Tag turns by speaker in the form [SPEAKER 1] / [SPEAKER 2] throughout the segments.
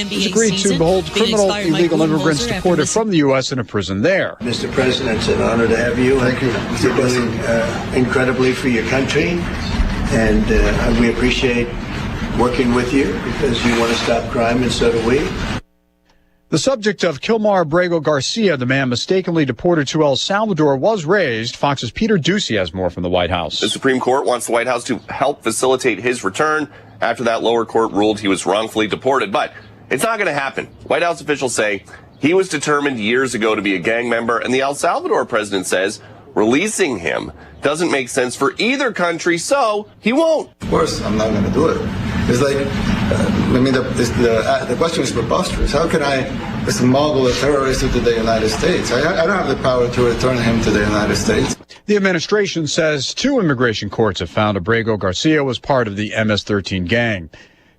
[SPEAKER 1] has agreed to hold criminal illegal immigrants deported from the U.S. in a prison there.
[SPEAKER 2] Mr. President, it's an honor to have you.
[SPEAKER 3] Thank you.
[SPEAKER 2] You're doing incredibly for your country, and we appreciate working with you because you want to stop crime, and so do we.
[SPEAKER 1] The subject of Kilmar Abrego Garcia, the man mistakenly deported to El Salvador, was raised. Fox's Peter Ducey has more from the White House.
[SPEAKER 4] The Supreme Court wants the White House to help facilitate his return after that lower court ruled he was wrongfully deported. But it's not going to happen. White House officials say he was determined years ago to be a gang member, and the El Salvador president says releasing him doesn't make sense for either country, so he won't.
[SPEAKER 3] Of course, I'm not going to do it. It's like, the question is preposterous. How can I smuggle a terrorist into the United States? I don't have the power to return him to the United States.
[SPEAKER 1] The administration says 2 immigration courts have found Abrego Garcia was part of the MS-13 gang.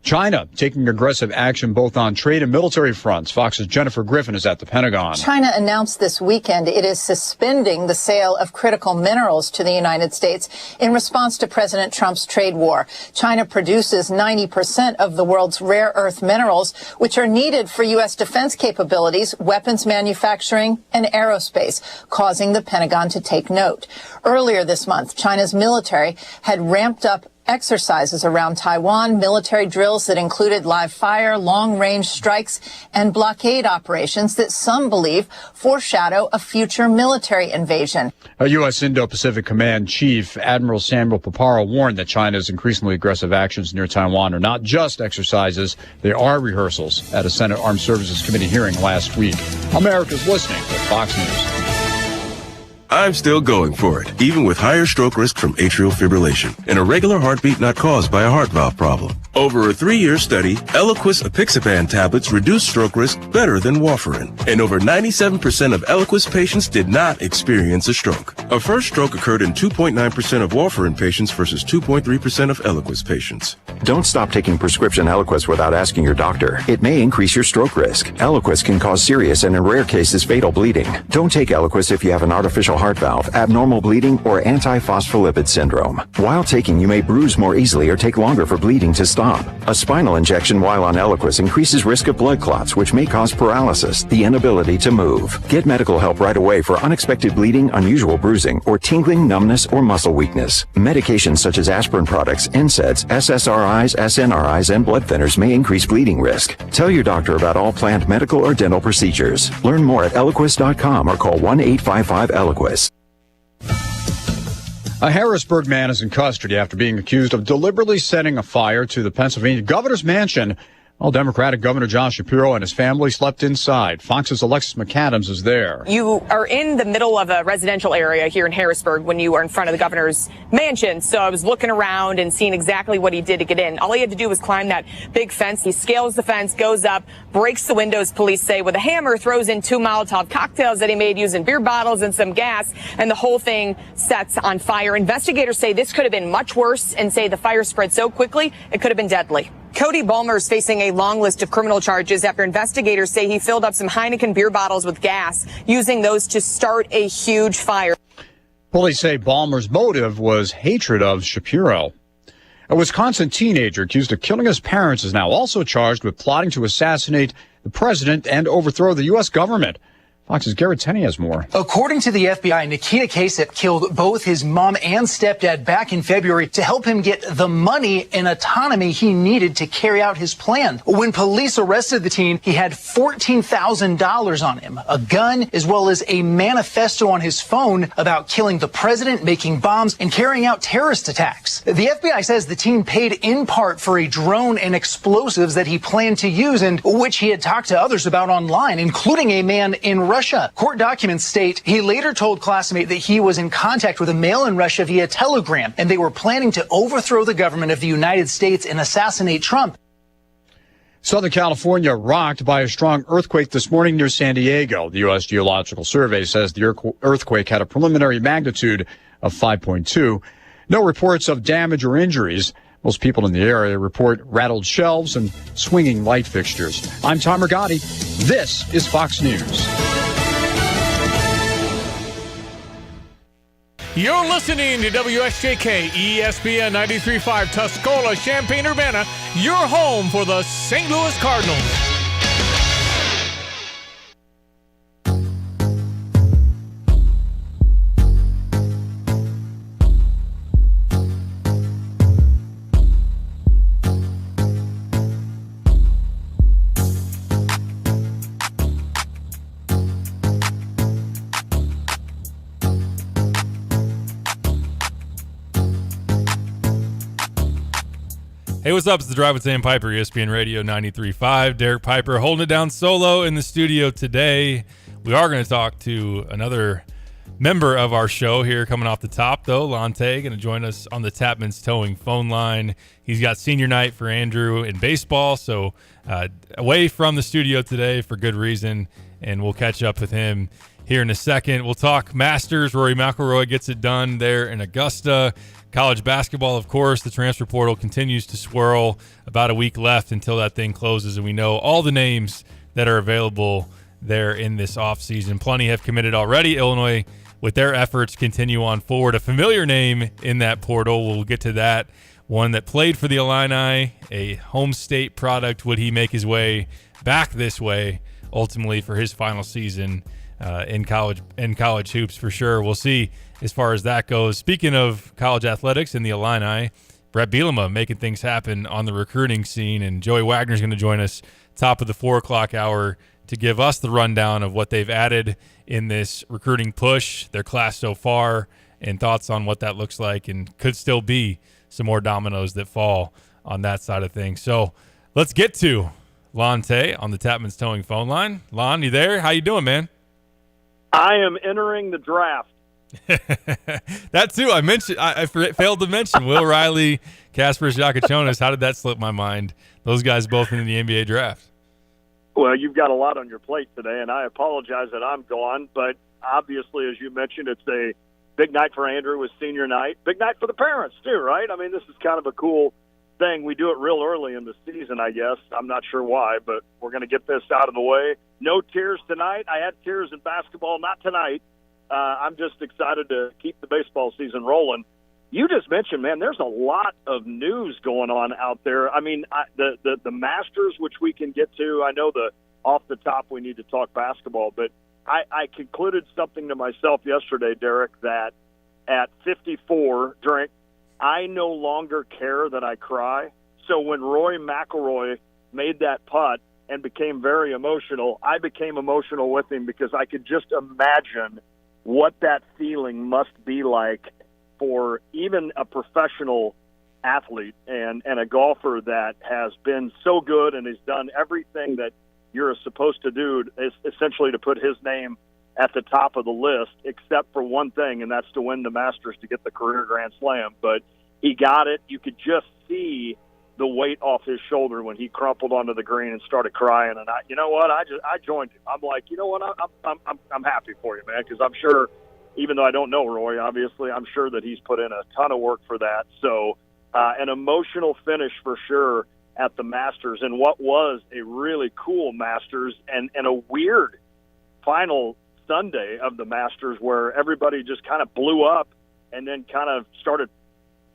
[SPEAKER 1] China taking aggressive action both on trade and military fronts. Fox's Jennifer Griffin is at the Pentagon.
[SPEAKER 5] China announced this weekend it is suspending the sale of critical minerals to the United States in response to President Trump's trade war. China produces 90% of the world's rare earth minerals, which are needed for U.S. defense capabilities, weapons manufacturing, and aerospace, causing the Pentagon to take note. Earlier this month, China's military had ramped up exercises around Taiwan, military drills that included live fire, long-range strikes, and blockade operations that some believe foreshadow a future military invasion.
[SPEAKER 1] A U.S. Indo-Pacific Command Chief Admiral Samuel Paparo warned that China's increasingly aggressive actions near Taiwan are not just exercises, they are rehearsals at a Senate Armed Services Committee hearing last week. America's listening to Fox News.
[SPEAKER 6] I'm still going for it, even with higher stroke risk from atrial fibrillation, an irregular heartbeat not caused by a heart valve problem. Over a 3-year study, Eliquis apixaban tablets reduced stroke risk better than warfarin, and over 97% of Eliquis patients did not experience a stroke. A first stroke occurred in 2.9% of warfarin patients versus 2.3% of Eliquis patients.
[SPEAKER 7] Don't stop taking prescription Eliquis without asking your doctor. It may increase your stroke risk. Eliquis can cause serious and in rare cases fatal bleeding. Don't take Eliquis if you have an artificial heart valve, abnormal bleeding, or antiphospholipid syndrome. While taking, you may bruise more easily or take longer for bleeding to stop. A spinal injection while on Eliquis increases risk of blood clots, which may cause paralysis, the inability to move. Get medical help right away for unexpected bleeding, unusual bruising, or tingling, numbness, or muscle weakness. Medications such as aspirin products, NSAIDs, SSRIs, SNRIs, and blood thinners may increase bleeding risk. Tell your doctor about all planned medical or dental procedures. Learn more at Eliquis.com or call 1-855-ELIQUIS.
[SPEAKER 1] A Harrisburg man is in custody after being accused of deliberately setting a fire to the Pennsylvania governor's mansion while Democratic Governor Josh Shapiro and his family slept inside. Fox's Alexis McAdams is there.
[SPEAKER 8] You are in the middle of a residential area here in Harrisburg when you are in front of the governor's mansion. So I was looking around and seeing exactly what he did to get in. All he had to do was climb that big fence. He scales the fence, goes up, breaks the windows, police say, with a hammer, throws in 2 Molotov cocktails that he made using beer bottles and some gas, and the whole thing sets on fire. Investigators say this could have been much worse and say the fire spread so quickly it could have been deadly. Cody Ballmer is facing a long list of criminal charges after investigators say he filled up some Heineken beer bottles with gas, using those to start a huge fire.
[SPEAKER 1] Police say Ballmer's motive was hatred of Shapiro. A Wisconsin teenager accused of killing his parents is now also charged with plotting to assassinate the president and overthrow the U.S. government. Fox's Garrett Tenney has more.
[SPEAKER 9] According to the FBI, Nikita Kasich killed both his mom and stepdad back in February to help him get the money and autonomy he needed to carry out his plan. When police arrested the teen, he had $14,000 on him, a gun, as well as a manifesto on his phone about killing the president, making bombs, and carrying out terrorist attacks. The FBI says the teen paid in part for a drone and explosives that he planned to use and which he had talked to others about online, including a man in Russia. Court documents state he later told classmate that he was in contact with a male in Russia via Telegram, and they were planning to overthrow the government of the United States and assassinate Trump.
[SPEAKER 1] Southern California rocked by a strong earthquake this morning near San Diego. The U.S. Geological Survey says the earthquake had a preliminary magnitude of 5.2. No reports of damage or injuries. Most people in the area report rattled shelves and swinging light fixtures. I'm Tom Rigotti. This is Fox News.
[SPEAKER 10] You're listening to WSJK ESPN 93.5 Tuscola, Champaign-Urbana, your home for the St. Louis Cardinals.
[SPEAKER 11] Hey, what's up? It's the Drive with Sam Piper, ESPN Radio 93.5. Derek Piper holding it down solo in the studio today. We are going to talk to another member of our show here coming off the top, though. Lante going to join us on the Tapman's Towing phone line. He's got senior night for Andrew in baseball, so away from the studio today for good reason, and we'll catch up with him here in a second. We'll talk Masters. Rory McIlroy gets it done there in Augusta. College basketball, of course, the transfer portal continues to swirl. About a week left until that thing closes, and we know all the names that are available there in this offseason. Plenty have committed already. Illinois, with their efforts, continue on forward. A familiar name in that portal, we'll get to that. One that played for the Illini, a home state product. Would he make his way back this way ultimately for his final season in college hoops for sure? We'll see as far as that goes. Speaking of college athletics and the Illini, Brett Bielema making things happen on the recruiting scene, and Joey Wagner's going to join us top of the 4 o'clock hour to give us the rundown of what they've added in this recruiting push, their class so far, and thoughts on what that looks like, and could still be some more dominoes that fall on that side of things. So let's get to Lante on the Tapman's Towing phone line. Lon, you there? How you doing, man?
[SPEAKER 12] I am entering the draft.
[SPEAKER 11] That too. I failed to mention Will Riley, Kasper Jakachonis. How did that slip my mind? Those guys both in the NBA draft.
[SPEAKER 12] Well, you've got a lot on your plate today, and I apologize that I'm gone. But obviously, as you mentioned, it's a big night for Andrew with senior night. Big night for the parents too, right? I mean, this is kind of a cool thing. We do it real early in the season, I guess. I'm not sure why, but we're going to get this out of the way. No tears tonight. I had tears in basketball, not tonight. I'm just excited to keep the baseball season rolling. You just mentioned, man, there's a lot of news going on out there. I mean, the Masters, which we can get to, I know off the top we need to talk basketball, but I concluded something to myself yesterday, Derek, that at 54, I no longer care that I cry. So when Rory McIlroy made that putt and became very emotional, I became emotional with him because I could just imagine what that feeling must be like for even a professional athlete and a golfer that has been so good and has done everything that you're supposed to do, is essentially to put his name at the top of the list, except for one thing, and that's to win the Masters to get the career Grand Slam. But he got it. You could just see the weight off his shoulder when he crumpled onto the green and started crying. And you know what? I joined him. I'm like, you know what? I'm happy for you, man, because I'm sure, even though I don't know Roy, obviously, I'm sure that he's put in a ton of work for that. So an emotional finish for sure at the Masters, and what was a really cool Masters and a weird final Sunday of the Masters where everybody just kind of blew up and then kind of started,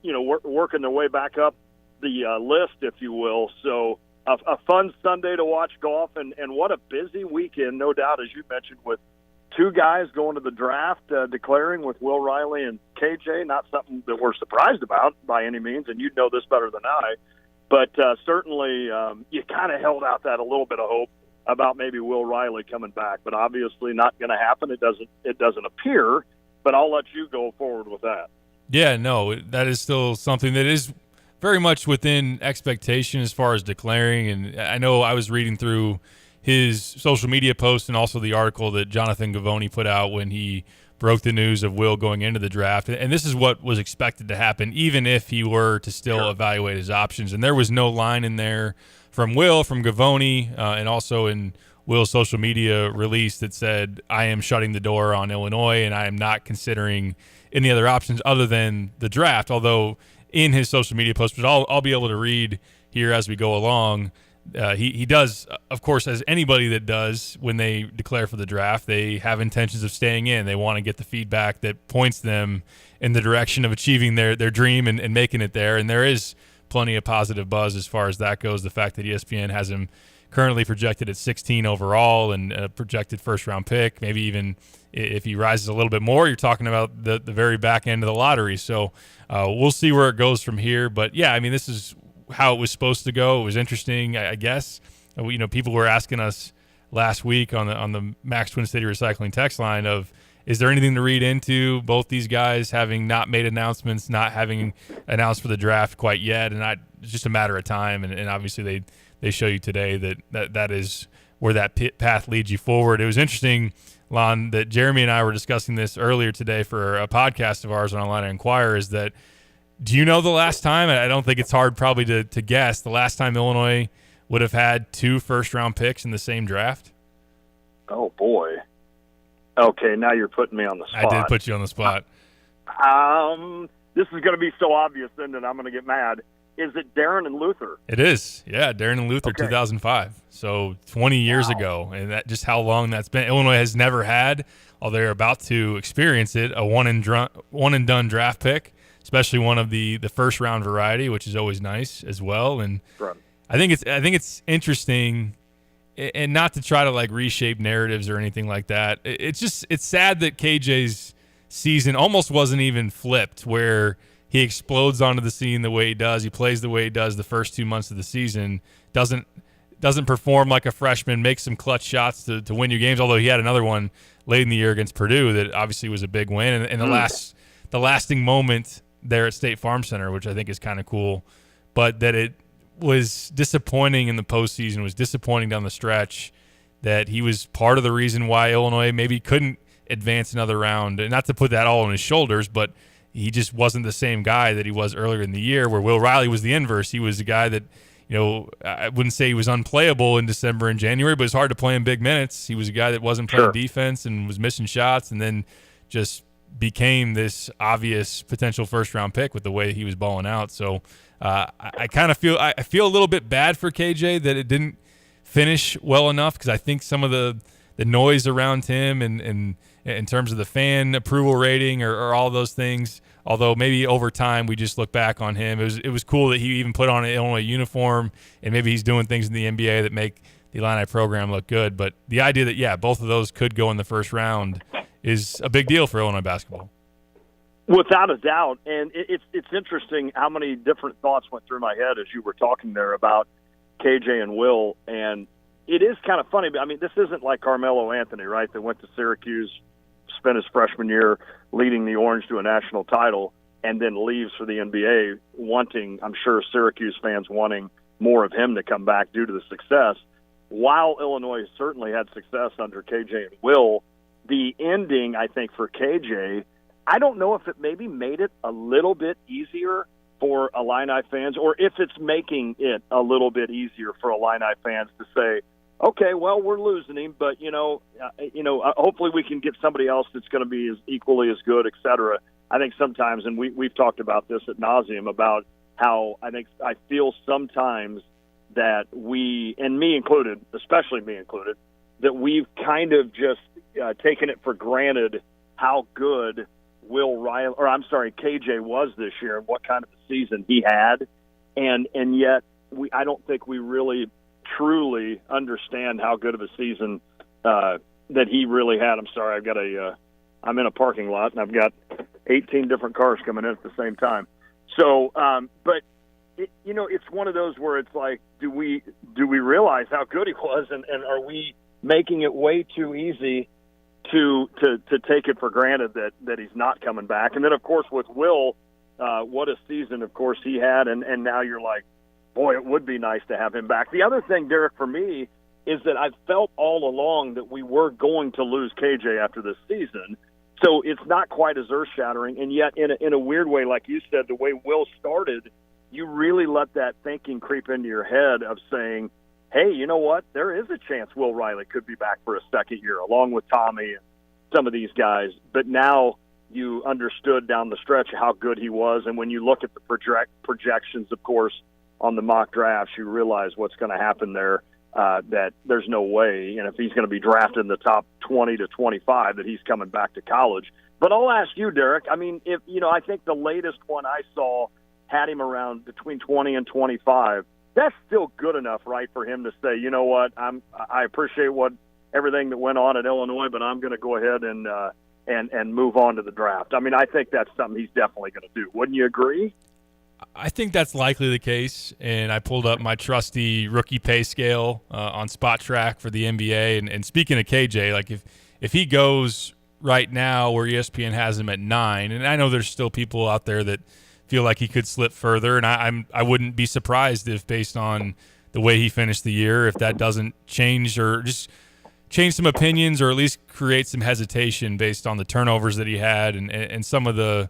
[SPEAKER 12] working their way back up the list, if you will. So a fun Sunday to watch golf, and what a busy weekend, no doubt, as you mentioned, with two guys going to the draft, declaring with Will Riley and KJ. Not something that we're surprised about by any means, and you'd know this better than I. But certainly you kind of held out that a little bit of hope about maybe Will Riley coming back, but obviously not going to happen. It doesn't appear, but I'll let you go forward with that.
[SPEAKER 11] Yeah, no, that is still something that is very much within expectation as far as declaring. And I know I was reading through his social media post and also the article that Jonathan Gavoni put out when he broke the news of Will going into the draft. And this is what was expected to happen, even if he were to still evaluate his options. And there was no line in there from Will, from Gavoni, and also in Will's social media release that said, I am shutting the door on Illinois and I am not considering any other options other than the draft. Although in his social media post, which I'll be able to read here as we go along, he does, of course, as anybody that does when they declare for the draft, they have intentions of staying in. They want to get the feedback that points them in the direction of achieving their dream and making it there. And there is plenty of positive buzz as far as that goes. The fact that ESPN has him currently projected at 16 overall and a projected first-round pick. Maybe even if he rises a little bit more, you're talking about the very back end of the lottery. So we'll see where it goes from here. But, yeah, I mean, this is how it was supposed to go. It was interesting, I guess. People were asking us last week on the Max Twin City Recycling text line of, is there anything to read into both these guys having not made announcements, not having announced for the draft quite yet? And just a matter of time. And obviously they show you today that is where that path leads you forward. It was interesting, Lon, that Jeremy and I were discussing this earlier today for a podcast of ours on Illini Inquirer, is that, do you know the last time, I don't think it's hard probably to guess, the last time Illinois would have had 2 first-round picks in the same draft?
[SPEAKER 12] Oh, boy. Okay, now you're putting me on the spot.
[SPEAKER 11] I did put you on the spot.
[SPEAKER 12] This is going to be so obvious then that I'm going to get mad. Is it Darren and Luther?
[SPEAKER 11] It is. Yeah, Darren and Luther, okay. 2005. So 20 years ago. And that just how long that's been. Illinois has never had, although they're about to experience it, a one-and-done draft pick, especially one of the first-round variety, which is always nice as well. And
[SPEAKER 12] right.
[SPEAKER 11] I think it's interesting, and not to try to like reshape narratives or anything like that. It's sad that KJ's season almost wasn't even flipped, where he explodes onto the scene the way he does. He plays the way he does the first 2 months of the season. Doesn't perform like a freshman. Makes some clutch shots to win you games. Although he had another one late in the year against Purdue that obviously was a big win. And the lasting moment there at State Farm Center, which I think is kind of cool. But that it was disappointing in the postseason. Was disappointing down the stretch. That he was part of the reason why Illinois maybe couldn't advance another round. And not to put that all on his shoulders, but he just wasn't the same guy that he was earlier in the year, where Will Riley was the inverse. He was a guy that, I wouldn't say he was unplayable in December and January, but it's hard to play in big minutes. He was a guy that wasn't playing defense and was missing shots, and then just became this obvious potential first-round pick with the way he was balling out. So I kind of feel a little bit bad for KJ that it didn't finish well enough, because I think some of the noise around him and in terms of the fan approval rating or all those things, although maybe over time we just look back on him. It was cool that he even put on an Illinois uniform, and maybe he's doing things in the NBA that make the Illini program look good. But the idea that, both of those could go in the first round is a big deal for Illinois basketball.
[SPEAKER 12] Without a doubt. And it's interesting how many different thoughts went through my head as you were talking there about KJ and Will. And it is kind of funny. I mean, this isn't like Carmelo Anthony, right, that went to Syracuse, spent his freshman year leading the Orange to a national title, and then leaves for the NBA wanting, I'm sure Syracuse fans wanting more of him to come back due to the success. While Illinois certainly had success under KJ and Will, the ending, I think, for KJ, I don't know if it maybe made it a little bit easier for Illini fans, or if it's making it a little bit easier for Illini fans to say, okay, well, we're losing him, but, hopefully we can get somebody else that's going to be as equally as good, et cetera. I think sometimes, and we've talked about this ad nauseum, about how I feel sometimes that we, and me included, especially me included, that we've kind of just taken it for granted how good KJ was this year and what kind of a season he had. And yet I don't think we really truly understand how good of a season that he really had. I'm sorry, I'm in a parking lot and I've got 18 different cars coming in at the same time. So, but it's one of those where it's like, do we realize how good he was, and are we making it way too easy to take it for granted that he's not coming back? And then, of course, with Will, what a season, of course, he had, and now you're like, boy, it would be nice to have him back. The other thing, Derek, for me, is that I've felt all along that we were going to lose KJ after this season. So it's not quite as earth-shattering, and yet in a weird way, like you said, the way Will started, you really let that thinking creep into your head of saying, hey, you know what? There is a chance Will Riley could be back for a second year, along with Tommy and some of these guys. But now you understood down the stretch how good he was, and when you look at the projections, of course, on the mock drafts, you realize what's going to happen there, that there's no way, and if he's going to be drafted in the top 20 to 25, that he's coming back to college. But I'll ask you, Derek, I mean, I think the latest one I saw had him around between 20 and 25. That's still good enough, right, for him to say, you know what, I appreciate everything that went on at Illinois, but I'm going to go ahead and move on to the draft. I mean, I think that's something he's definitely going to do. Wouldn't you agree?
[SPEAKER 11] I think that's likely the case, and I pulled up my trusty rookie pay scale on Spot Track for the NBA. And speaking of KJ, like if he goes right now where ESPN has him at 9, and I know there's still people out there that feel like he could slip further. And I wouldn't be surprised if, based on the way he finished the year, if that doesn't change or just change some opinions, or at least create some hesitation based on the turnovers that he had and some of the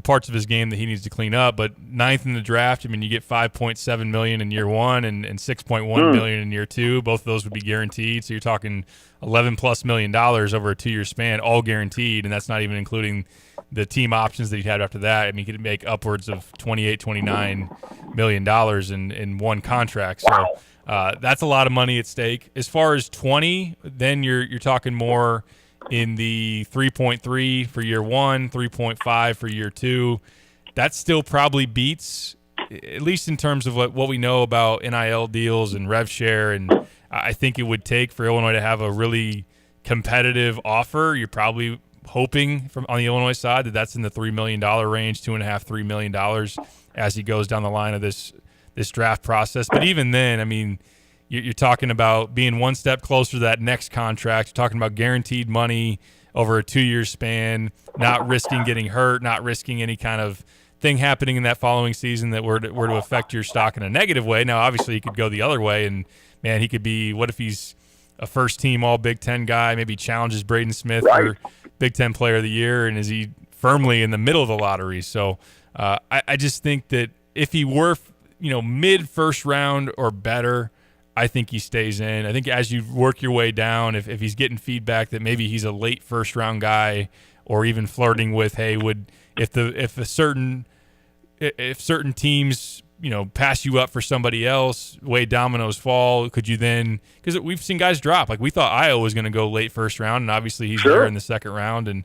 [SPEAKER 11] parts of his game that he needs to clean up. But 9th in the draft, I mean, you get $5.7 million in year one and $6.1 million in year two. Both of those would be guaranteed. So you're talking $11+ million over a 2-year span, all guaranteed. And that's not even including the team options that he had after that. I mean, he could make upwards of $29 million in one contract. So that's a lot of money at stake. As far as 20, then you're talking more in the 3.3 for year one, 3.5 for year two. That still probably beats, at least in terms of what we know about NIL deals and rev share. And I think it would take for Illinois to have a really competitive offer. You're probably hoping from on the Illinois side that that's in the $3 million range, $2.5–3 million as he goes down the line of this draft process. But even then, I mean, you're talking about being one step closer to that next contract. You're talking about guaranteed money over a 2-year span, not risking getting hurt, not risking any kind of thing happening in that following season that were to affect your stock in a negative way. Now, obviously, he could go the other way, and, man, he could be – what if he's a first-team All-Big Ten guy, maybe challenges Braden Smith for Big Ten Player of the Year, and is he firmly in the middle of the lottery? So I just think that if he were, mid-first round or better, I think he stays in. I think as you work your way down, if he's getting feedback that maybe he's a late first-round guy, or even flirting with, hey, if certain teams pass you up for somebody else, way dominoes fall, could you then, because we've seen guys drop. Like, we thought Iowa was going to go late first round, and obviously he's there in the second round, and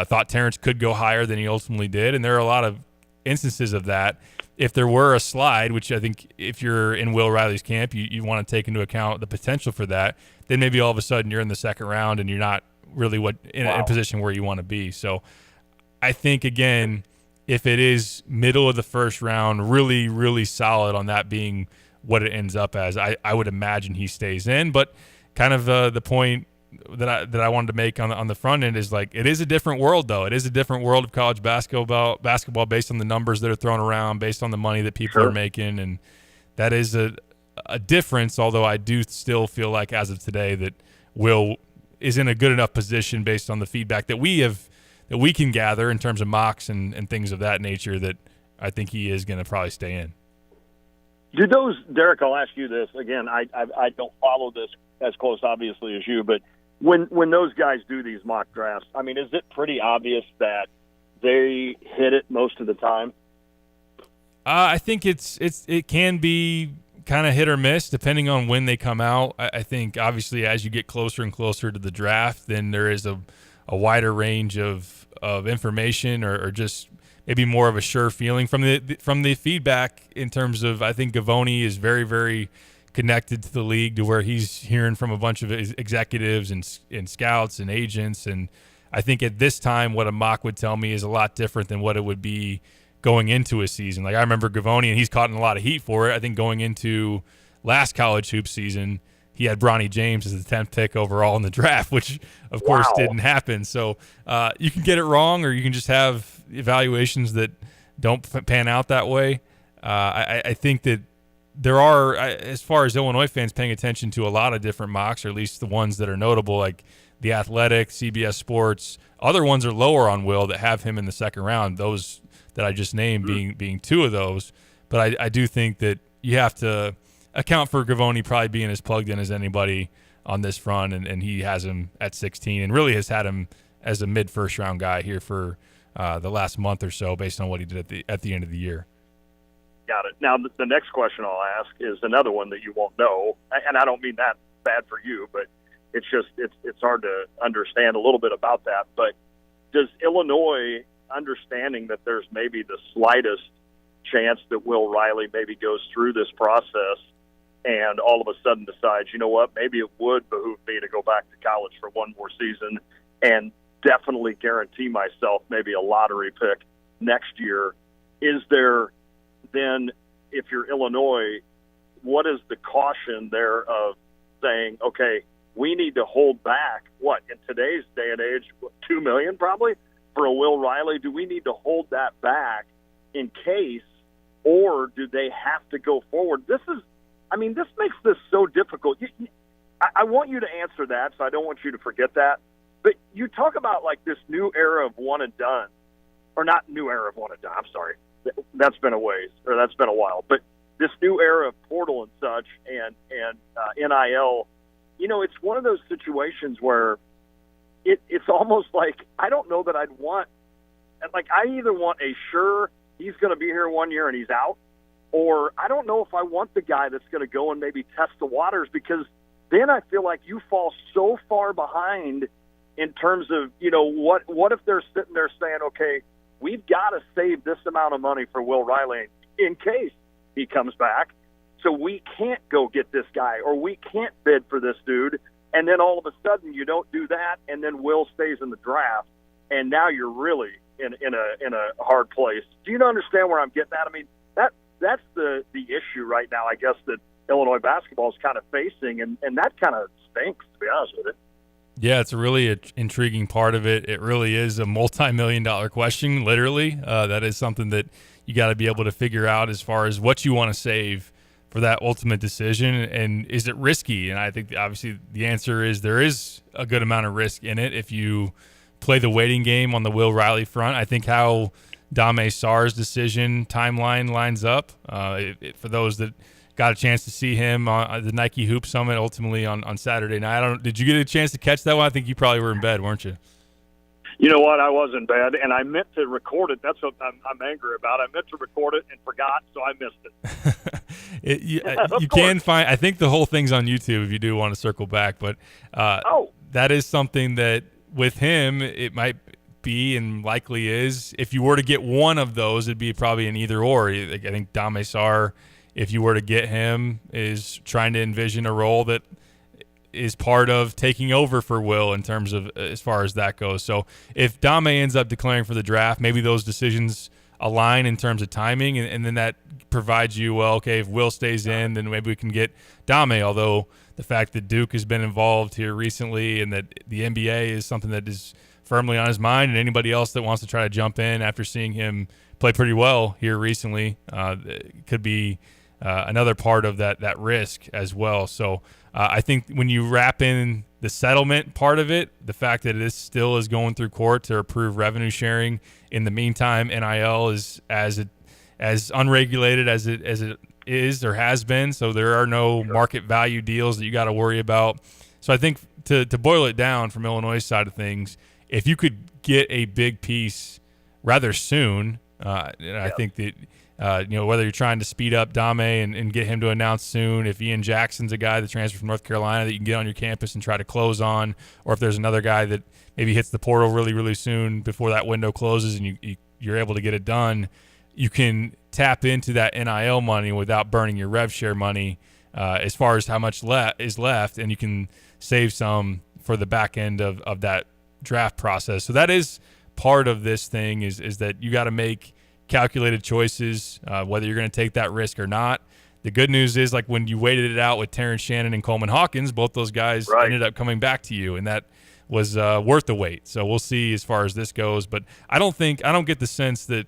[SPEAKER 11] thought Terrence could go higher than he ultimately did. And there are a lot of instances of that. If there were a slide, which I think if you're in Will Riley's camp, you want to take into account the potential for that, then maybe all of a sudden you're in the second round and you're not really in a position where you want to be. So I think, again, if it is middle of the first round, really, really solid on that being what it ends up as, I would imagine he stays in. But kind of the point that I wanted to make on the front end is, like, it is a different world, though. It is a different world of college basketball based on the numbers that are thrown around, based on the money that people are making, and that is a difference. Although I do still feel like, as of today, that Will is in a good enough position based on the feedback that we can gather in terms of mocks and things of that nature, that I think he is going to probably stay in.
[SPEAKER 12] Do those, Derek, I'll ask you this again. I don't follow this as close, obviously, as you, but when those guys do these mock drafts, I mean, is it pretty obvious that they hit it most of the time?
[SPEAKER 11] I think it can be kind of hit or miss depending on when they come out. I think, obviously, as you get closer and closer to the draft, then there is a wider range of information, or just maybe more of a sure feeling from the feedback, in terms of, I think Gavoni is very, very connected to the league, to where he's hearing from a bunch of executives and scouts and agents. And I think at this time, what a mock would tell me is a lot different than what it would be going into a season. Like, I remember Gavoni, and he's caught in a lot of heat for it. I think going into last college hoops season, he had Bronny James as the 10th pick overall in the draft, which, of course, didn't happen. So you can get it wrong, or you can just have evaluations that don't pan out that way. I think that there are, as far as Illinois fans paying attention to a lot of different mocks, or at least the ones that are notable, like The Athletic, CBS Sports. Other ones are lower on Will that have him in the second round, those that I just named being two of those. But I do think that you have to account for Gavoni probably being as plugged in as anybody on this front, and he has him at 16, and really has had him as a mid-first round guy here for the last month or so, based on what he did at the end of the year.
[SPEAKER 12] Got it. Now, the next question I'll ask is another one that you won't know, and I don't mean that bad for you, but it's just it's hard to understand a little bit about that. But does Illinois, understanding that there's maybe the slightest chance that Will Riley maybe goes through this process and all of a sudden decides, you know what, maybe it would behoove me to go back to college for one more season and definitely guarantee myself maybe a lottery pick next year, is there then, if you're Illinois, what is the caution there of saying, okay, we need to hold back, what, in today's day and age, $2 million probably for a Will Riley? Do we need to hold that back in case, or do they have to go forward? This makes this so difficult. I want you to answer that, so I don't want you to forget that. But you talk about like this new era of one and done, or not new era of one and done. I'm sorry, that's been a while. But this new era of portal and such, and NIL, it's one of those situations where it's almost like I don't know that I'd want. Like I either want a sure he's going to be here 1 year and he's out, or I don't know if I want the guy that's going to go and maybe test the waters, because then I feel like you fall so far behind in terms of, what if they're sitting there saying, okay, we've got to save this amount of money for Will Riley in case he comes back, so we can't go get this guy, or we can't bid for this dude, and then all of a sudden you don't do that, and then Will stays in the draft, and now you're really in a hard place. Do you understand where I'm getting at? I mean, that's the issue right now, I guess, that Illinois basketball is kind of facing, and that kind of stinks, to be honest with you.
[SPEAKER 11] Yeah, it's a really intriguing part of it. It really is a multi-million-dollar question, literally. That is something that you got to be able to figure out as far as what you want to save for that ultimate decision, and is it risky? And I think obviously the answer is there is a good amount of risk in it if you play the waiting game on the Will Riley front. I think how Dame Sarr's decision timeline lines up, for those that got a chance to see him on the Nike Hoop Summit ultimately on Saturday night. Did you get a chance to catch that one? I think you probably were in bed, weren't you?
[SPEAKER 12] You know what? I was in bed, and I meant to record it. That's what I'm angry about. I meant to record it and forgot, so I missed it.
[SPEAKER 11] You can find – I think the whole thing's on YouTube if you do want to circle back. But that is something that with him it might be and likely is. If you were to get one of those, it'd be probably an either or. I think Dame Sarr, if you were to get him, is trying to envision a role that is part of taking over for Will in terms of as far as that goes. So if Dame ends up declaring for the draft, maybe those decisions align in terms of timing, and then that provides you, well, okay, if Will stays in, then maybe we can get Dame, although the fact that Duke has been involved here recently and that the NBA is something that is firmly on his mind, and anybody else that wants to try to jump in after seeing him play pretty well here recently could be another part of that risk as well. So I think when you wrap in the settlement part of it, the fact that this still is going through court to approve revenue sharing. In the meantime, NIL is as unregulated as it is or has been, so there are no market value deals that you got to worry about. So I think to boil it down from Illinois' side of things, if you could get a big piece rather soon, I think that whether you're trying to speed up Dame and get him to announce soon, if Ian Jackson's a guy that transferred from North Carolina that you can get on your campus and try to close on, or if there's another guy that maybe hits the portal really, really soon before that window closes and you're able to get it done, you can tap into that NIL money without burning your rev share money as far as how much is left, and you can save some for the back end of that draft process. So that is part of this thing is that you got to make calculated choices, whether you're going to take that risk or not. The good news is, like when you waited it out with Terrence Shannon and Coleman Hawkins, both those guys ended up coming back to you, and that was worth the wait. So we'll see as far as this goes. But I don't get the sense that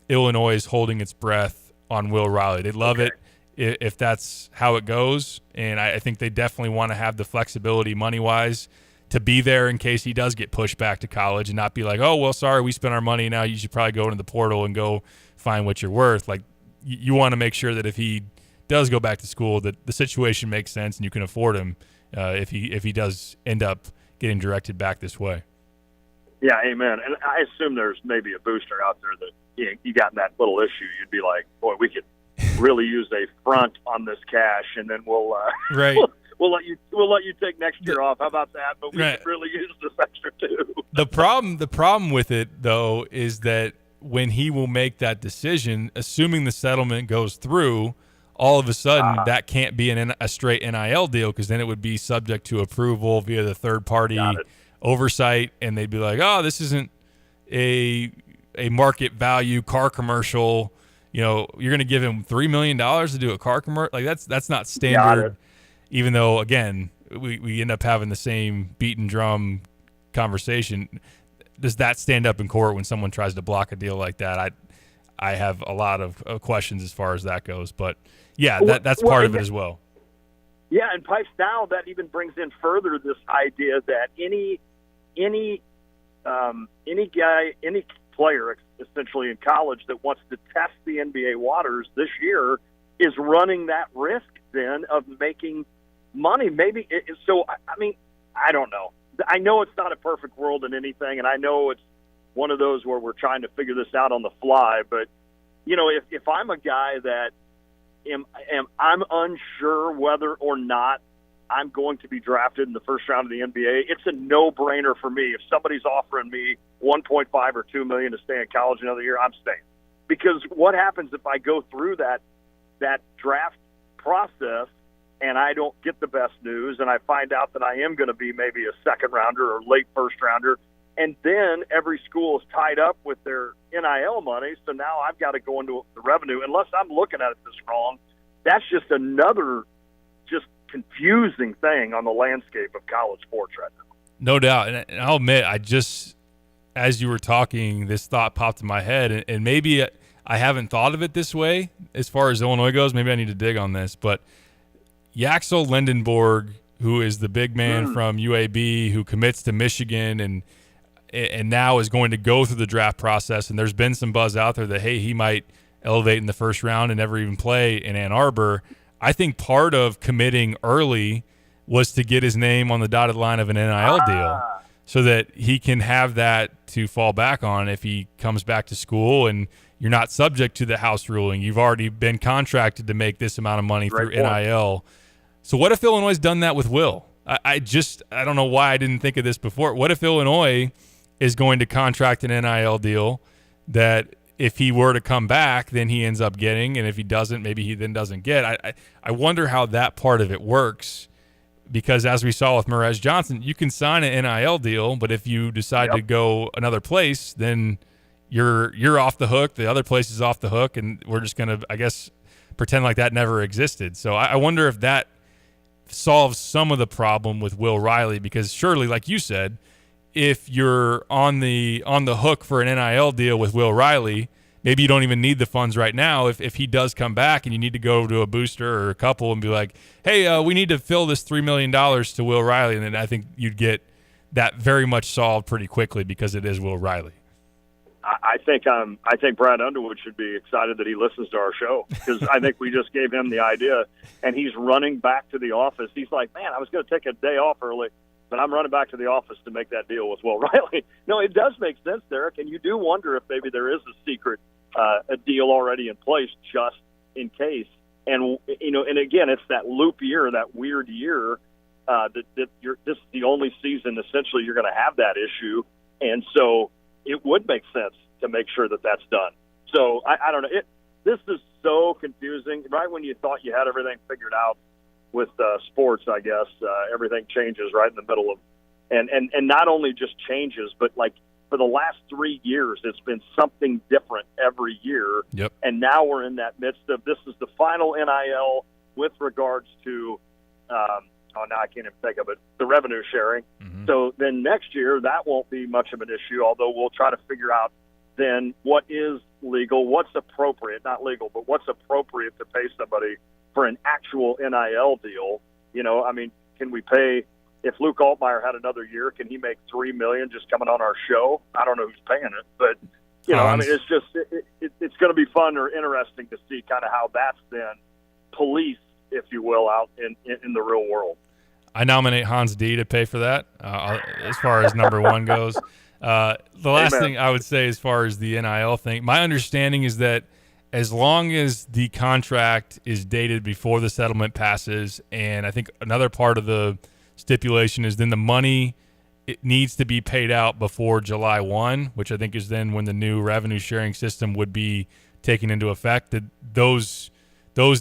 [SPEAKER 11] Illinois is holding its breath on Will Riley. They love it if that's how it goes, and I think they definitely want to have the flexibility money-wise to be there in case he does get pushed back to college and not be like, oh, well, sorry, we spent our money. Now you should probably go into the portal and go find what you're worth. Like, you want to make sure that if he does go back to school, that the situation makes sense and you can afford him if he does end up getting directed back this way.
[SPEAKER 12] Yeah, amen. And I assume there's maybe a booster out there that you got in that little issue. You'd be like, boy, we could really use a front on this cash, and then we'll We'll let you take next year off. How about that? But we could really use this extra too.
[SPEAKER 11] The problem with it, though, is that when he will make that decision, assuming the settlement goes through, all of a sudden that can't be a straight NIL deal, because then it would be subject to approval via the third-party oversight, and they'd be like, oh, this isn't a market value car commercial. You're going to give him $3 million to do a car commercial? Like, that's not standard. Even though, again, we end up having the same beaten drum conversation. Does that stand up in court when someone tries to block a deal like that? I have a lot of questions as far as that goes. But yeah, that's part of it as well.
[SPEAKER 12] Yeah, and Pipes, now that even brings in further this idea that any player essentially in college that wants to test the NBA waters this year is running that risk then of making money. Maybe so. I mean, I don't know. I know it's not a perfect world in anything, and I know it's one of those where we're trying to figure this out on the fly. But if I'm a guy that I'm unsure whether or not I'm going to be drafted in the first round of the NBA, it's a no-brainer for me. If somebody's offering me $1.5 or $2 million to stay in college another year, I'm staying. Because what happens if I go through that draft process and I don't get the best news and I find out that I am going to be maybe a second rounder or late first rounder, and then every school is tied up with their NIL money, so now I've got to go into the revenue. Unless I'm looking at it this wrong, that's just another just confusing thing on the landscape of college sports right now.
[SPEAKER 11] No doubt. And I'll admit, as you were talking, this thought popped in my head, and maybe I haven't thought of it this way as far as Illinois goes. Maybe I need to dig on this, but Yaxel Lendenborg, who is the big man from UAB, who commits to Michigan and now is going to go through the draft process, and there's been some buzz out there that, hey, he might elevate in the first round and never even play in Ann Arbor. I think part of committing early was to get his name on the dotted line of an NIL deal so that he can have that to fall back on if he comes back to school, and you're not subject to the house ruling. You've already been contracted to make this amount of money through NIL. So what if Illinois has done that with Will? I don't know why I didn't think of this before. What if Illinois is going to contract an NIL deal that if he were to come back, then he ends up getting, and if he doesn't, maybe he then doesn't get. I wonder how that part of it works, because as we saw with Merez Johnson, you can sign an NIL deal, but if you decide to go another place, then you're off the hook. The other place is off the hook, and we're just going to, I guess, pretend like that never existed. So I wonder if that solves some of the problem with Will Riley, because surely, like you said, if you're on the hook for an NIL deal with Will Riley, maybe you don't even need the funds right now. If he does come back and you need to go to a booster or a couple and be like, hey, we need to fill this $3 million to Will Riley, and then I think you'd get that very much solved pretty quickly because it is Will Riley.
[SPEAKER 12] I think Brad Underwood should be excited that he listens to our show, because I think we just gave him the idea, and he's running back to the office. He's like, man, I was going to take a day off early, but I'm running back to the office to make that deal with Will Riley. No, it does make sense, Derek, and you do wonder if maybe there is a secret a deal already in place just in case. And and again, it's that loop year, that weird year that this is the only season essentially you're going to have that issue, and so it would make sense to make sure that that's done. So I don't know. This is so confusing. Right when you thought you had everything figured out with sports, I guess everything changes right in the middle of, and not only just changes, but like for the last 3 years, it's been something different every year.
[SPEAKER 11] Yep.
[SPEAKER 12] And now we're in that midst of, this is the final NIL with regards to, now I can't even think of it, the revenue sharing. Mm-hmm. So then next year, that won't be much of an issue, although we'll try to figure out then what is legal, what's appropriate, not legal, but what's appropriate to pay somebody for an actual NIL deal. I mean, can we pay, if Luke Altmaier had another year, can he make $3 million just coming on our show? I don't know who's paying it, but I mean, it's just it's going to be fun or interesting to see kind of how that's then policed, if you will, out in the real world.
[SPEAKER 11] I nominate Hans D to pay for that as far as number one goes. The last thing I would say as far as the NIL thing, my understanding is that as long as the contract is dated before the settlement passes, and I think another part of the stipulation is then the money, it needs to be paid out before July 1, which I think is then when the new revenue sharing system would be taken into effect. That those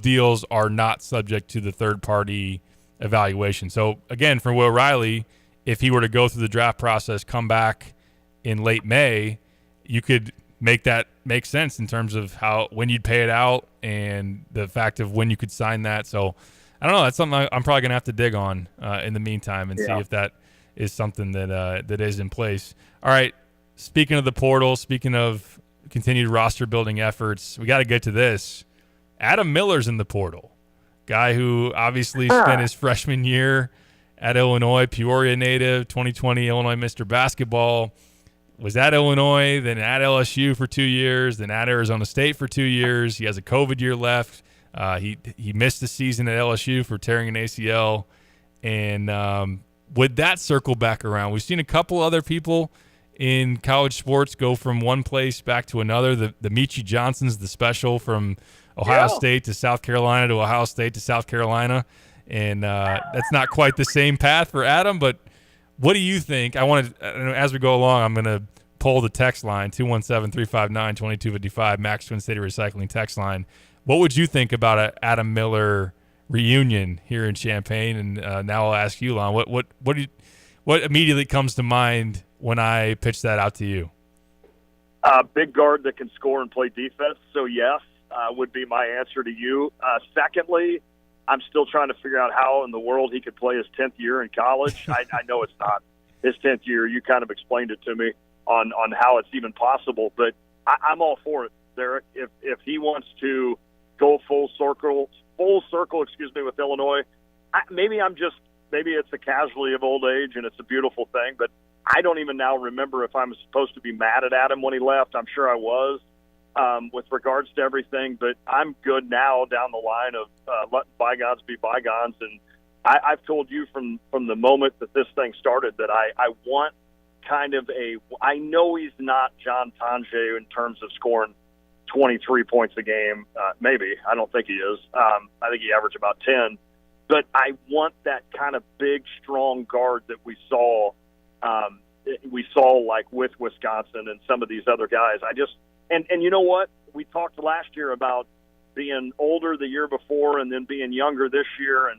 [SPEAKER 11] deals are not subject to the third party evaluation. So again, for Will Riley, if he were to go through the draft process, come back in late May, you could make that make sense in terms of when you'd pay it out and the fact of when you could sign that. So I don't know. That's something I'm probably going to have to dig on in the meantime and see if that is something that is in place. All right. Speaking of the portal, speaking of continued roster building efforts. We got to get to this. Adam Miller's in the portal. Guy who obviously spent his freshman year at Illinois, Peoria native, 2020 Illinois Mr. Basketball. Was at Illinois, then at LSU for 2 years, then at Arizona State for 2 years. He has a COVID year left. He missed the season at LSU for tearing an ACL. And would that circle back around? We've seen a couple other people in college sports go from one place back to another. The Michie Johnsons, the special from Ohio State to South Carolina to Ohio State to South Carolina. And that's not quite the same path for Adam, but what do you think? As we go along, I'm going to poll the text line, 217-359-2255, Max Twin City Recycling text line. What would you think about an Adam Miller reunion here in Champaign? And now I'll ask you, Lon, what immediately comes to mind when I pitch that out to you?
[SPEAKER 12] Big guard that can score and play defense. So yes, would be my answer to you. Secondly, I'm still trying to figure out how in the world he could play his 10th year in college. I know it's not his 10th year. You kind of explained it to me on how it's even possible, but I'm all for it, Derek. If he wants to go full circle, with Illinois, maybe it's a casualty of old age and it's a beautiful thing, but I don't even now remember if I'm supposed to be mad at Adam when he left. I'm sure I was. With regards to everything, but I'm good now down the line of letting bygones be bygones. And I've told you from the moment that this thing started that I want kind of I know he's not John Tonje in terms of scoring 23 points a game. Maybe. I don't think he is. I think he averaged about 10. But I want that kind of big, strong guard that we saw like with Wisconsin and some of these other guys. And you know what? We talked last year about being older the year before and then being younger this year,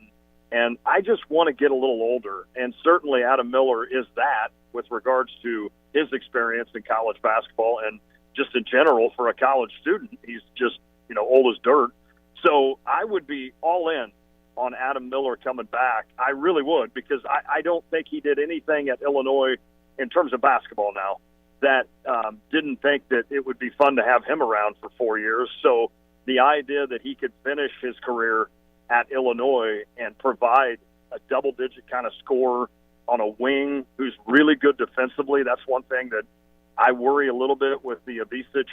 [SPEAKER 12] and I just want to get a little older. And certainly Adam Miller is that with regards to his experience in college basketball and just in general for a college student. He's just, old as dirt. So I would be all in on Adam Miller coming back. I really would, because I don't think he did anything at Illinois in terms of basketball now that didn't think that it would be fun to have him around for 4 years. So the idea that he could finish his career at Illinois and provide a double-digit kind of score on a wing who's really good defensively, that's one thing that I worry a little bit with the Abisic,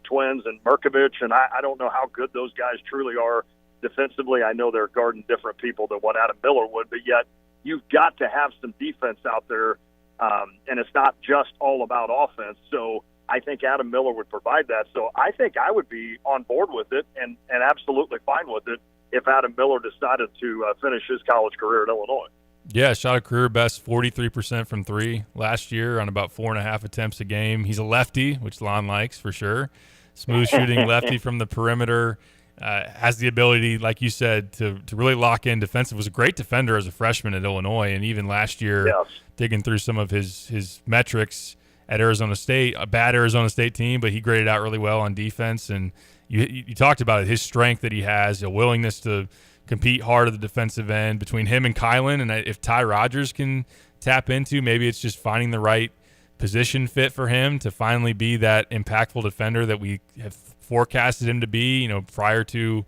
[SPEAKER 12] twins and Merkovich, and I don't know how good those guys truly are defensively. I know they're guarding different people than what Adam Miller would, but yet you've got to have some defense out there. And it's not just all about offense. So I think Adam Miller would provide that. So I think I would be on board with it and absolutely fine with it if Adam Miller decided to finish his college career at Illinois.
[SPEAKER 11] Yeah, shot a career best 43% from three last year on about 4.5 attempts a game. He's a lefty, which Lon likes for sure. Smooth shooting lefty from the perimeter. Has the ability, like you said, to really lock in defensive. Was a great defender as a freshman at Illinois, and even last year, digging through some of his metrics at Arizona State, a bad Arizona State team, but he graded out really well on defense. And you talked about it, his strength that he has, a willingness to compete hard at the defensive end between him and Kylan. And if Ty Rodgers can tap into, maybe it's just finding the right position fit for him to finally be that impactful defender that we have forecasted him to be, prior to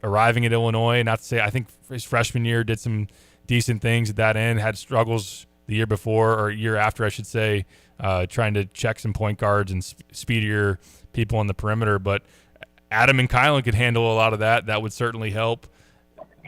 [SPEAKER 11] arriving at Illinois. Not to say, I think his freshman year did some decent things at that end, had struggles the year before, or year after, I should say, trying to check some point guards and speedier people on the perimeter. But Adam and Kylan could handle a lot of that. That would certainly help.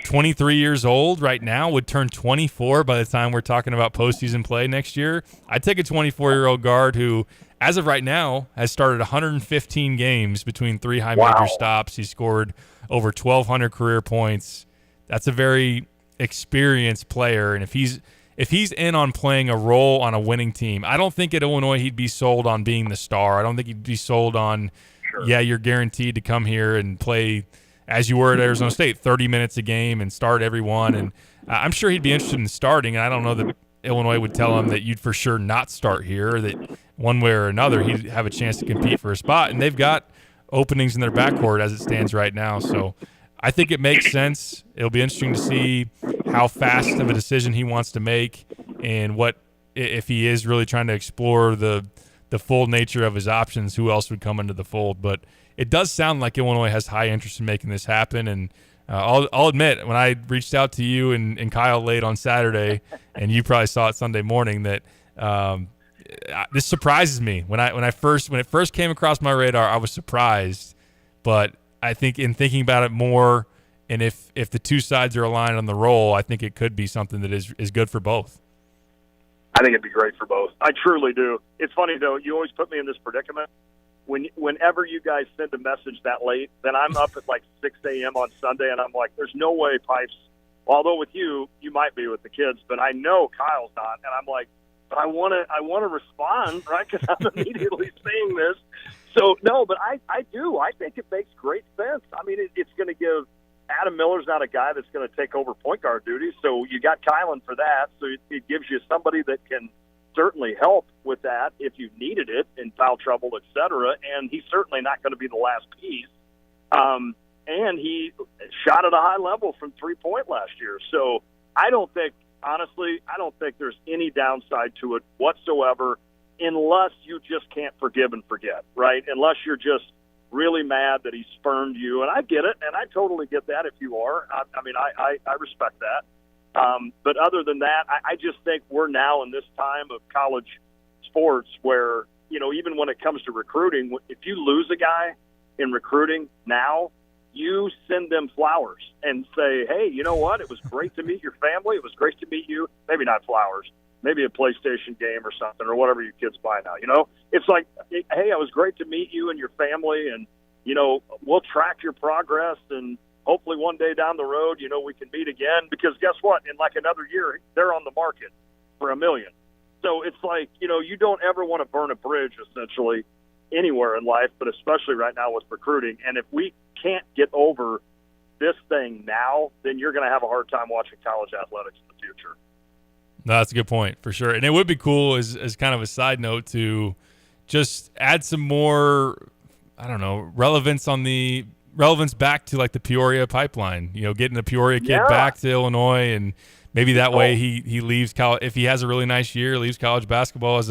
[SPEAKER 11] 23 years old right now, would turn 24 by the time we're talking about postseason play next year. I'd take a 24-year-old guard who, as of right now, has started 115 games between three high major stops. He scored over 1,200 career points. That's a very experienced player, and if he's in on playing a role on a winning team, I don't think at Illinois he'd be sold on being the star. I don't think he'd be sold on, you're guaranteed to come here and play as you were at Arizona State, 30 minutes a game and start every one. And I'm sure he'd be interested in starting, and I don't know that Illinois would tell him that you'd for sure not start here, or that one way or another he'd have a chance to compete for a spot. And they've got openings in their backcourt as it stands right now. So I think it makes sense. It'll be interesting to see how fast of a decision he wants to make, and what if he is really trying to explore the the full nature of his options, who else would come into the fold. But it does sound like Illinois has high interest in making this happen. And I'll admit, when I reached out to you and Kyle late on Saturday, and you probably saw it Sunday morning, that this surprises me. When it first came across my radar, I was surprised. But I think in thinking about it more, and if the two sides are aligned on the role, I think it could be something that is good for both.
[SPEAKER 12] I think it'd be great for both. I truly do. It's funny, though. You always put me in this predicament. Whenever you guys send a message that late, then I'm up at like 6 a.m. on Sunday, and I'm like, there's no way Pipes, although with you might be with the kids, but I know Kyle's not. And I'm like, but I want to respond, right, because I'm immediately seeing this. So, no, but I do. I think it makes great sense. I mean, it's going to give – Adam Miller's not a guy that's going to take over point guard duties, so you got Kylan for that. So it gives you somebody that can certainly help with that if you needed it in foul trouble, et cetera. And he's certainly not going to be the last piece. And he shot at a high level from 3-point last year. So honestly, I don't think there's any downside to it whatsoever, unless you just can't forgive and forget, right? Unless you're just really mad that he spurned you. And I get it, and I totally get that if you are. I respect that. But other than that, I just think we're now in this time of college sports where, even when it comes to recruiting, if you lose a guy in recruiting now, you send them flowers and say, hey, you know what? It was great to meet your family. It was great to meet you. Maybe not flowers, maybe a PlayStation game or something, or whatever your kids buy now. It's like, hey, it was great to meet you and your family, and we'll track your progress, and hopefully one day down the road, we can meet again, because guess what? In like another year, they're on the market for $1 million. So it's like, you don't ever want to burn a bridge, essentially, anywhere in life, but especially right now with recruiting. And if we can't get over this thing now, then you're going to have a hard time watching college athletics in the future.
[SPEAKER 11] No, that's a good point, for sure. And it would be cool, as kind of a side note, to just add some more, relevance back to like the Peoria pipeline, getting the Peoria kid back to Illinois, and maybe that way he leaves college, if he has a really nice year, leaves college basketball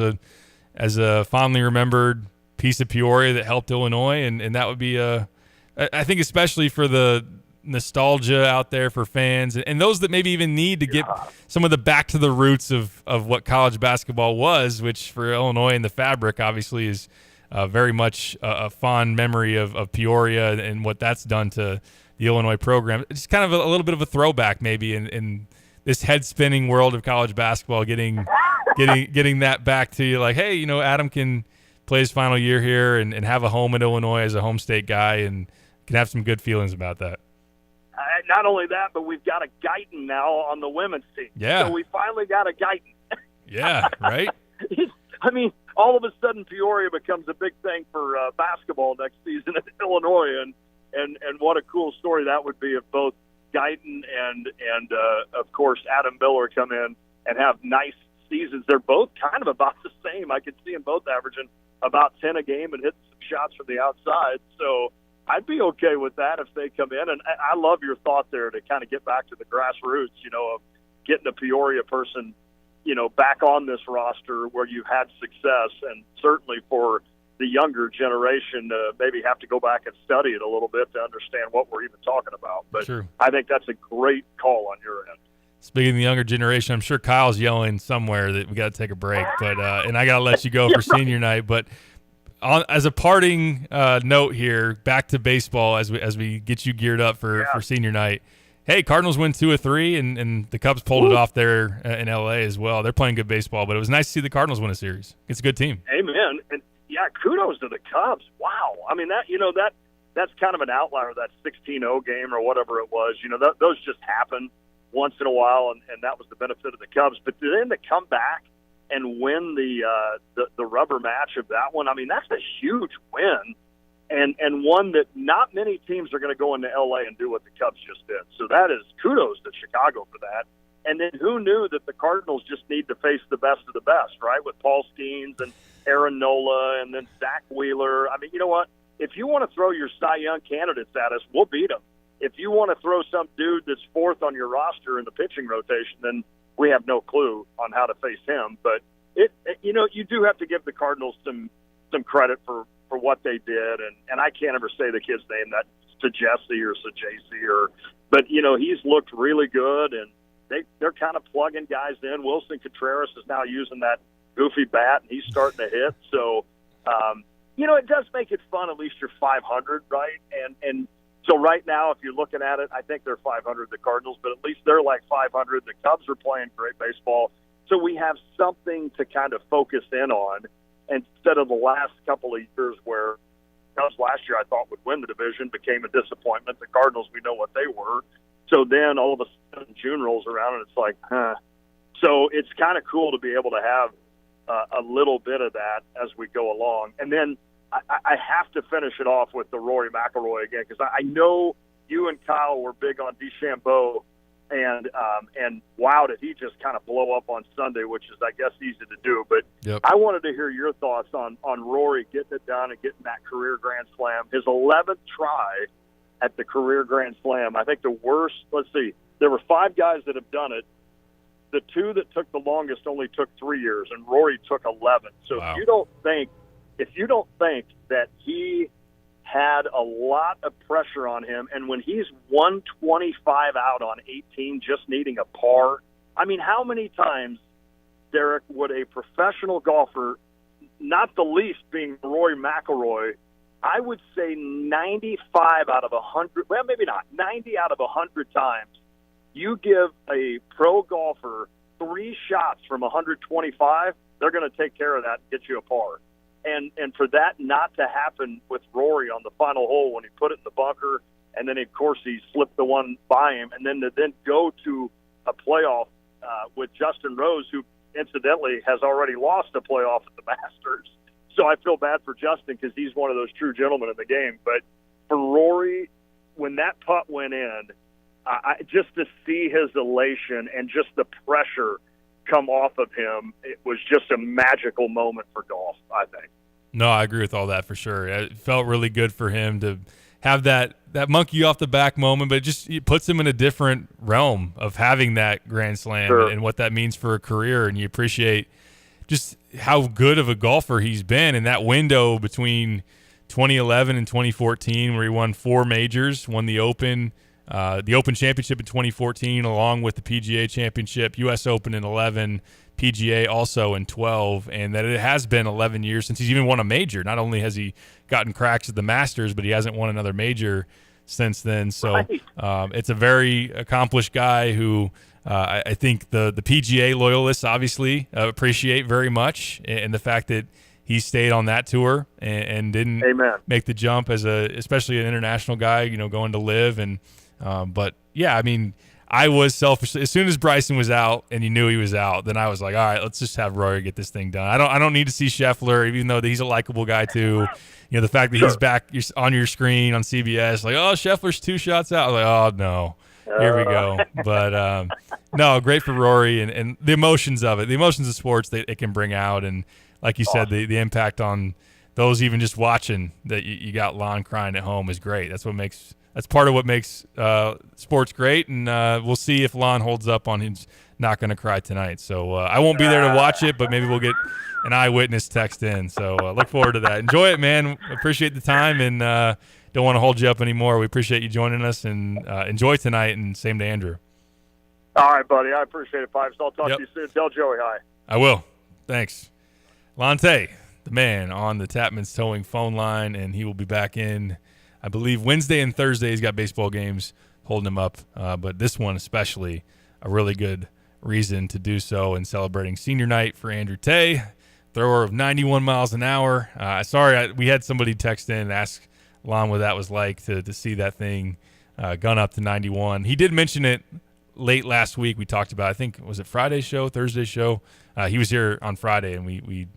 [SPEAKER 11] as a fondly remembered piece of Peoria that helped Illinois. And that would be I think especially for the nostalgia out there for fans and those that maybe even need to get some of the back to the roots of what college basketball was, which for Illinois and the fabric obviously is very much a fond memory of Peoria and what that's done to the Illinois program. It's kind of a little bit of a throwback maybe in this head spinning world of college basketball, getting that back to you, like, hey, Adam can play his final year here and have a home in Illinois as a home state guy, and can have some good feelings about that.
[SPEAKER 12] Not only that, but we've got a Guyton now on the women's team.
[SPEAKER 11] Yeah.
[SPEAKER 12] So we finally got a Guyton.
[SPEAKER 11] Yeah, right?
[SPEAKER 12] I mean, all of a sudden Peoria becomes a big thing for basketball next season in Illinois, and what a cool story that would be if both Guyton and of course Adam Miller come in and have nice seasons. They're both kind of about the same. I could see them both averaging about 10 a game and hitting some shots from the outside. So I'd be okay with that if they come in. And I love your thought there to kind of get back to the grassroots, of getting a Peoria person, back on this roster where you've had success, and certainly for the younger generation to maybe have to go back and study it a little bit to understand what we're even talking about. But
[SPEAKER 11] True.
[SPEAKER 12] I think that's a great call on your end.
[SPEAKER 11] Speaking of the younger generation, I'm sure Kyle's yelling somewhere that we got to take a break, but and I got to let you go for senior night. But as a parting note here, back to baseball as we get you geared up for senior night. Hey, Cardinals win 2 of 3, and the Cubs pulled it off there in L.A. as well. They're playing good baseball, but it was nice to see the Cardinals win a series. It's a good team.
[SPEAKER 12] Amen. And kudos to the Cubs. Wow. I mean, that's kind of an outlier, that 16-0 game or whatever it was. Those just happen once in a while, and that was the benefit of the Cubs. But then to come back and win the rubber match of that one, I mean, that's a huge win, and one that not many teams are going to go into L.A. and do what the Cubs just did. So that is kudos to Chicago for that. And then who knew that the Cardinals just need to face the best of the best, right, with Paul Skeens and Aaron Nola and then Zach Wheeler. I mean, you know what? If you want to throw your Cy Young candidates at us, we'll beat them. If you want to throw some dude that's fourth on your roster in the pitching rotation, then we have no clue on how to face him. But you do have to give the Cardinals some credit for what they did, and I can't ever say the kid's name, that Sajesi, but he's looked really good, and they're kind of plugging guys in. Wilson Contreras is now using that goofy bat, and he's starting to hit. So, it does make it fun. At least you're 500, right? And so right now, if you're looking at it, I think they're 500, the Cardinals, but at least they're like 500. The Cubs are playing great baseball. So we have something to kind of focus in on instead of the last couple of years where Cubs last year I thought would win the division, became a disappointment. The Cardinals, we know what they were. So then all of a sudden June rolls around and it's like, huh. So it's kind of cool to be able to have a little bit of that as we go along. And then I have to finish it off with the Rory McIlroy again, because I know you and Kyle were big on DeChambeau, and wow, did he just kind of blow up on Sunday, which is, I guess, easy to do. But
[SPEAKER 11] yep.
[SPEAKER 12] I wanted to hear your thoughts on Rory getting it done and getting that career Grand Slam, his 11th try at the career Grand Slam. I think the worst, let's see, there were 5 guys that have done it. The 2 that took the longest only took 3 years, and Rory took 11. So
[SPEAKER 11] wow.
[SPEAKER 12] if you don't think that he had a lot of pressure on him, and when he's 125 out on 18, just needing a par, I mean, how many times, Derek, would a professional golfer, not the least being Rory McIlroy, I would say 95 out of 100, well, maybe not, 90 out of 100 times, you give a pro golfer 3 shots from 125, they're going to take care of that and get you a par. And for that not to happen with Rory on the final hole when he put it in the bunker, and then, of course, he slipped the one by him, and then to go to a playoff with Justin Rose, who incidentally has already lost a playoff at the Masters. So I feel bad for Justin because he's one of those true gentlemen in the game. But for Rory, when that putt went in, just to see his elation and just the pressure come off of him, it was just a magical moment for golf, I think.
[SPEAKER 11] No, I agree with all that for sure. It felt really good for him to have that monkey off the back moment, but it puts him in a different realm of having that Grand Slam
[SPEAKER 12] Sure.
[SPEAKER 11] and what that means for a career. And you appreciate just how good of a golfer he's been in that window between 2011 and 2014, where he won 4 majors, won the Open Championship in 2014, along with the PGA Championship, U.S. Open in 11, PGA also in 12, and that it has been 11 years since he's even won a major. Not only has he gotten cracks at the Masters, but he hasn't won another major since then. So it's a very accomplished guy who I think the PGA loyalists obviously appreciate very much, and the fact that he stayed on that tour and didn't make the jump as especially an international guy, going to live. And but yeah, I mean, I was selfish. As soon as Bryson was out and you knew he was out, then I was like, all right, let's just have Rory get this thing done. I don't need to see Scheffler, even though he's a likable guy too. The fact that he's back on your screen on CBS, like, oh, Scheffler's 2 shots out. I was like, oh no, here we go. But no, great for Rory and the emotions of it, the emotions of sports that it can bring out, and like you said, the impact on those even just watching that you got Lon crying at home is great. That's part of what makes sports great, and we'll see if Lon holds up on his not going to cry tonight. So I won't be there to watch it, but maybe we'll get an eyewitness text in. So look forward to that. Enjoy it, man. Appreciate the time, and don't want to hold you up anymore. We appreciate you joining us, and enjoy tonight, and same to Andrew.
[SPEAKER 12] All right, buddy. I appreciate it, Pipes. I'll talk to you soon. Tell Joey hi.
[SPEAKER 11] I will. Thanks. Lonte, the man on the Tapman's Towing phone line, and he will be back in, I believe, Wednesday and Thursday. He's got baseball games holding him up, but this one especially a really good reason to do so, in celebrating senior night for Andrew Tay, thrower of 91 miles an hour. We had somebody text in and ask Lon what that was like to see that thing gun up to 91. He did mention it late last week. We talked about, I think, was it Friday's show, Thursday's show? He was here on Friday, and we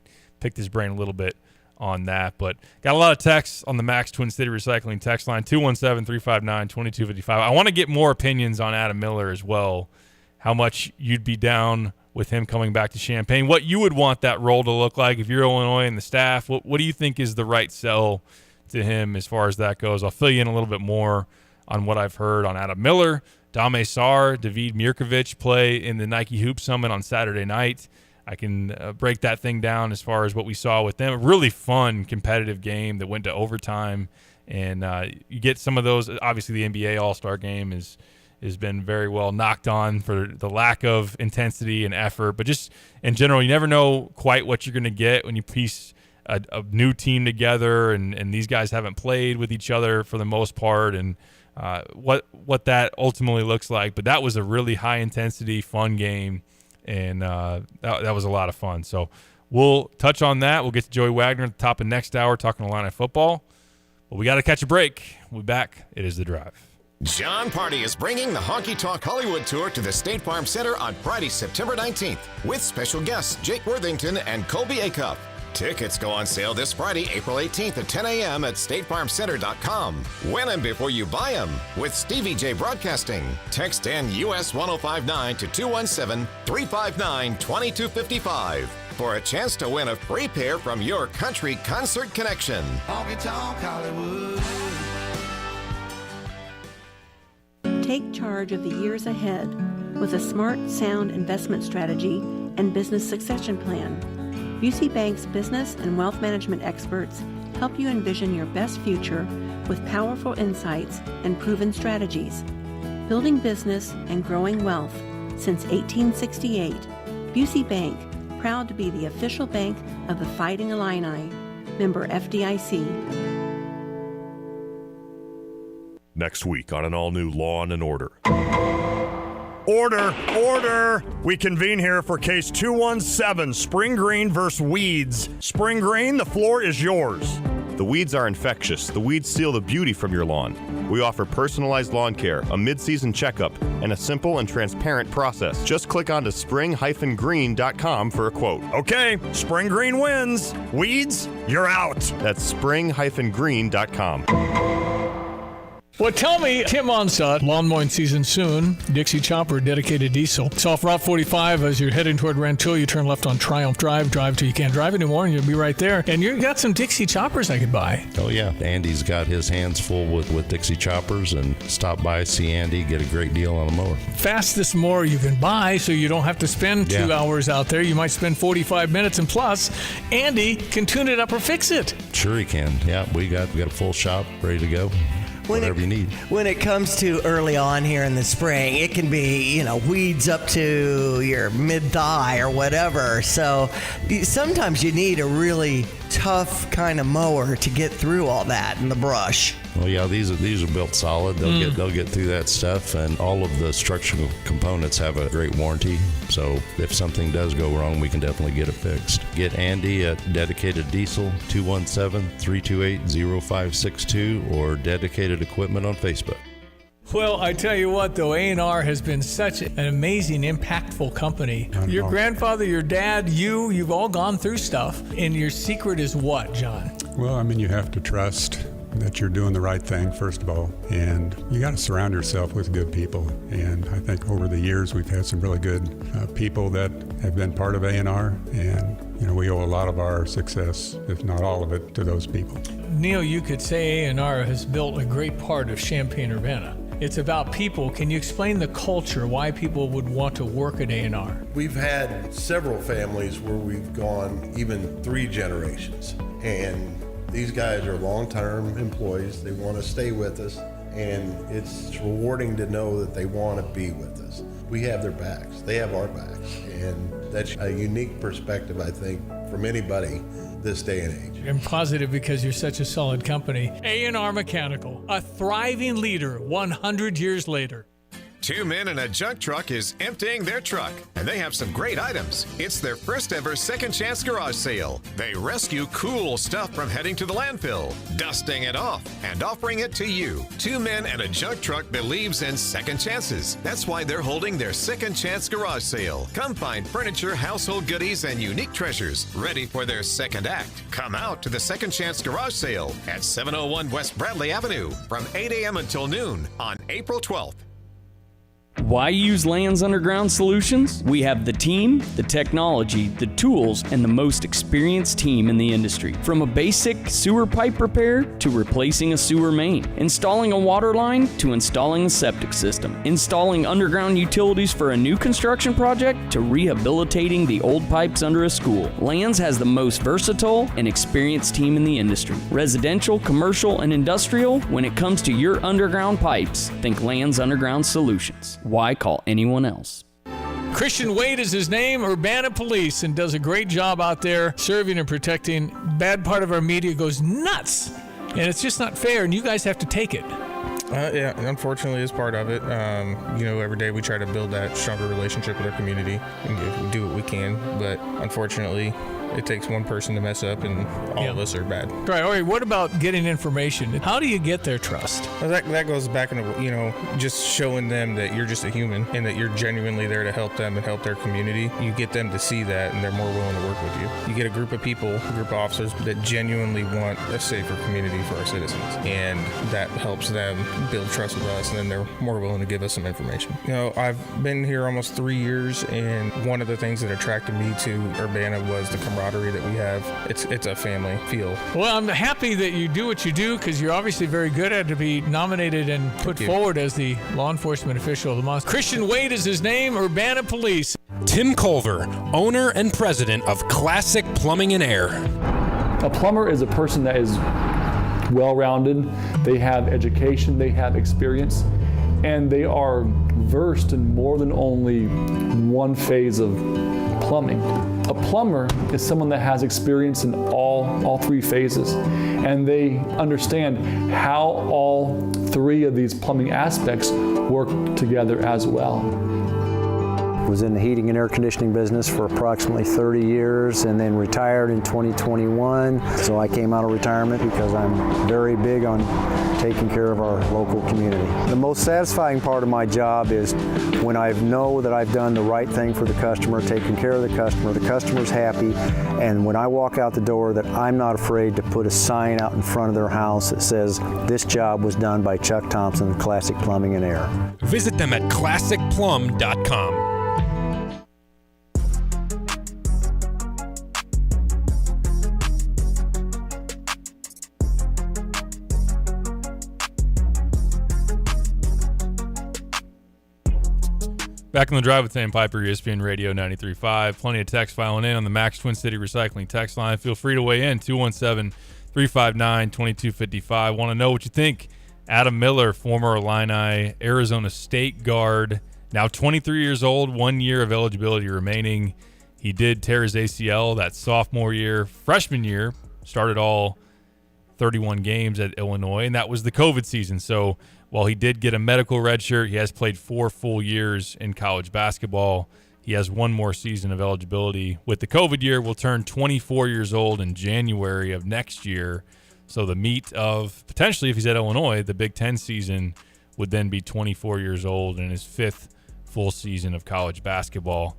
[SPEAKER 11] picked his brain a little bit on that. But got a lot of texts on the Max Twin City Recycling text line, 217-359-2255. I want to get more opinions on Adam Miller as well, how much you'd be down with him coming back to Champaign, what you would want that role to look like if you're Illinois and the staff. What do you think is the right sell to him as far as that goes? I'll fill you in a little bit more on what I've heard on Adam Miller. Dame Sarr, David Mirkovic play in the Nike Hoop Summit on Saturday night. I can break that thing down as far as what we saw with them. A really fun, competitive game that went to overtime. And you get some of those. Obviously, the NBA All-Star Game has been very well knocked on for the lack of intensity and effort. But just in general, you never know quite what you're going to get when you piece a new team together, and these guys haven't played with each other for the most part, and what that ultimately looks like. But that was a really high-intensity, fun game, and that was a lot of fun. So we'll touch on that. We'll get to Joey Wagner at the top of next hour talking Illini football. But we got to catch a break. We'll be back. It is The Drive.
[SPEAKER 13] John Party is bringing the Honky Tonk Hollywood Tour to the State Farm Center on Friday, September 19th, with special guests Jake Worthington and Colby Acuff. Tickets go on sale this Friday, April 18th at 10 a.m. at statefarmcenter.com. Win them before you buy them with Stevie J Broadcasting. Text in US 1059 to 217-359-2255 for a chance to win a free pair from your country concert connection.
[SPEAKER 14] Honky Tonk Hollywood.
[SPEAKER 15] Take charge of the years ahead with a smart, sound investment strategy and business succession plan. Busey Bank's business and wealth management experts help you envision your best future with powerful insights and proven strategies. Building business and growing wealth since 1868, Busey Bank, proud to be the official bank of the Fighting Illini. Member FDIC.
[SPEAKER 16] Next week on an all-new Law & Order.
[SPEAKER 17] Order! Order! We convene here for case 217, Spring Green versus Weeds. Spring Green, the floor is yours.
[SPEAKER 16] The weeds are infectious. The weeds steal the beauty from your lawn. We offer personalized lawn care, a mid-season checkup, and a simple and transparent process. Just click on to spring-green.com for a quote.
[SPEAKER 17] Okay, Spring Green wins. Weeds, you're out.
[SPEAKER 16] That's spring-green.com.
[SPEAKER 10] Well, tell me, Tim Onsett, lawn mowing season soon, Dixie Chopper, dedicated diesel. It's off Route 45 as you're heading toward Rantoul. You turn left on Triumph Drive till you can't drive anymore, and you'll be right there. And you got some Dixie Choppers I could buy.
[SPEAKER 18] Oh, yeah. Andy's got his hands full with Dixie Choppers, and stop by, see Andy, get a great deal on a mower.
[SPEAKER 10] Fastest mower you can buy, so you don't have to spend 2 hours out there. You might spend 45 minutes, and plus, Andy can tune it up or fix it.
[SPEAKER 18] Sure he can. Yeah, we got a full shop ready to go. Whatever you need.
[SPEAKER 19] When it comes to early on here in the spring, it can be, weeds up to your mid-thigh or whatever. So sometimes you need a really tough kind of mower to get through all that in the brush.
[SPEAKER 18] Well, yeah, these are built solid. They'll get through that stuff, and all of the structural components have a great warranty. So if something does go wrong, we can definitely get it fixed. Get Andy at Dedicated Diesel, 217-328-0562, or Dedicated Equipment on Facebook.
[SPEAKER 10] Well, I tell you what, though, A&R has been such an amazing, impactful company. Your grandfather, your dad, you've all gone through stuff. And your secret is what, John?
[SPEAKER 20] Well, you have to trust that you're doing the right thing, first of all. And you got to surround yourself with good people. And I think over the years, we've had some really good people that have been part of A&R. And, we owe a lot of our success, if not all of it, to those people.
[SPEAKER 10] Neil, you could say A&R has built a great part of Champaign-Urbana. It's about people. Can you explain the culture, why people would want to work at A&R?
[SPEAKER 21] We've had several families where we've gone even 3 generations. And these guys are long-term employees. They want to stay with us. And it's rewarding to know that they want to be with us. We have their backs. They have our backs. And that's a unique perspective, I think, from anybody this day and age.
[SPEAKER 10] I'm positive because you're such a solid company. A&R Mechanical, a thriving leader 100 years later.
[SPEAKER 13] 2 men in a junk truck is emptying their truck, and they have some great items. It's their first ever Second Chance garage sale. They rescue cool stuff from heading to the landfill, dusting it off, and offering it to you. 2 men and a junk truck believes in second chances. That's why they're holding their Second Chance garage sale. Come find furniture, household goodies, and unique treasures ready for their second act. Come out to the Second Chance garage sale at 701 West Bradley Avenue from 8 a.m. until noon on April 12th.
[SPEAKER 2] Why use Lands Underground Solutions? We have the team, the technology, the tools, and the most experienced team in the industry. From a basic sewer pipe repair to replacing a sewer main, installing a water line to installing a septic system, installing underground utilities for a new construction project to rehabilitating the old pipes under a school. Lands has the most versatile and experienced team in the industry. Residential, commercial, and industrial, when it comes to your underground pipes, think Lands Underground Solutions. Why call anyone else?
[SPEAKER 10] Christian Wade is his name, Urbana Police, and does a great job out there serving and protecting. Bad part of our media goes nuts, and it's just not fair, and you guys have to take it.
[SPEAKER 22] Yeah, unfortunately, it's part of it. Every day we try to build that stronger relationship with our community and do what we can, but unfortunately, it takes one person to mess up, and all of us are bad.
[SPEAKER 10] Right. All right. What about getting information? How do you get their trust?
[SPEAKER 22] Well, that goes back into, just showing them that you're just a human and that you're genuinely there to help them and help their community. You get them to see that, and they're more willing to work with you. You get a group of people, a group of officers that genuinely want a safer community for our citizens, and that helps them build trust with us, and then they're more willing to give us some information. I've been here almost 3 years, and one of the things that attracted me to Urbana was the camaraderie that we have. It's a family feel.
[SPEAKER 10] Well, I'm happy that you do what you do, because you're obviously very good at it, to be nominated and put forward as the law enforcement official of the month. Christian Wade is his name, Urbana Police.
[SPEAKER 23] Tim Culver, owner and president of Classic Plumbing and Air.
[SPEAKER 24] A plumber is a person that is well-rounded. They have education, they have experience, and they are versed in more than only one phase of plumbing. A plumber is someone that has experience in all three phases, and they understand how all three of these plumbing aspects work together as well.
[SPEAKER 25] Was in the heating and air conditioning business for approximately 30 years and then retired in 2021. So I came out of retirement because I'm very big on taking care of our local community. The most satisfying part of my job is when I know that I've done the right thing for the customer, taking care of the customer's happy, and when I walk out the door that I'm not afraid to put a sign out in front of their house that says, "This job was done by Chuck Thompson, Classic Plumbing and Air."
[SPEAKER 23] Visit them at classicplum.com.
[SPEAKER 11] Back on the drive with Sam Piper, ESPN Radio 93.5. Plenty of text filing in on the Max Twin City Recycling text line. Feel free to weigh in, 217-359-2255. Want to know what you think. Adam Miller, former Illini, Arizona State guard, now 23 years old, 1 year of eligibility remaining. He did tear his ACL that sophomore year. Freshman year, started all 31 games at Illinois, and that was the COVID season. So while he did get a medical redshirt, he has played 4 full years in college basketball. He has one more season of eligibility. With the COVID year, will turn 24 years old in January of next year. So the meat of, potentially, if he's at Illinois, the Big Ten season would then be 24 years old in his 5th full season of college basketball.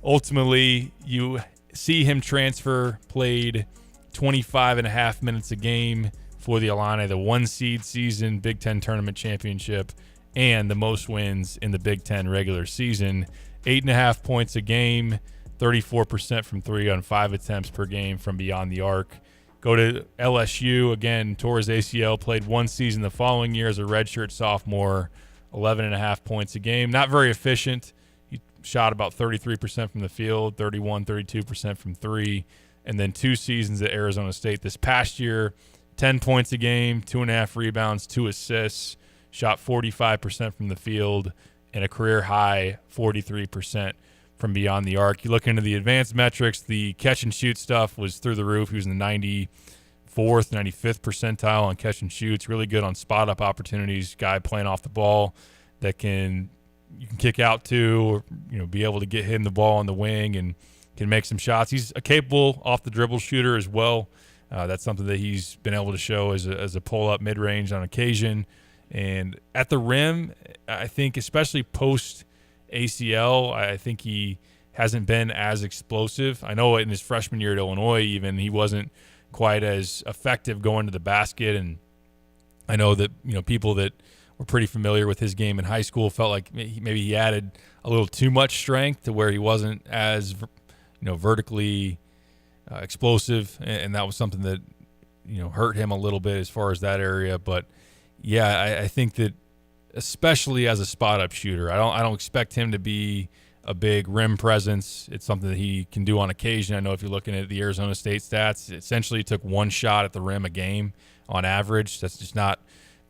[SPEAKER 11] Ultimately, you see him transfer, played 25.5 minutes a game for the Illini, the 1 seed season, Big Ten tournament championship, and the most wins in the Big Ten regular season. 8.5 points a game, 34% from 3 on 5 attempts per game from beyond the arc. Go to LSU, again, tore his ACL, played 1 season the following year as a redshirt sophomore, 11.5 points a game. Not very efficient. He shot about 33% from the field, 32% from 3, and then 2 seasons at Arizona State. This past year, 10 points a game, 2.5 rebounds, 2 assists, shot 45% from the field, and a career high 43% from beyond the arc. You look into the advanced metrics, the catch and shoot stuff was through the roof. He was in the 94th, 95th percentile on catch and shoots, really good on spot-up opportunities, guy playing off the ball that you can kick out to, or be able to get him the ball on the wing and can make some shots. He's a capable off-the-dribble shooter as well. That's something that he's been able to show as a pull-up mid-range on occasion. And at the rim, I think especially post-ACL, I think he hasn't been as explosive. I know in his freshman year at Illinois even, he wasn't quite as effective going to the basket. And I know that people that were pretty familiar with his game in high school. Felt like maybe he added a little too much strength to where he wasn't as, vertically explosive, and that was something that, hurt him a little bit as far as that area. But yeah, I think that especially as a spot up shooter, I don't expect him to be a big rim presence. It's something that he can do on occasion. I know if you're looking at the Arizona State stats, essentially he took one shot at the rim a game on average. That's just not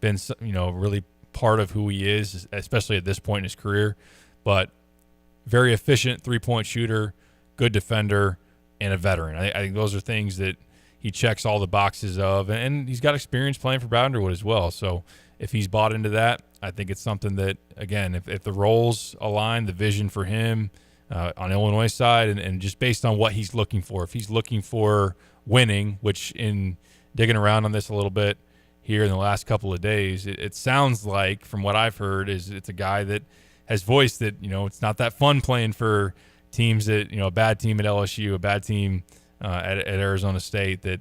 [SPEAKER 11] been, really part of who he is, especially at this point in his career. But very efficient three-point shooter, good defender, and a veteran. I think those are things that he checks all the boxes of, and he's got experience playing for Bounderwood as well. So if he's bought into that, I think it's something that, again, if the roles align, the vision for him on Illinois side, and just based on what he's looking for, if he's looking for winning, which in digging around on this a little bit here in the last couple of days, it sounds like, from what I've heard, is it's a guy that has voiced that, it's not that fun playing for teams that, a bad team at LSU, a bad team at Arizona State, that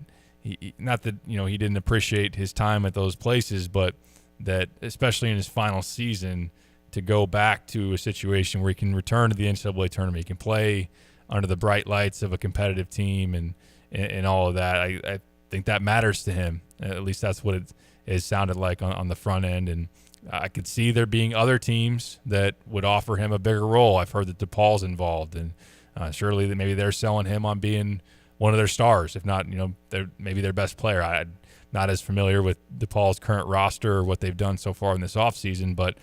[SPEAKER 11] not that, he didn't appreciate his time at those places, but that especially in his final season, to go back to a situation where he can return to the NCAA tournament, he can play under the bright lights of a competitive team and all of that. I think that matters to him. At least that's what it has sounded like on the front end. And I could see there being other teams that would offer him a bigger role. I've heard that DePaul's involved, and surely that maybe they're selling him on being one of their stars, if not, maybe their best player. I'm not as familiar with DePaul's current roster or what they've done so far in this offseason, but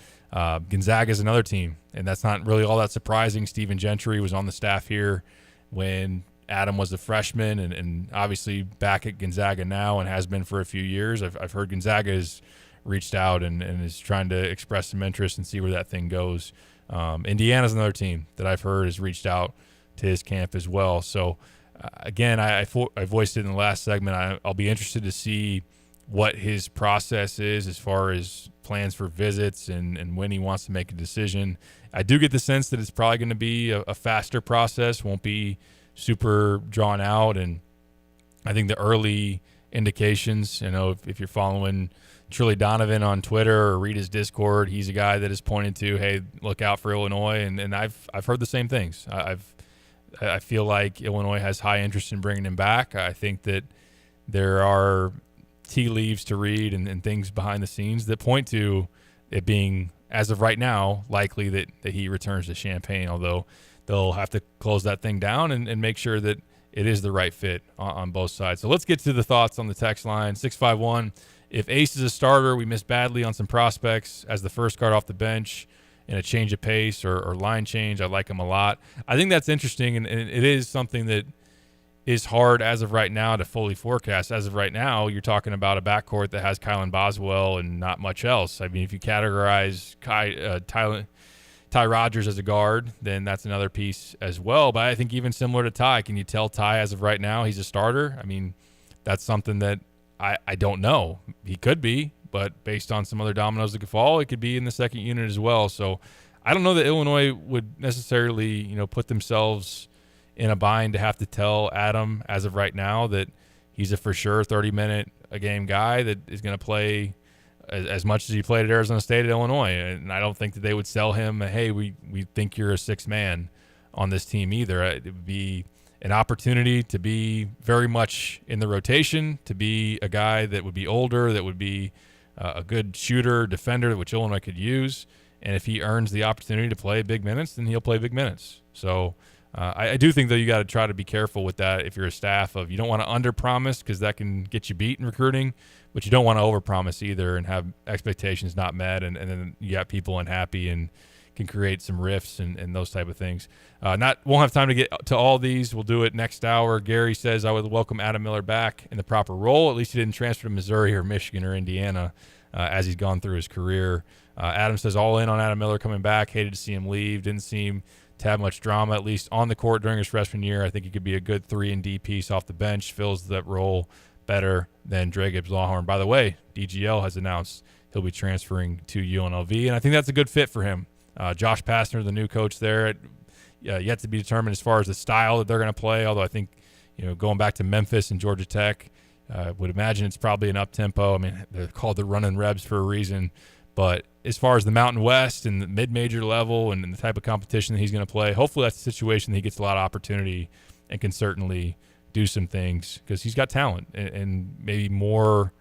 [SPEAKER 11] Gonzaga is another team, and that's not really all that surprising. Stephen Gentry was on the staff here when Adam was a freshman, and obviously back at Gonzaga now and has been for a few years. I've heard Gonzaga has reached out and is trying to express some interest and see where that thing goes. Indiana's another team that I've heard has reached out to his camp as well. So, again, I voiced it in the last segment. I'll be interested to see what his process is as far as plans for visits and when he wants to make a decision. I do get the sense that it's probably going to be a faster process, won't be super drawn out. And I think the early indications, if you're following Trilly Donovan on Twitter or read his Discord, he's a guy that is pointed to, hey, look out for Illinois. And I've heard the same things. I feel like Illinois has high interest in bringing him back. I think that there are tea leaves to read and things behind the scenes that point to it being, as of right now, likely that he returns to Champaign, although they'll have to close that thing down and make sure that it is the right fit on both sides. So let's get to the thoughts on the text line, 651. If Ace is a starter, we missed badly on some prospects as the first guard off the bench in a change of pace or line change. I like him a lot. I think that's interesting, and it is something that is hard as of right now to fully forecast. As of right now, you're talking about a backcourt that has Kylan Boswell and not much else. I mean, if you categorize Ty Rodgers as a guard, then that's another piece as well. But I think even similar to Ty, can you tell Ty as of right now he's a starter? I mean, that's something that I don't know. He could be, but based on some other dominoes that could fall, it could be in the second unit as well. So I don't know that Illinois would necessarily, put themselves in a bind to have to tell Adam as of right now that he's a for sure 30-minute a game guy that is going to play as much as he played at Arizona State at Illinois. And I don't think that they would sell him, hey, we think you're a sixth man on this team either. It would be an opportunity to be very much in the rotation, to be a guy that would be older, that would be a good shooter, defender, which Illinois could use. And if he earns the opportunity to play big minutes, then he'll play big minutes. So I do think, though, you got to try to be careful with that if you're a staff of, you don't want to under-promise because that can get you beat in recruiting, but you don't want to over-promise either and have expectations not met, and then you got people unhappy and can create some rifts and those type of things. Won't have time to get to all these. We'll do it next hour. Gary says, I would welcome Adam Miller back in the proper role. At least he didn't transfer to Missouri or Michigan or Indiana as he's gone through his career. Adam says, all in on Adam Miller coming back. Hated to see him leave. Didn't seem to have much drama, at least on the court during his freshman year. I think he could be a good 3-and-D piece off the bench, fills that role better than Dre Gibbs-Lawhorn. By the way, DGL has announced he'll be transferring to UNLV, and I think that's a good fit for him. Josh Pastner, the new coach there, yet to be determined as far as the style that they're going to play, although I think, going back to Memphis and Georgia Tech, would imagine it's probably an up-tempo. I mean, they're called the running Rebs for a reason, But as far as the Mountain West and the mid-major level and the type of competition that he's going to play, hopefully that's a situation that he gets a lot of opportunity and can certainly do some things because he's got talent and maybe more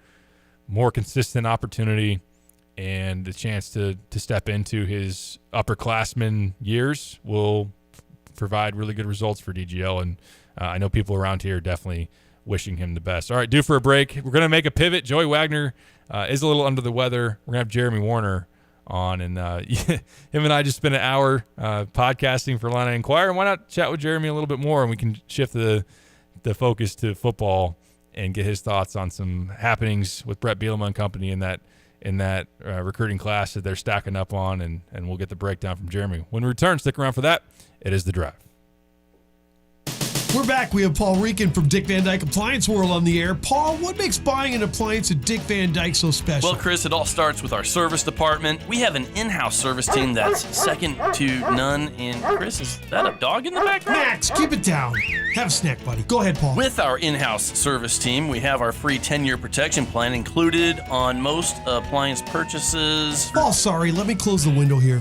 [SPEAKER 11] consistent opportunity and the chance to step into his upperclassman years will provide really good results for DGL. And I know people around here are definitely wishing him the best. All right, due for a break. We're going to make a pivot. Joey Wagner is a little under the weather. We're going to have Jeremy Warner on, and him and I just spent an hour podcasting for Illini Inquirer. Why not chat with Jeremy a little bit more, and we can shift the focus to football and get his thoughts on some happenings with Brett Bielema and company in that recruiting class that they're stacking up on, and we'll get the breakdown from Jeremy. When we return, stick around for that. It is The Drive.
[SPEAKER 3] We're back. We have Paul Rican from Dick Van Dyke Appliance World on the air. Paul, what makes buying an appliance at Dick Van Dyke so special?
[SPEAKER 4] Well, Chris, it all starts with our service department. We have an in-house service team that's second to none. And Chris, is that a dog in the background?
[SPEAKER 3] Max, keep it down. Have a snack, buddy. Go ahead, Paul.
[SPEAKER 4] With our in-house service team, we have our free 10-year protection plan included on most appliance purchases.
[SPEAKER 3] Paul, sorry. Let me close the window here.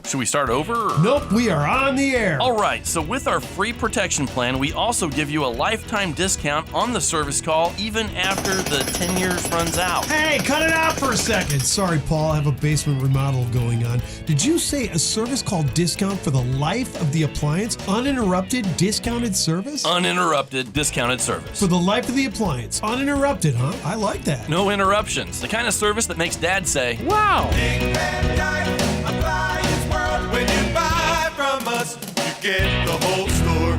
[SPEAKER 4] Should we start over? Or?
[SPEAKER 3] Nope, we are on the air.
[SPEAKER 4] All right, so with our free protection plan, we also give you a lifetime discount on the service call even after the 10 years runs out.
[SPEAKER 3] Hey, cut it out for a second. Sorry, Paul, I have a basement remodel going on. Did you say a service call discount for the life of the appliance? Uninterrupted discounted service?
[SPEAKER 4] Uninterrupted discounted service.
[SPEAKER 3] For the life of the appliance. Uninterrupted, huh? I like that.
[SPEAKER 4] No interruptions. The kind of service that makes Dad say,
[SPEAKER 3] wow.
[SPEAKER 14] Dick Van Dyke Appliance World. When you buy from us, you get the whole store.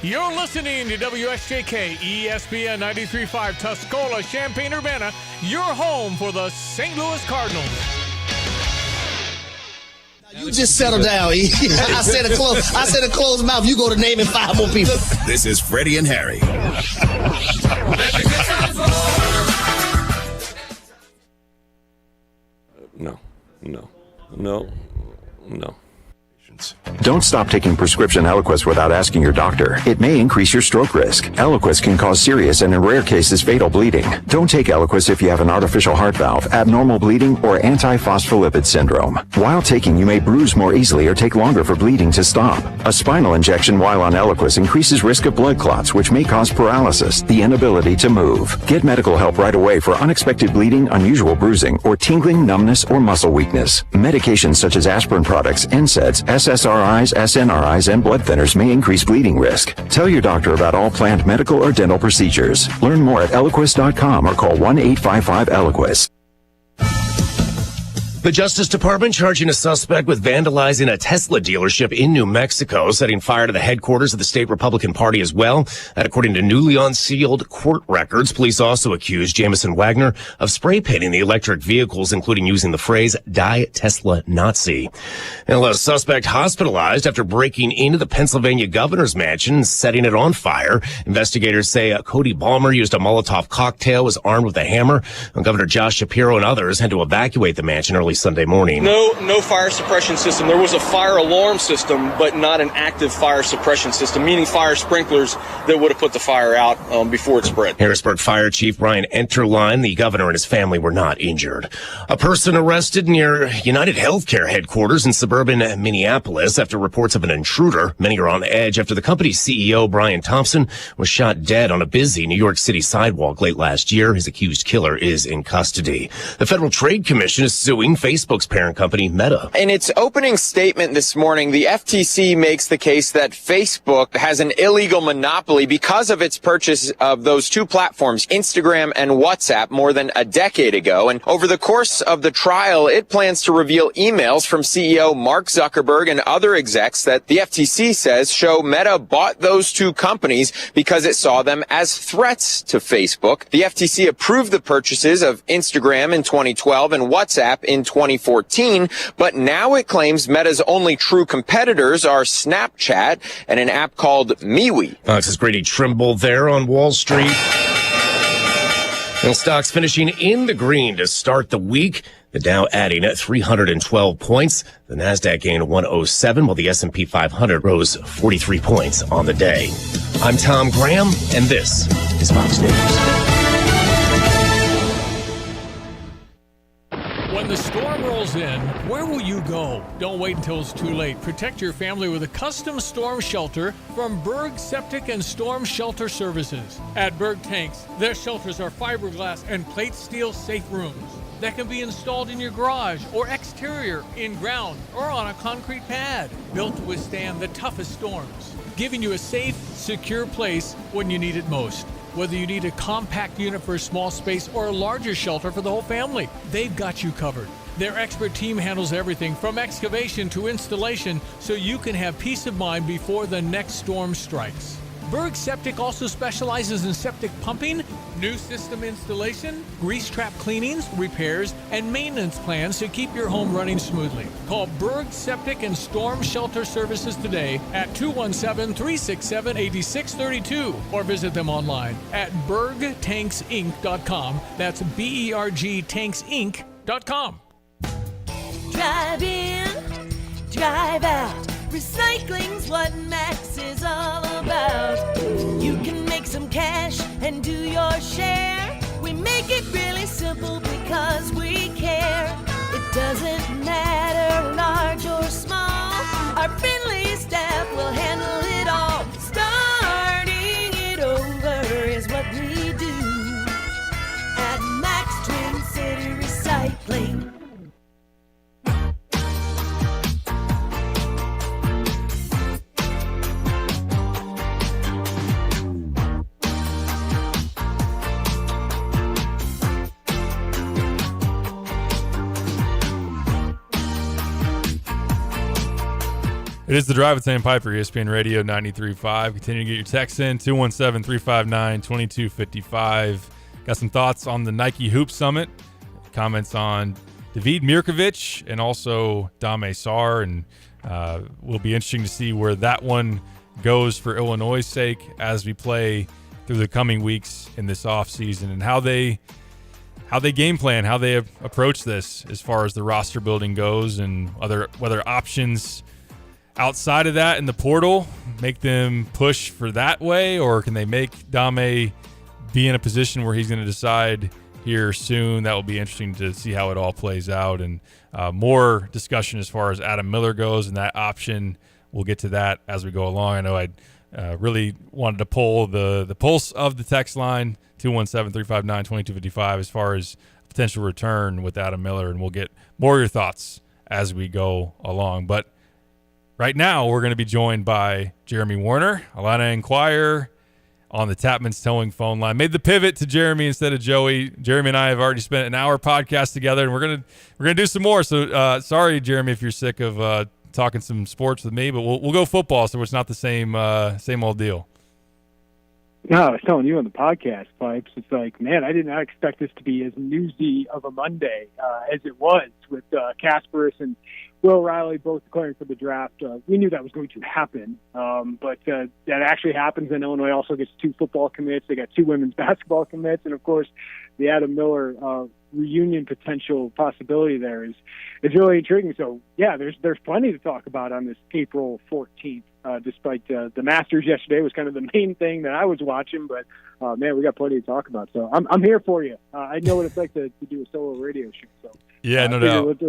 [SPEAKER 10] You're listening to WSJK ESPN 93.5 Tuscola, Champaign-Urbana, your home for the St. Louis Cardinals.
[SPEAKER 5] You just settle down. I said a closed mouth. You go to naming 5 more people.
[SPEAKER 6] This is Freddie and Harry.
[SPEAKER 7] No.
[SPEAKER 26] Don't stop taking prescription Eliquis without asking your doctor. It may increase your stroke risk. Eliquis can cause serious and in rare cases fatal bleeding. Don't take Eliquis if you have an artificial heart valve, abnormal bleeding, or antiphospholipid syndrome. While taking, you may bruise more easily or take longer for bleeding to stop. A spinal injection while on Eliquis increases risk of blood clots, which may cause paralysis, the inability to move. Get medical help right away for unexpected bleeding, unusual bruising, or tingling, numbness, or muscle weakness. Medications such as aspirin products, NSAIDs, SSRIs, SNRIs, and blood thinners may increase bleeding risk. Tell your doctor about all planned medical or dental procedures. Learn more at Eliquis.com or call 1-855-ELIQUIS.
[SPEAKER 5] The Justice Department charging a suspect with vandalizing a Tesla dealership in New Mexico, setting fire to the headquarters of the state Republican Party as well. That according to newly unsealed court records. Police also accused Jamison Wagner of spray painting the electric vehicles, including using the phrase, "Die Tesla Nazi." And a suspect hospitalized after breaking into the Pennsylvania governor's mansion and setting it on fire. Investigators say Cody Balmer used a Molotov cocktail, was armed with a hammer. Governor Josh Shapiro and others had to evacuate the mansion early Sunday morning.
[SPEAKER 27] No fire suppression system. There was a fire alarm system, but not an active fire suppression system, meaning fire sprinklers that would have put the fire out before it spread.
[SPEAKER 5] Harrisburg Fire Chief Brian Enterline, the governor and his family were not injured. A person arrested near United Healthcare headquarters in suburban Minneapolis after reports of an intruder. Many are on edge after the company's CEO, Brian Thompson, was shot dead on a busy New York City sidewalk late last year. His accused killer is in custody. The Federal Trade Commission is suing Facebook's parent company, Meta.
[SPEAKER 28] In its opening statement this morning, the FTC makes the case that Facebook has an illegal monopoly because of its purchase of those two platforms, Instagram and WhatsApp, more than a decade ago. And over the course of the trial, it plans to reveal emails from CEO Mark Zuckerberg and other execs that the FTC says show Meta bought those two companies because it saw them as threats to Facebook. The FTC approved the purchases of Instagram in 2012 and WhatsApp in 2014, but now it claims Meta's only true competitors are Snapchat and an app called MeWe.
[SPEAKER 5] Fox's Grady Trimble there on Wall Street. And stocks finishing in the green to start the week. The Dow adding 312 points. The Nasdaq gained 107, while the S&P 500 rose 43 points on the day. I'm Tom Graham, and this is Fox News.
[SPEAKER 10] the storm rolls in, where will you go? Don't wait until it's too late. Protect your family with a custom storm shelter from Berg Septic and Storm Shelter Services. At Berg Tanks, their shelters are fiberglass and plate steel safe rooms that can be installed in your garage or exterior, in ground, or on a concrete pad. Built to withstand the toughest storms, giving you a safe, secure place when you need it most. Whether you need a compact unit for a small space or a larger shelter for the whole family, they've got you covered. Their expert team handles everything from excavation to installation so you can have peace of mind before the next storm strikes. Berg Septic also specializes in septic pumping, new system installation, grease trap cleanings, repairs, and maintenance plans to keep your home running smoothly. Call Berg Septic and Storm Shelter Services today at 217-367-8632 or visit them online at bergtanksinc.com. That's BERGtanksinc.com.
[SPEAKER 1] Drive in, drive out. Recycling's what Max is all about. You can make some cash and do your share. We make it really simple because we care. It doesn't matter large or small. Our friendly staff will handle it all. Starting it over is what we do at Max Twin City Recycling.
[SPEAKER 11] It is the Drive with Sam Piper, ESPN Radio 93.5. Continue to get your texts in, 217-359-2255. Got some thoughts on the Nike Hoop Summit, comments on David Mirkovic and also Dame Sarr, and will be interesting to see where that one goes for Illinois' sake as we play through the coming weeks in this offseason, and how they game plan, how they approach this as far as the roster building goes, and whether options outside of that in the portal make them push for that way, or can they make Dame be in a position where he's going to decide here soon? That will be interesting to see how it all plays out, and more discussion as far as Adam Miller goes and that option. We'll get to that as we go along. I know I really wanted to pull the pulse of the text line, 217-359-2255, as far as potential return with Adam Miller, and we'll get more of your thoughts as we go along. But right now, we're going to be joined by Jeremy Warner, Illini Inquirer, on the Tapman's Towing phone line. Made the pivot to Jeremy instead of Joey. Jeremy and I have already spent an hour podcast together, and we're gonna do some more. So sorry, Jeremy, if you're sick of talking some sports with me, but we'll go football, so it's not the same old deal.
[SPEAKER 6] No, I was telling you on the podcast, Pipes, it's like, man, I did not expect this to be as newsy of a Monday as it was with Kasparis and Will Riley both declaring for the draft. We knew that was going to happen, but that actually happens, and Illinois also gets 2 football commits. They got 2 women's basketball commits, and, of course, the Adam Miller reunion potential possibility there is really intriguing. So, yeah, there's plenty to talk about on this April 14th. Despite the Masters yesterday was kind of the main thing that I was watching, but man, we got plenty to talk about. So I'm here for you. I know what it's like to do a solo radio show. So
[SPEAKER 11] yeah, no doubt.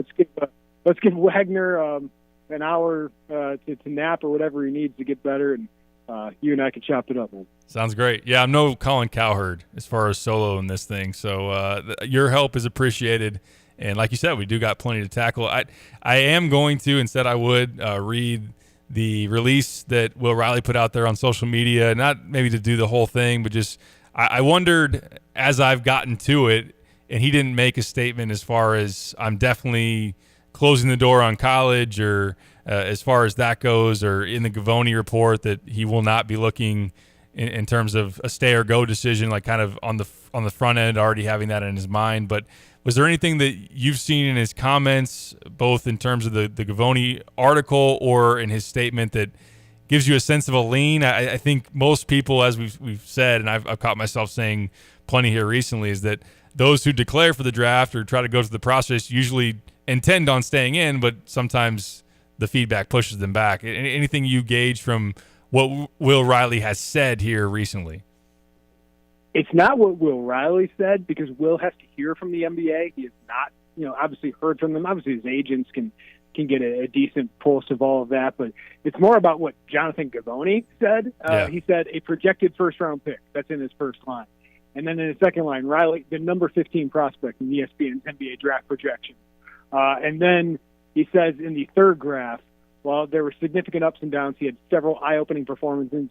[SPEAKER 6] Let's give Wagner an hour to nap or whatever he needs to get better, and you and I can chop it up, man.
[SPEAKER 11] Going great. Yeah, I'm no Colin Cowherd as far as solo in this thing, so your help is appreciated. And like you said, we do got plenty to tackle. I am going to, instead I would read the release that Will Riley put out there on social media, not maybe to do the whole thing, but just I wondered as I've gotten to it, and he didn't make a statement as far as I'm definitely closing the door on college, or as far as that goes, or in the Gavoni report that he will not be looking in terms of a stay or go decision, like kind of on the front end, already having that in his mind. But was there anything that you've seen in his comments, both in terms of the Gavoni article or in his statement, that gives you a sense of a lean? I think most people, as we've said, and I've caught myself saying plenty here recently, is that those who declare for the draft or try to go through the process usually intend on staying in, but sometimes the feedback pushes them back. Anything you gauge from what Will Riley has said here recently?
[SPEAKER 6] It's not what Will Riley said, because Will has to hear from the NBA. He has not obviously heard from them. Obviously, his agents can get a decent pulse of all of that, but it's more about what Jonathan Givony said. He said a projected first-round pick. That's in his first line. And then in the second line, Riley, the number 15 prospect in ESPN's NBA draft projection. And then he says in the third graph, while there were significant ups and downs, he had several eye-opening performances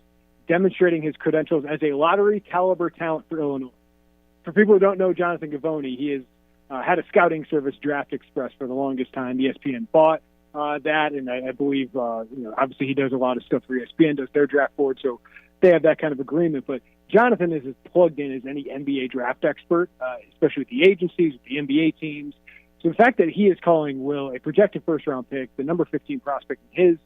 [SPEAKER 6] demonstrating his credentials as a lottery-caliber talent for Illinois. For people who don't know Jonathan Givony, he has had a scouting service, Draft Express, for the longest time. ESPN bought that, and I believe, obviously he does a lot of stuff for ESPN, does their draft board, so they have that kind of agreement. But Jonathan is as plugged in as any NBA draft expert, especially with the agencies, with the NBA teams. So the fact that he is calling Will a projected first-round pick, the number 15 prospect in his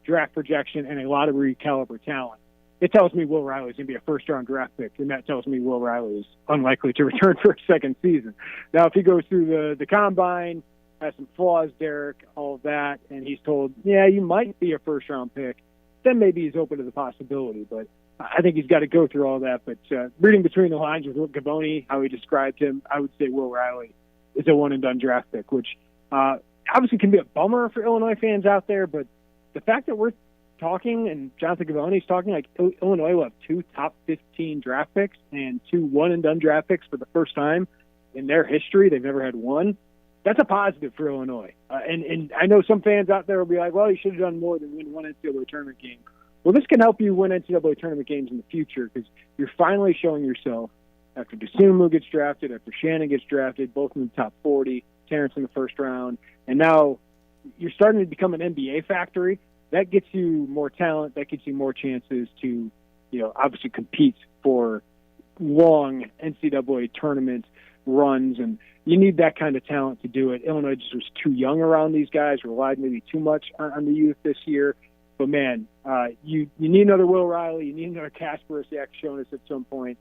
[SPEAKER 6] draft projection, and a lottery-caliber talent, it tells me Will Riley is going to be a first-round draft pick, and that tells me Will Riley is unlikely to return for a second season. Now, if he goes through the combine, has some flaws, Derek, all of that, and he's told, yeah, you might be a first-round pick, then maybe he's open to the possibility. But I think he's got to go through all that. But reading between the lines with Givony, how he described him, I would say Will Riley is a one-and-done draft pick, which obviously can be a bummer for Illinois fans out there. But the fact that we're talking and Jonathan Givony's talking like Illinois will have 2 top 15 draft picks and 2 one-and-done draft picks for the first time in their history. They've never had one. That's a positive for Illinois. And I know some fans out there will be like, well, you should have done more than win one NCAA tournament game. Well, this can help you win NCAA tournament games in the future because you're finally showing yourself after DeSumo gets drafted, after Shannon gets drafted, both in the top 40, Terrence in the first round, and now you're starting to become an NBA factory. That gets you more talent. That gets you more chances to, obviously compete for long NCAA tournament runs, and you need that kind of talent to do it. Illinois just was too young around these guys, relied maybe too much on the youth this year. But, man, you need another Will Riley. You need another Kasper Jonas at some point.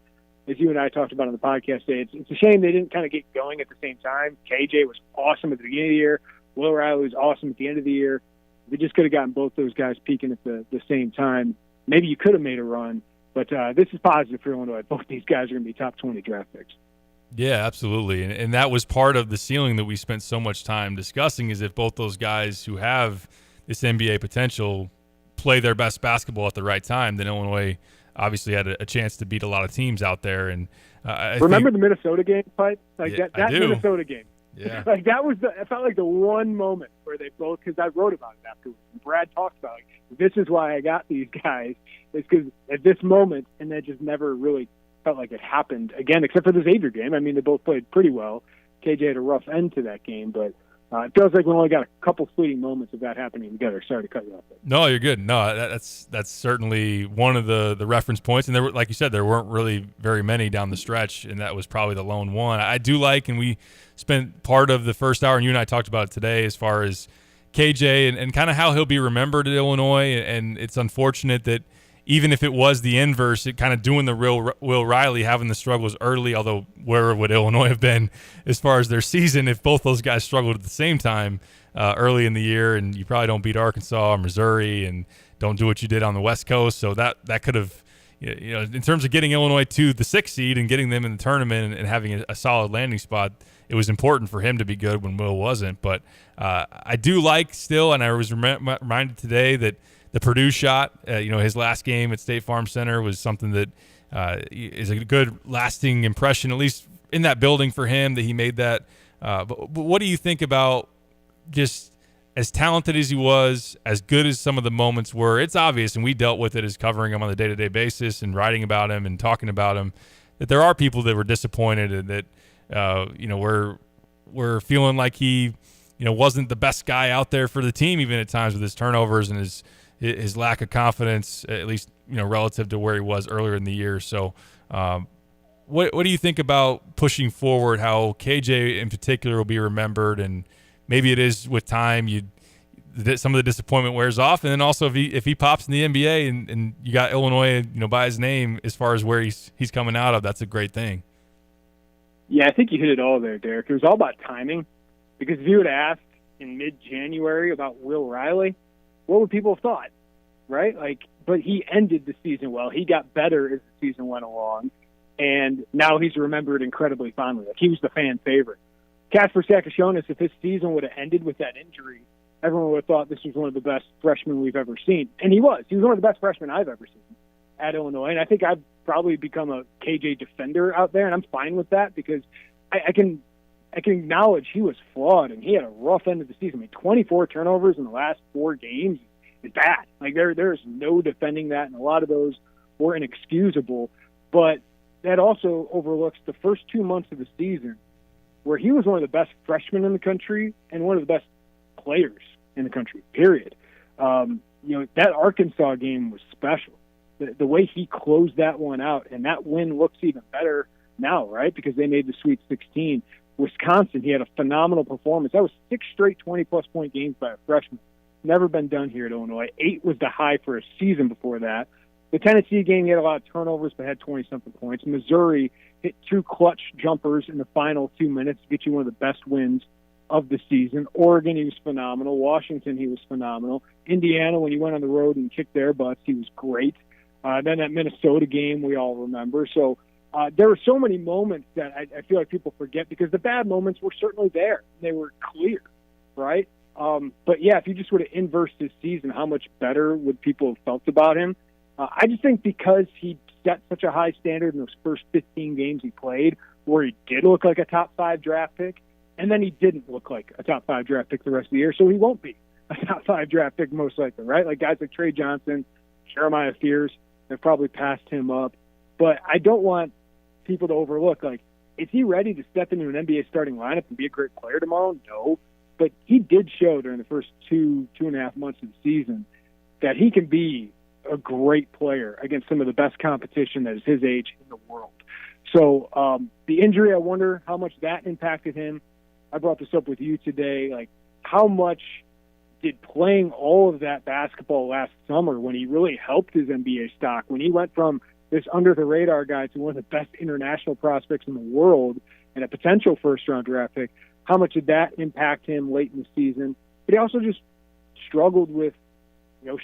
[SPEAKER 6] As you and I talked about on the podcast today, it's a shame they didn't kind of get going at the same time. KJ was awesome at the beginning of the year. Will Riley was awesome at the end of the year. They just could have gotten both those guys peaking at the same time. Maybe you could have made a run, but this is positive for Illinois. Both these guys are going to be top 20 draft picks.
[SPEAKER 11] Yeah, absolutely. And that was part of the ceiling that we spent so much time discussing is if both those guys who have this NBA potential play their best basketball at the right time, then Illinois obviously had a chance to beat a lot of teams out there. And
[SPEAKER 6] remember the Minnesota game, Pipe?
[SPEAKER 11] Yeah,
[SPEAKER 6] that Minnesota game.
[SPEAKER 11] Yeah.
[SPEAKER 6] Like that was it felt like the one moment where they both, because I wrote about it afterwards. Brad talked about it. This is why I got these guys. It's because at this moment, and that just never really felt like it happened again, except for the Xavier game. I mean, they both played pretty well. KJ had a rough end to that game, but it feels like we only got a couple fleeting moments of that happening together. Sorry to cut you off there.
[SPEAKER 11] No, you're good. No, that's certainly one of the reference points. And there were, like you said, there weren't really very many down the stretch, and that was probably the lone one. I do like, and we spent part of the first hour, and you and I talked about it today, as far as KJ and kind of how he'll be remembered at Illinois. And it's unfortunate that even if it was the inverse, it kind of doing the real Will Riley, having the struggles early, although where would Illinois have been as far as their season if both those guys struggled at the same time early in the year, and you probably don't beat Arkansas or Missouri and don't do what you did on the West Coast. So that could have, in terms of getting Illinois to the 6th seed and getting them in the tournament and having a solid landing spot, it was important for him to be good when Will wasn't. But I do like still, and I was reminded today that the Purdue shot, his last game at State Farm Center was something that is a good lasting impression, at least in that building for him, that he made that. But what do you think about just as talented as he was, as good as some of the moments were? It's obvious, and we dealt with it as covering him on a day-to-day basis and writing about him and talking about him, that there are people that were disappointed and that, we're feeling like he, wasn't the best guy out there for the team, even at times with his turnovers and his lack of confidence, at least, relative to where he was earlier in the year. So what do you think about pushing forward, how KJ in particular will be remembered? And maybe it is with time, some of the disappointment wears off. And then also if he pops in the NBA and you got Illinois, by his name as far as where he's coming out of, that's a great thing.
[SPEAKER 6] Yeah, I think you hit it all there, Derek. It was all about timing, because if you would have asked in mid-January about Will Riley, what would people have thought, right? But he ended the season well. He got better as the season went along, and now he's remembered incredibly fondly. He was the fan favorite. Kasper Sakashonis, if his season would have ended with that injury, everyone would have thought this was one of the best freshmen we've ever seen. And he was. He was one of the best freshmen I've ever seen at Illinois. And I think I've probably become a KJ defender out there, and I'm fine with that because I can acknowledge he was flawed, and he had a rough end of the season. I mean, 24 turnovers in the last 4 games is bad. Like, there is no defending that, and a lot of those were inexcusable. But that also overlooks the first 2 months of the season where he was one of the best freshmen in the country and one of the best players in the country, period. That Arkansas game was special. The way he closed that one out, and that win looks even better now, right, because they made the Sweet 16. Wisconsin, he had a phenomenal performance. That was 6 straight 20-plus point games by a freshman. Never been done here at Illinois. 8 was the high for a season before that. The Tennessee game, he had a lot of turnovers but had 20-something points. Missouri hit 2 clutch jumpers in the final 2 minutes to get you one of the best wins of the season. Oregon, he was phenomenal. Washington, he was phenomenal. Indiana, when he went on the road and kicked their butts, he was great. Then that Minnesota game we all remember. So there were so many moments that I feel like people forget because the bad moments were certainly there. They were clear, right? But, yeah, if you just would have inversed his season, how much better would people have felt about him? I just think because he set such a high standard in those first 15 games he played where he did look like a top-5 draft pick, and then he didn't look like a top-5 draft pick the rest of the year, so he won't be a top-5 draft pick most likely, right? Like guys like Trey Johnson, Jeremiah Fears have probably passed him up. But I don't want people to overlook, like, is he ready to step into an NBA starting lineup and be a great player tomorrow? No. But he did show during the first 2.5 months of the season that he can be a great player against some of the best competition that is his age in the world. So the injury, I wonder how much that impacted him. I brought this up with you today. Like, how much did playing all of that basketball last summer when he really helped his NBA stock, when he went from this under-the-radar guy to one of the best international prospects in the world and a potential first-round draft pick, how much did that impact him late in the season? But he also just struggled with,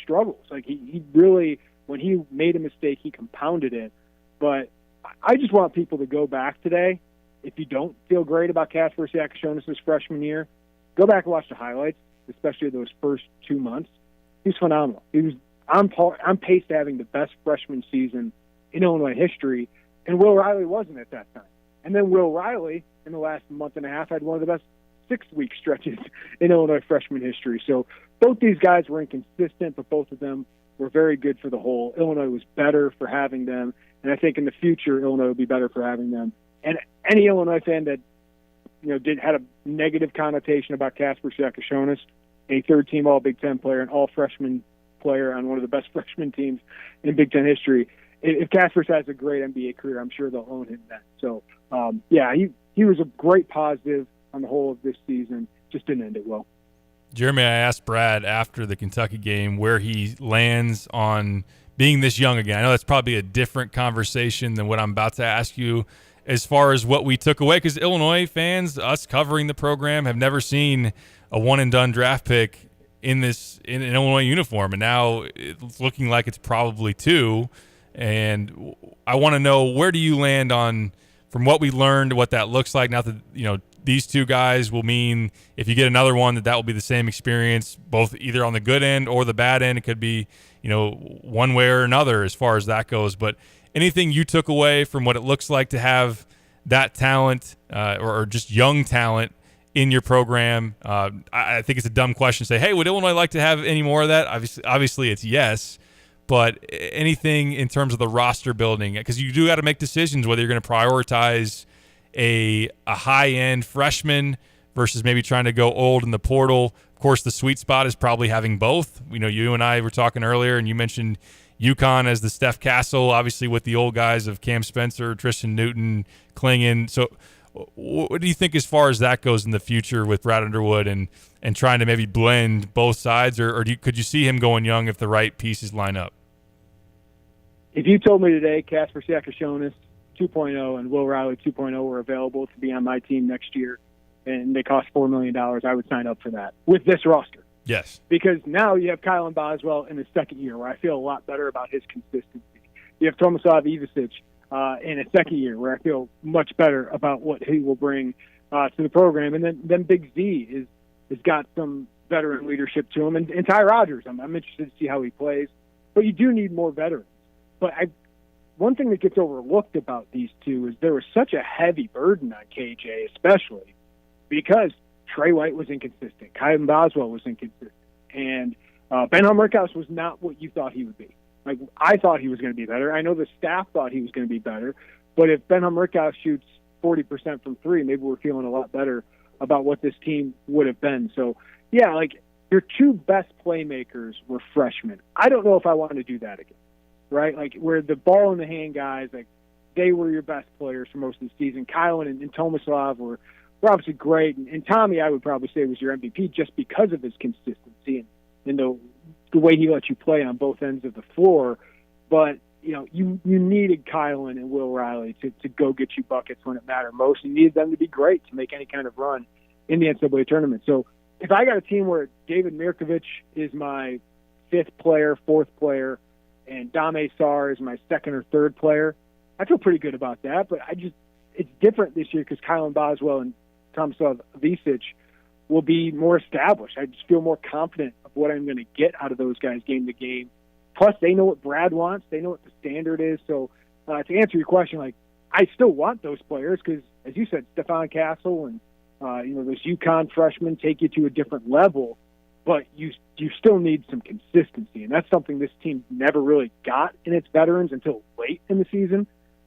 [SPEAKER 6] struggles. Like, he really, when he made a mistake, he compounded it. But I just want people to go back today. If you don't feel great about Kasper Sakashonis' freshman year, go back and watch the highlights, especially those first 2 months. He was phenomenal. He was on pace to having the best freshman season in Illinois history, and Will Riley wasn't at that time. And then Will Riley, in the last month and a half, had one of the best 6-week stretches in Illinois freshman history. So both these guys were inconsistent, but both of them were very good for the whole. Illinois was better for having them, and I think in the future Illinois will be better for having them. And any Illinois fan that had a negative connotation about Kasper Sakashonis, a third-team All-Big Ten player, an all-freshman player on one of the best freshman teams in Big Ten history, if Kasper has a great NBA career, I'm sure they'll own him then. So, he was a great positive on the whole of this season. Just didn't end it well.
[SPEAKER 11] Jeremy, I asked Brad after the Kentucky game where he lands on being this young again. I know that's probably a different conversation than what I'm about to ask you as far as what we took away, because Illinois fans, us covering the program, have never seen a one-and-done draft pick in an Illinois uniform, and now it's looking like it's probably 2. And I want to know, where do you land on, from what we learned, what that looks like? Now that these 2 guys will mean if you get another one that will be the same experience, both either on the good end or the bad end. It could be one way or another as far as that goes. But anything you took away from what it looks like to have that talent or just young talent in your program? I think it's a dumb question to say, hey, would Illinois like to have any more of that? Obviously it's yes. But anything in terms of the roster building, because you do got to make decisions whether you're going to prioritize a high-end freshman versus maybe trying to go old in the portal. Of course, the sweet spot is probably having both. You and I were talking earlier, and you mentioned UConn as the Steph Castle, obviously with the old guys of Cam Spencer, Tristan Newton, Klingon. So what do you think as far as that goes in the future with Brad Underwood and trying to maybe blend both sides, or could you see him going young if the right pieces line up?
[SPEAKER 6] If you told me today Kasper Sakashonis 2.0 and Will Riley 2.0 were available to be on my team next year and they cost $4 million, I would sign up for that with this roster.
[SPEAKER 11] Yes.
[SPEAKER 6] Because now you have Kylan Boswell in his second year where I feel a lot better about his consistency. You have Tomislav Ivicic in his second year where I feel much better about what he will bring to the program. And then Big Z has got some veteran leadership to him. And Ty Rodgers, I'm interested to see how he plays. But you do need more veterans. But one thing that gets overlooked about these two is there was such a heavy burden on KJ, especially because Trey White was inconsistent. Kylan Boswell was inconsistent. And Ben Humrickhouse was not what you thought he would be. Like, I thought he was going to be better. I know the staff thought he was going to be better. But if Ben Humrickhouse shoots 40% from three, maybe we're feeling a lot better about what this team would have been. So, yeah, like, your two best playmakers were freshmen. I don't know if I want to do that again, right? Like, where the ball in the hand guys, like, they were your best players for most of the season. Kylan and Tomislav were obviously great. And Tommy, I would probably say, was your MVP just because of his consistency and the way he let you play on both ends of the floor. But, you know, you needed Kylan and Will Riley to go get you buckets when it mattered most. You needed them to be great to make any kind of run in the NCAA tournament. So if I got a team where David Mirkovic is my fifth player, fourth player, and Dame Sarr is my second or third player, I feel pretty good about that. But it's different this year because Kylan Boswell and Tomislav Visic will be more established. I just feel more confident of what I'm going to get out of those guys game to game. Plus, they know what Brad wants. They know what the standard is. So to answer your question, like, I still want those players because, as you said, Stephon Castle and those UConn freshmen take you to a different level. But you still need some consistency, and that's something this team never really got in its veterans until late in the season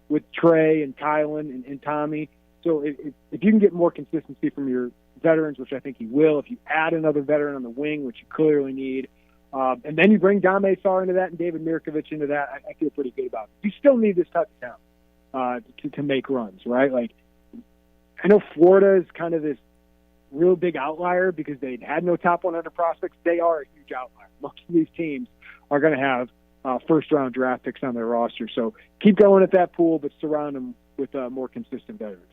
[SPEAKER 6] with Trey and Kylan and Tommy. So if you can get more consistency from your veterans, which I think you will, if you add another veteran on the wing, which you clearly need, and then you bring Dame Sarr into that and David Mirkovic into that, I feel pretty good about it. You still need this type of talent to make runs, right? Like, I know Florida is kind of this real big outlier because they had no top 100 prospects. They are a huge outlier. Most of these teams are going to have first-round draft picks on their roster. So keep going at that pool, but surround them with more consistent veterans.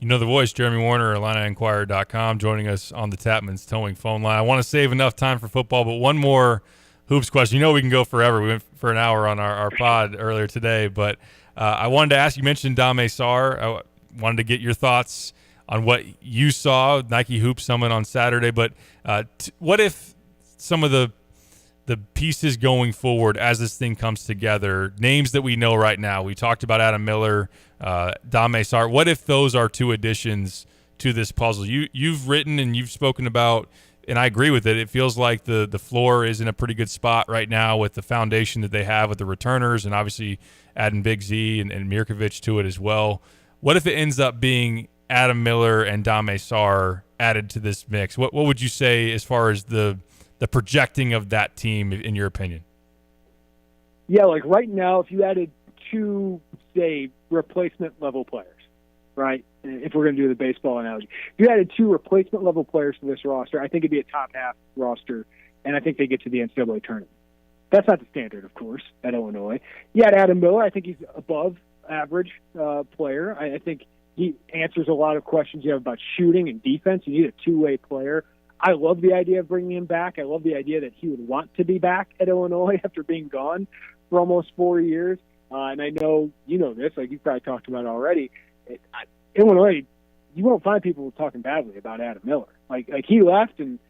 [SPEAKER 11] You know the voice, Jeremy Warner, IlliniInquirer.com, joining us on the Tapman's Towing phone line. I want to save enough time for football, but one more hoops question. You know we can go forever. We went for an hour on our pod earlier today, but I wanted to ask, you mentioned Dame Sarr. I wanted to get your thoughts on what you saw, Nike Hoop Summit on Saturday, but what if some of the pieces going forward as this thing comes together, names that we know right now, we talked about Adam Miller, Dame Sarr, what if those are two additions to this puzzle? You've written and you've spoken about, and I agree with it, it feels like the floor is in a pretty good spot right now with the foundation that they have with the returners and obviously adding Big Z and Mirkovic to it as well. What if it ends up being Adam Miller and Dame Sarr added to this mix? What would you say as far as the projecting of that team, in your opinion?
[SPEAKER 6] Yeah, like right now, if you added two, say, replacement level players, right? If we're going to do the baseball analogy, if you added two replacement level players to this roster, I think it'd be a top half roster, and I think they get to the NCAA tournament. That's not the standard, of course, at Illinois. You add Adam Miller, I think he's above average player. I think he answers a lot of questions you have about shooting and defense. You need a two-way player. I love the idea of bringing him back. I love the idea that he would want to be back at Illinois after being gone for almost 4 years. And I know you know this, like you've probably talked about it already. Illinois, you won't find people talking badly about Adam Miller. Like he left, and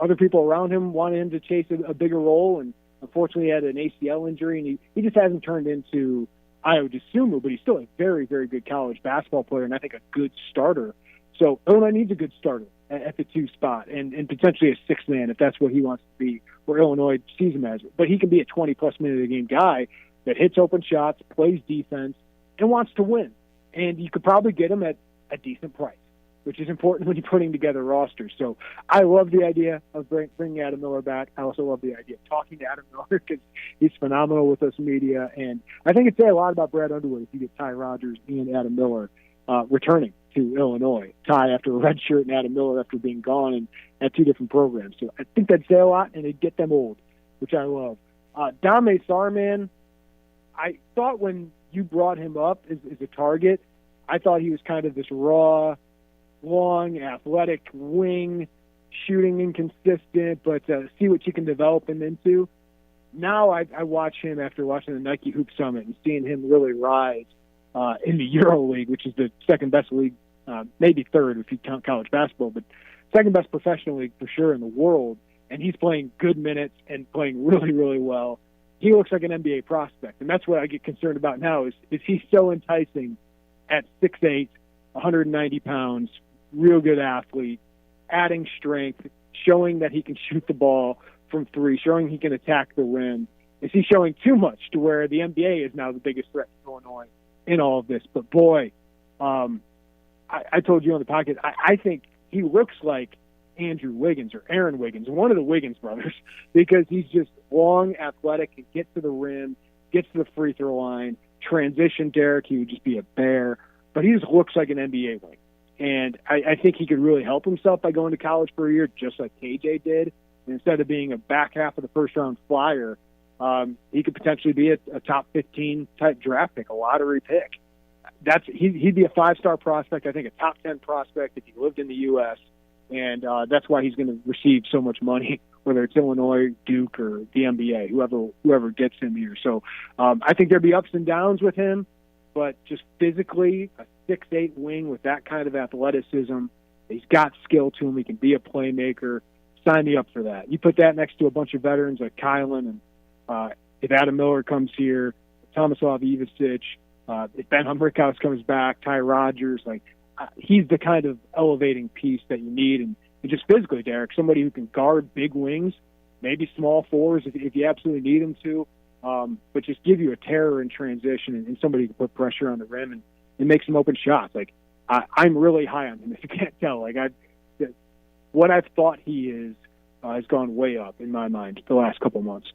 [SPEAKER 6] other people around him wanted him to chase a bigger role, and unfortunately he had an ACL injury, and he just hasn't turned into Ayo Dosunmu, but he's still a very, very good college basketball player, and I think a good starter. So Illinois needs a good starter at the two spot, and potentially a sixth man if that's what he wants to be, where Illinois sees him as. But he can be a 20-plus minute a game guy that hits open shots, plays defense, and wants to win. And you could probably get him at a decent price, which is important when you're putting together rosters. So I love the idea of bringing Adam Miller back. I also love the idea of talking to Adam Miller because he's phenomenal with us media. And I think it'd say a lot about Brad Underwood if you get Ty Rodgers and Adam Miller returning to Illinois. Ty after a red shirt and Adam Miller after being gone and at two different programs. So I think that'd say a lot, and it'd get them old, which I love. Dame Sarr, man, I thought when you brought him up as a target, I thought he was kind of this raw, long, athletic wing, shooting inconsistent, but see what you can develop him into. Now I watch him after watching the Nike Hoop Summit and seeing him really rise in the Euro League, which is the second best league maybe third if you count college basketball, but second best professional league for sure in the world. And he's playing good minutes and playing really, really well. He looks like an NBA prospect, and that's what I get concerned about now. Is he so enticing at 6'8", 190 pounds, real good athlete, adding strength, showing that he can shoot the ball from three, showing he can attack the rim? Is he showing too much to where the NBA is now the biggest threat to Illinois in all of this? But boy, I told you on the podcast, I think he looks like Andrew Wiggins or Aaron Wiggins, one of the Wiggins brothers, because he's just long, athletic, and gets to the rim, gets to the free throw line, transition Derek, he would just be a bear. But he just looks like an NBA wing. And I think he could really help himself by going to college for a year, just like KJ did. And instead of being a back half of the first-round flyer, he could potentially be a top 15 type draft pick, a lottery pick. He'd be a 5-star prospect, I think a top 10 prospect if he lived in the U.S., and that's why he's going to receive so much money, whether it's Illinois, Duke, or the NBA, whoever gets him here. So I think there'd be ups and downs with him, but just physically, a 6'8" wing with that kind of athleticism, he's got skill to him, he can be a playmaker. Sign me up for that. You put that next to a bunch of veterans like Kylan, and if Adam Miller comes here, Tomislav Ivicic, if Ben Humbrickhouse comes back, Ty Rodgers, he's the kind of elevating piece that you need. And just physically, Derek, somebody who can guard big wings, maybe small fours if you absolutely need him to, but just give you a terror in transition and somebody who can put pressure on the rim and make some open shots. I'm really high on him, if you can't tell. What I've thought he is has gone way up in my mind the last couple months.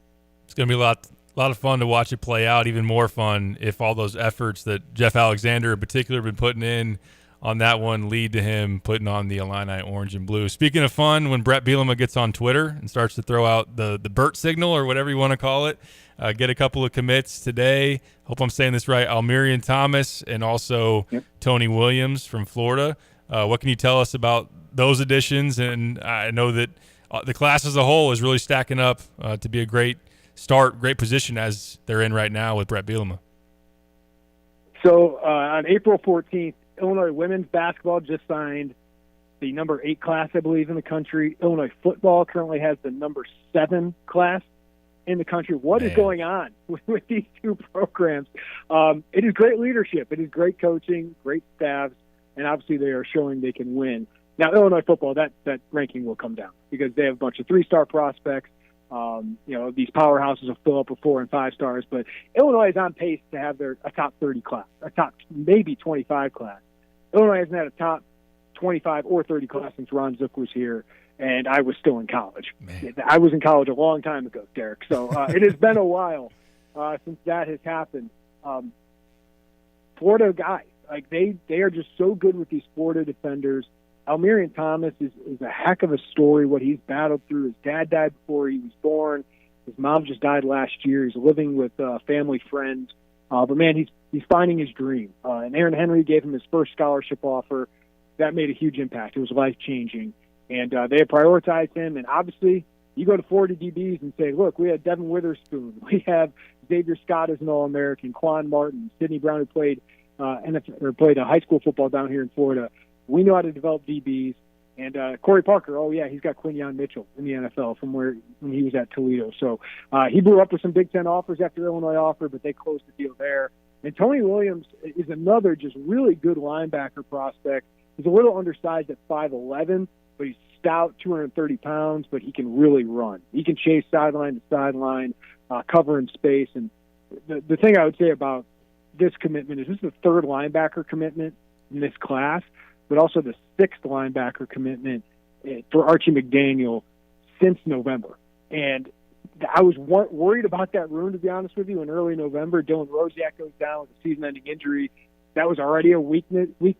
[SPEAKER 11] It's going to be a lot of fun to watch it play out. Even more fun if all those efforts that Jeff Alexander in particular have been putting in on that one lead to him putting on the Illini orange and blue. Speaking of fun, when Brett Bielema gets on Twitter and starts to throw out the Burt signal or whatever you want to call it, get a couple of commits today. Hope I'm saying this right. Almirian Thomas and also Tony Williams from Florida. What can you tell us about those additions? And I know that the class as a whole is really stacking up to be a great start, great position as they're in right now with Brett Bielema.
[SPEAKER 6] So on April 14th, Illinois women's basketball just signed the number 8 class, I believe, in the country. Illinois football currently has the number 7 class in the country. What is going on with these two programs? It is great leadership. It is great coaching, great staffs, and obviously they are showing they can win. Now, Illinois football, that ranking will come down because they have a bunch of 3-star prospects. These powerhouses will fill up with 4 and 5 stars, but Illinois is on pace to have a top 30 class, a top maybe 25 class. Illinois hasn't had a top 25 or 30 class since Ron Zook was here, and I was still in college. I was in college a long time ago, Derek. So it has been a while since that has happened. Florida guys, they are just so good with these Florida defenders. Almirian Thomas is a heck of a story, what he's battled through. His dad died before he was born. His mom just died last year. He's living with family friends. But, man, he's finding his dream. And Aaron Henry gave him his first scholarship offer. That made a huge impact. It was life-changing. And they have prioritized him. And, obviously, you go to Florida DBs and say, look, we had Devin Witherspoon. We have Xavier Scott as an All-American, Quan Martin, Sidney Brown, who played high school football down here in Florida. We know how to develop DBs. And Corey Parker, he's got Quinyon Mitchell in the NFL from when he was at Toledo. So he blew up with some Big Ten offers after Illinois offered, but they closed the deal there. And Tony Williams is another just really good linebacker prospect. He's a little undersized at 5'11", but he's stout, 230 pounds, but he can really run. He can chase sideline to sideline, cover in space. And the thing I would say about this commitment is this is the 3rd linebacker commitment in this class, but also the 6th linebacker commitment for Archie McDaniel since November. And I was worried about that room, to be honest with you, in early November. Dylan Rosiak goes down with a season-ending injury. That was already a weak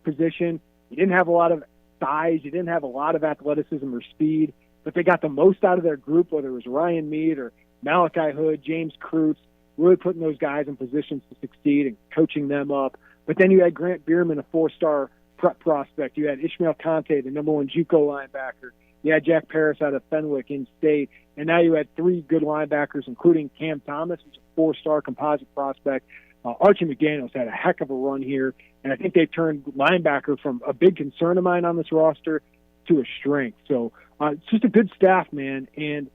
[SPEAKER 6] position. He didn't have a lot of size. He didn't have a lot of athleticism or speed, but they got the most out of their group, whether it was Ryan Mead or Malachi Hood, James Kreutz, really putting those guys in positions to succeed and coaching them up. But then you had Grant Bierman, a 4-star prep prospect. You had Ishmael Conte, the number 1 JUCO linebacker. You had Jack Paris out of Fenwick in state. And now you had 3 good linebackers, including Cam Thomas, who's a 4-star composite prospect. Archie McDaniels had a heck of a run here, and I think they've turned linebacker from a big concern of mine on this roster to a strength. So it's just a good staff, man. And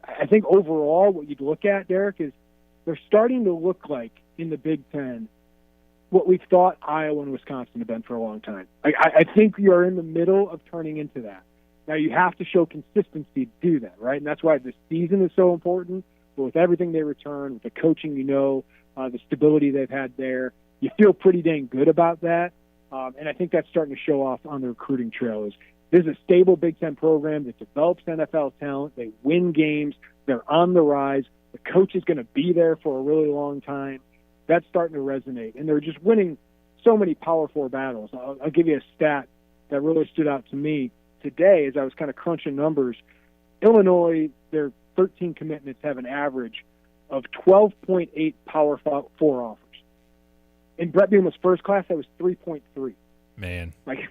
[SPEAKER 6] I think overall what you'd look at, Derek, is they're starting to look like in the Big Ten what we've thought Iowa and Wisconsin have been for a long time. I think you are in the middle of turning into that. Now, you have to show consistency to do that, right? And that's why this season is so important. But with everything they return, with the coaching, the stability they've had there, you feel pretty dang good about that. And I think that's starting to show off on the recruiting trail. This is a stable Big Ten program that develops NFL talent. They win games. They're on the rise. The coach is going to be there for a really long time. That's starting to resonate. And they're just winning so many Power 4 battles. I'll give you a stat that really stood out to me today as I was kind of crunching numbers. Illinois, their 13 commitments have an average of 12.8 Power 4 offers. In Brett Bielema's first class, that was 3.3.
[SPEAKER 11] Man.
[SPEAKER 6] Like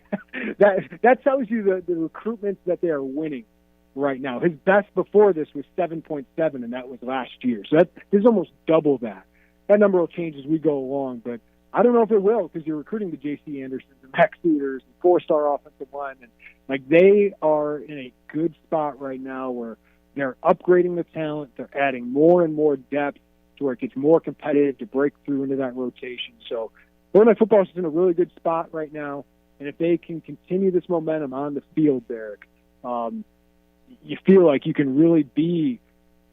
[SPEAKER 6] that tells you the recruitments that they are winning right now. His best before this was 7.7, and that was last year. So this is almost double that. That number will change as we go along, but I don't know if it will because you're recruiting the J.C. Andersons and Max Suitors and 4-star offensive linemen. Like, they are in a good spot right now where they're upgrading the talent. They're adding more and more depth to where it gets more competitive to break through into that rotation. So Illinois football is in a really good spot right now, and if they can continue this momentum on the field, Derek, you feel like you can really be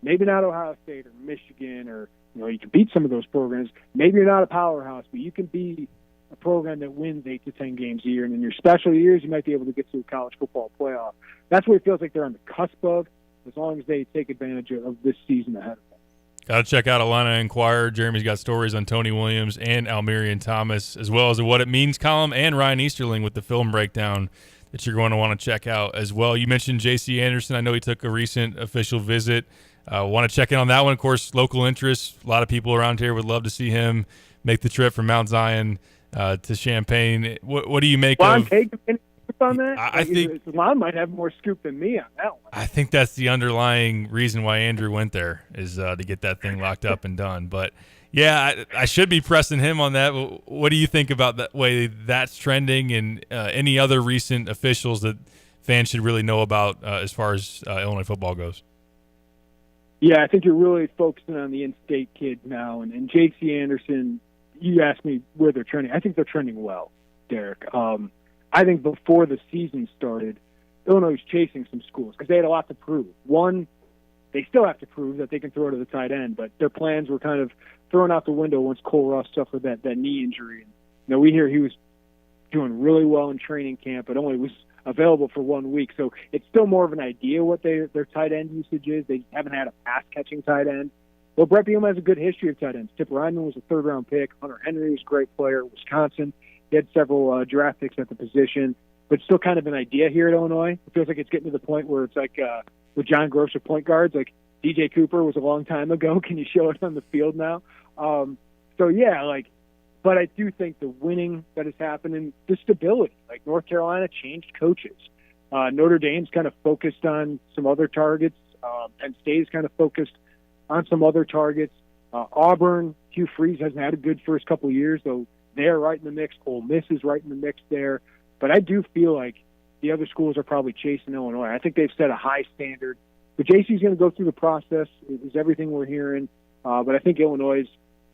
[SPEAKER 6] maybe not Ohio State or Michigan or you can beat some of those programs. Maybe you're not a powerhouse, but you can be a program that wins 8 to 10 games a year. And in your special years, you might be able to get to a college football playoff. That's what it feels like they're on the cusp of, as long as they take advantage of this season ahead of them.
[SPEAKER 11] Got to check out Illini Inquirer. Jeremy's got stories on Tony Williams and Almirian Thomas, as well as a What It Means column, and Ryan Easterling with the film breakdown that you're going to want to check out as well. You mentioned J.C. Anderson. I know he took a recent official visit. Want to check in on that one. Of course, local interest. A lot of people around here would love to see him make the trip from Mount Zion to Champaign. What do you make of?
[SPEAKER 6] Take any scoop on that?
[SPEAKER 11] I think
[SPEAKER 6] Lon might have more scoop than me on that one.
[SPEAKER 11] I think that's the underlying reason why Andrew went there is to get that thing locked up and done. But yeah, I should be pressing him on that. What do you think about that way that's trending, and any other recent officials that fans should really know about as far as Illinois football goes?
[SPEAKER 6] Yeah, I think you're really focusing on the in-state kid now. And J.C. Anderson, you asked me where they're trending. I think they're trending well, Derek. I think before the season started, Illinois was chasing some schools because they had a lot to prove. One, they still have to prove that they can throw to the tight end, but their plans were kind of thrown out the window once Cole Russ suffered that knee injury. And, we hear he was doing really well in training camp, but only was available for 1 week. So it's still more of an idea what their tight end usage is. They haven't had a pass-catching tight end. Well, Brett Bielema has a good history of tight ends. Tip Ryman was a third-round pick. Hunter Henry was a great player at Wisconsin. He had several draft picks at the position, but still kind of an idea here at Illinois. It feels like it's getting to the point where it's like with John Grosser point guards, like DJ Cooper was a long time ago. Can you show it on the field now? But I do think the winning that has happened and the stability, like North Carolina changed coaches. Notre Dame's kind of focused on some other targets. Penn State's kind of focused on some other targets. Auburn, Hugh Freeze hasn't had a good first couple of years, though they're right in the mix. Ole Miss is right in the mix there. But I do feel like the other schools are probably chasing Illinois. I think they've set a high standard. But JC's going to go through the process, is everything we're hearing. But I think Illinois is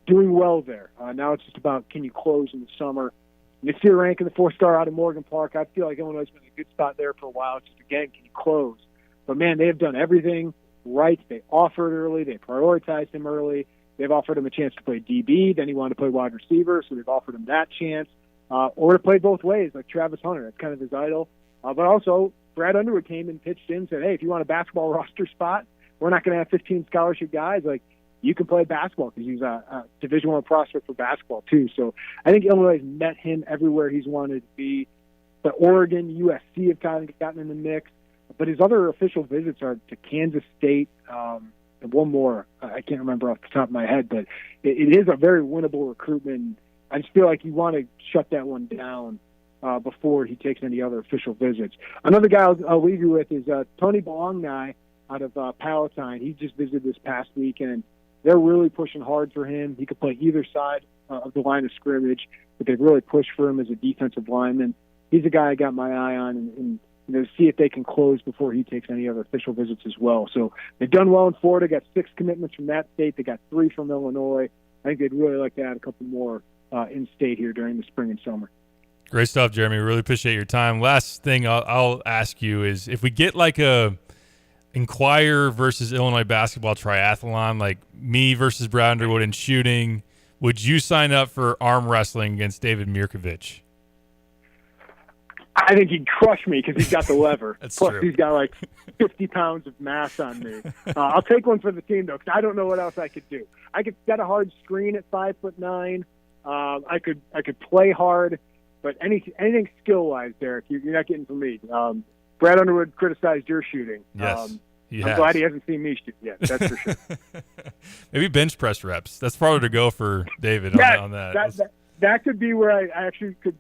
[SPEAKER 6] doing well there. Now it's just about, can you close in the summer? And if you're ranking the 4-star out of Morgan Park, I feel like Illinois has been in a good spot there for a while. Just, again, can you close? But, man, they have done everything right. They offered early. They prioritized him early. They've offered him a chance to play DB. Then he wanted to play wide receiver, so they've offered him that chance. Or to play both ways, like Travis Hunter. That's kind of his idol. But also, Brad Underwood came and pitched in and said, hey, if you want a basketball roster spot, we're not going to have 15 scholarship guys. Like, you can play basketball because he's a Division I prospect for basketball, too. So I think Illinois has met him everywhere he's wanted to be. But Oregon, USC have kind of gotten in the mix. But his other official visits are to Kansas State, and one more. I can't remember off the top of my head, but it is a very winnable recruitment. I just feel like you want to shut that one down before he takes any other official visits. Another guy I'll leave you with is Tony Bologna out of Palatine. He just visited this past weekend. They're really pushing hard for him. He could play either side of the line of scrimmage, but they've really pushed for him as a defensive lineman. He's a guy I got my eye on, and see if they can close before he takes any other official visits as well. So they've done well in Florida, got 6 commitments from that state. They got 3 from Illinois. I think they'd really like to add a couple more in-state here during the spring and summer.
[SPEAKER 11] Great stuff, Jeremy. Really appreciate your time. Last thing I'll ask you is if we get like a Inquire versus Illinois basketball triathlon, like me versus Brad Underwood in shooting, would you sign up for arm wrestling against David Mirkovich?
[SPEAKER 6] I think he'd crush me because he's got the lever.
[SPEAKER 11] That's
[SPEAKER 6] Plus,
[SPEAKER 11] true.
[SPEAKER 6] he's got like 50 pounds of mass on me. I'll take one for the team, though, because I don't know what else I could do. I could set a hard screen at 5'9". I could play hard, but anything skill-wise, Derek, you're not getting from me. Brad Underwood criticized your shooting.
[SPEAKER 11] Yes,
[SPEAKER 6] I'm glad he hasn't seen me shoot yet. That's for sure.
[SPEAKER 11] Maybe bench press reps. That's probably to go for David on that.
[SPEAKER 6] That could be where I actually could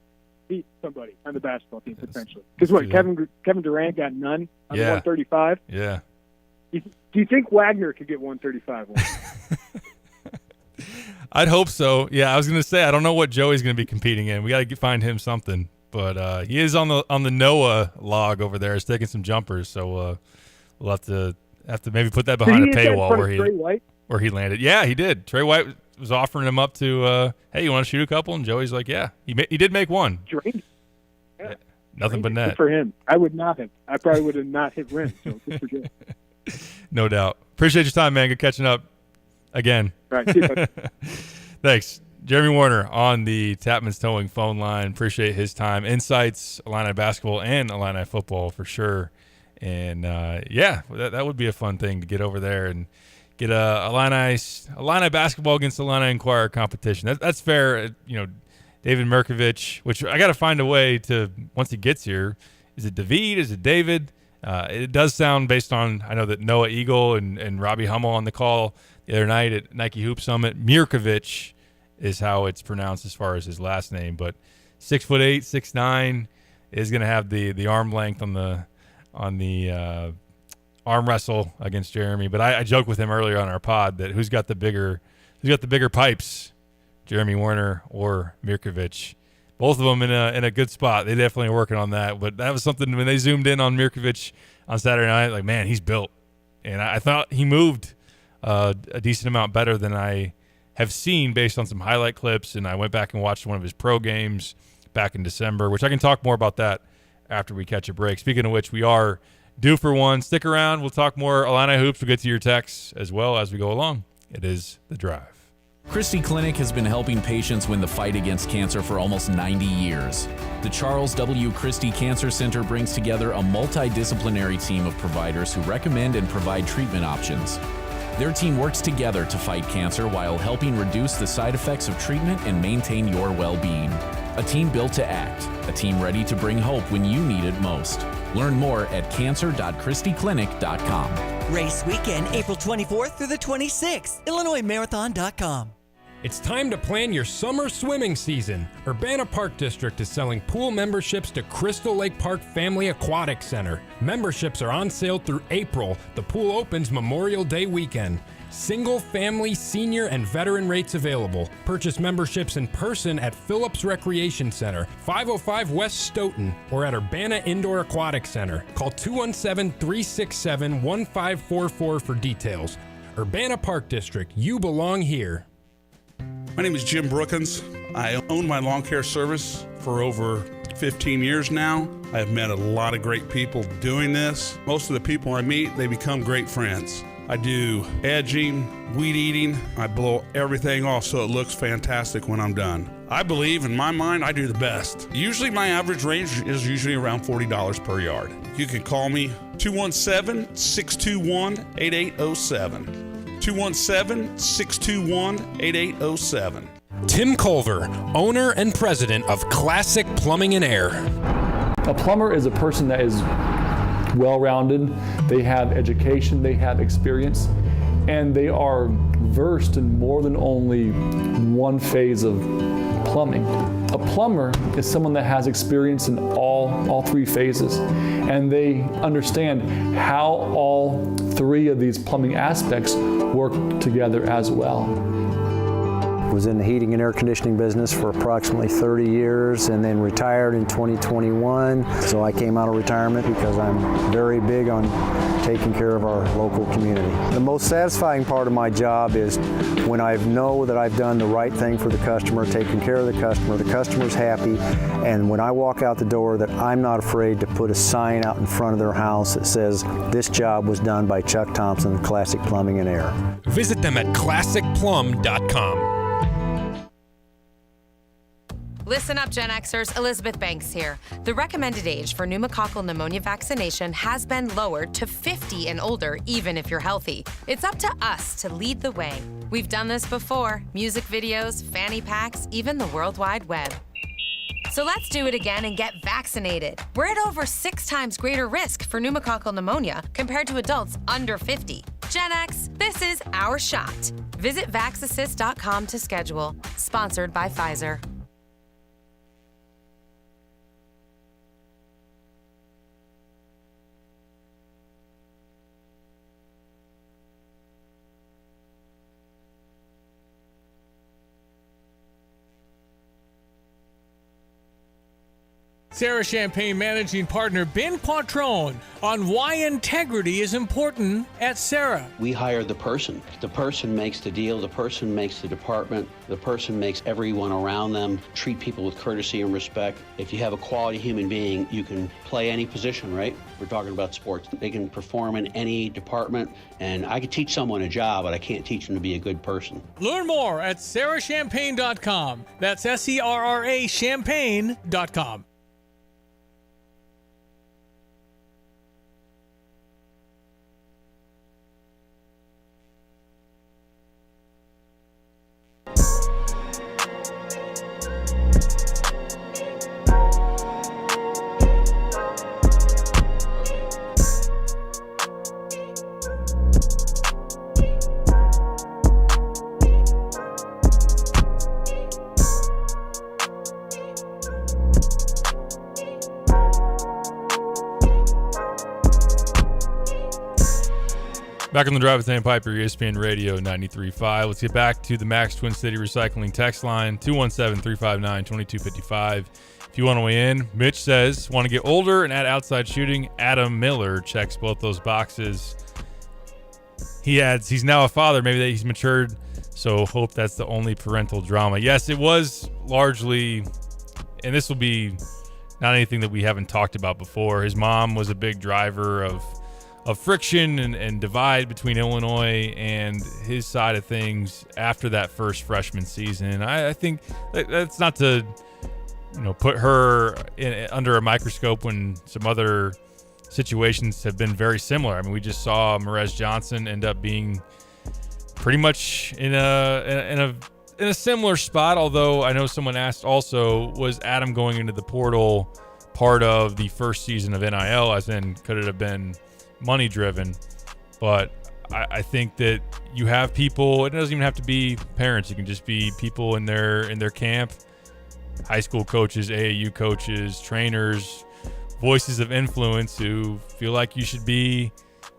[SPEAKER 6] beat somebody on the basketball team potentially. Because what, Kevin Durant got none on 135?
[SPEAKER 11] Yeah.
[SPEAKER 6] Do you think Wagner could get 135?
[SPEAKER 11] I'd hope so. Yeah, I was going to say I don't know what Joey's going to be competing in. We got to find him something. But he is on the NOAA log over there. He's taking some jumpers, so we'll have to maybe put that behind a paywall where he landed. Yeah, he did. Trey White was offering him up to, hey, you want to shoot a couple? And Joey's like, yeah. He did make one.
[SPEAKER 6] Drained.
[SPEAKER 11] Yeah. Nothing but net.
[SPEAKER 6] Good for him. I would not have. I probably would have not hit rim. So good for Joe.
[SPEAKER 11] No doubt. Appreciate your time, man. Good catching up again.
[SPEAKER 6] Right. See you,
[SPEAKER 11] Thanks. Jeremy Warner on the Tapman's Towing phone line. Appreciate his time, insights, Illini basketball and Illini football for sure. And that would be a fun thing to get over there and get a Illini basketball against Illini Inquirer competition. That's fair. David Mirkovich, which I got to find a way to, once he gets here, is it David? Is it David? It does sound based on, I know that Noah Eagle and Robbie Hummel on the call the other night at Nike Hoop Summit. Mirkovich is how it's pronounced as far as his last name, but 6'8", 6'9", is going to have the arm length on the arm wrestle against Jeremy. But I joked with him earlier on our pod that who's got the bigger pipes, Jeremy Warner or Mirkovich. Both of them in a good spot. They definitely are working on that. But that was something when they zoomed in on Mirkovich on Saturday night, like, man, he's built. And I thought he moved a decent amount better than I have seen based on some highlight clips. And I went back and watched one of his pro games back in December, which I can talk more about that after we catch a break. Speaking of which, we are due for one. Stick around. We'll talk more Illini hoops. We'll get to your texts as well as we go along. It is The Drive.
[SPEAKER 7] Christie Clinic has been helping patients win the fight against cancer for almost 90 years. The Charles W. Christie Cancer Center brings together a multidisciplinary team of providers who recommend and provide treatment options. Their team works together to fight cancer while helping reduce the side effects of treatment and maintain your well-being. A team built to act, a team ready to bring hope when you need it most. Learn more at cancer.christieclinic.com.
[SPEAKER 8] Race weekend, April 24th through the 26th, IllinoisMarathon.com.
[SPEAKER 23] It's time to plan your summer swimming season. Urbana Park District is selling pool memberships to Crystal Lake Park Family Aquatic Center. Memberships are on sale through April. The pool opens Memorial Day weekend. Single, family, senior, and veteran rates available. Purchase memberships in person at Phillips Recreation Center, 505 West Stoughton, or at Urbana Indoor Aquatic Center. Call 217-367-1544 for details. Urbana Park District, you belong here.
[SPEAKER 9] My name is Jim Brookins. I own my lawn care service for over 15 years now. I have met a lot of great people doing this. Most of the people I meet, they become great friends. I do edging, weed eating. I blow everything off so it looks fantastic when I'm done. I believe, in my mind, I do the best. Usually my average range is usually around $40 per yard. You can call me 217-621-8807. 217-621-8807.
[SPEAKER 23] Tim Culver, owner and president of Classic Plumbing and Air.
[SPEAKER 24] A plumber is a person that is well-rounded. They have education, they have experience, and they are versed in more than only one phase of plumbing. A plumber is someone that has experience in all three phases, and they understand how all three of these plumbing aspects work together as well.
[SPEAKER 25] was in the heating and air conditioning business for approximately 30 years and then retired in 2021. So I came out of retirement because I'm very big on taking care of our local community. The most satisfying part of my job is when I know that I've done the right thing for the customer, taking care of the customer's happy, and when I walk out the door that I'm not afraid to put a sign out in front of their house that says, "This job was done by Chuck Thompson, Classic Plumbing and Air."
[SPEAKER 23] Visit them at classicplum.com.
[SPEAKER 12] Listen up, Gen Xers. Elizabeth Banks here. The recommended age for pneumococcal pneumonia vaccination has been lowered to 50 and older, even if you're healthy. It's up to us to lead the way. We've done this before. Music videos, fanny packs, even the World Wide Web. So let's do it again and get vaccinated. We're at over 6 times greater risk for pneumococcal pneumonia compared to adults under 50. Gen X, this is our shot. Visit vaxassist.com to schedule. Sponsored by Pfizer.
[SPEAKER 10] Sarah Champagne Managing Partner Ben Quattrone on why integrity is important at Sarah.
[SPEAKER 15] We hire the person. The person makes the deal. The person makes the department. The person makes everyone around them treat people with courtesy and respect. If you have a quality human being, you can play any position, right? We're talking about sports. They can perform in any department, and I could teach someone a job, but I can't teach them to be a good person.
[SPEAKER 10] Learn more at sarahchampagne.com. That's SERRA champagne.com.
[SPEAKER 11] Back on the Drive with Dan Piper, ESPN Radio 93.5. Let's get back to the Max Twin City Recycling text line, 217-359-2255. If you want to weigh in, Mitch says, want to get older and add outside shooting. Adam Miller checks both those boxes. He adds, he's now a father. Maybe that he's matured, so hope that's the only parental drama. Yes, it was largely, and this will be not anything that we haven't talked about before. His mom was a big driver of friction and divide between Illinois and his side of things after that first freshman season. I think that's not to, put her under a microscope when some other situations have been very similar. I mean, we just saw Merez Johnson end up being pretty much in a similar spot. Although I know someone asked also, was Adam going into the portal part of the first season of NIL, as in could it have been money driven? But I think that you have people, it doesn't even have to be parents, it can just be people in their camp, high school coaches, AAU coaches, trainers, voices of influence who feel like you should be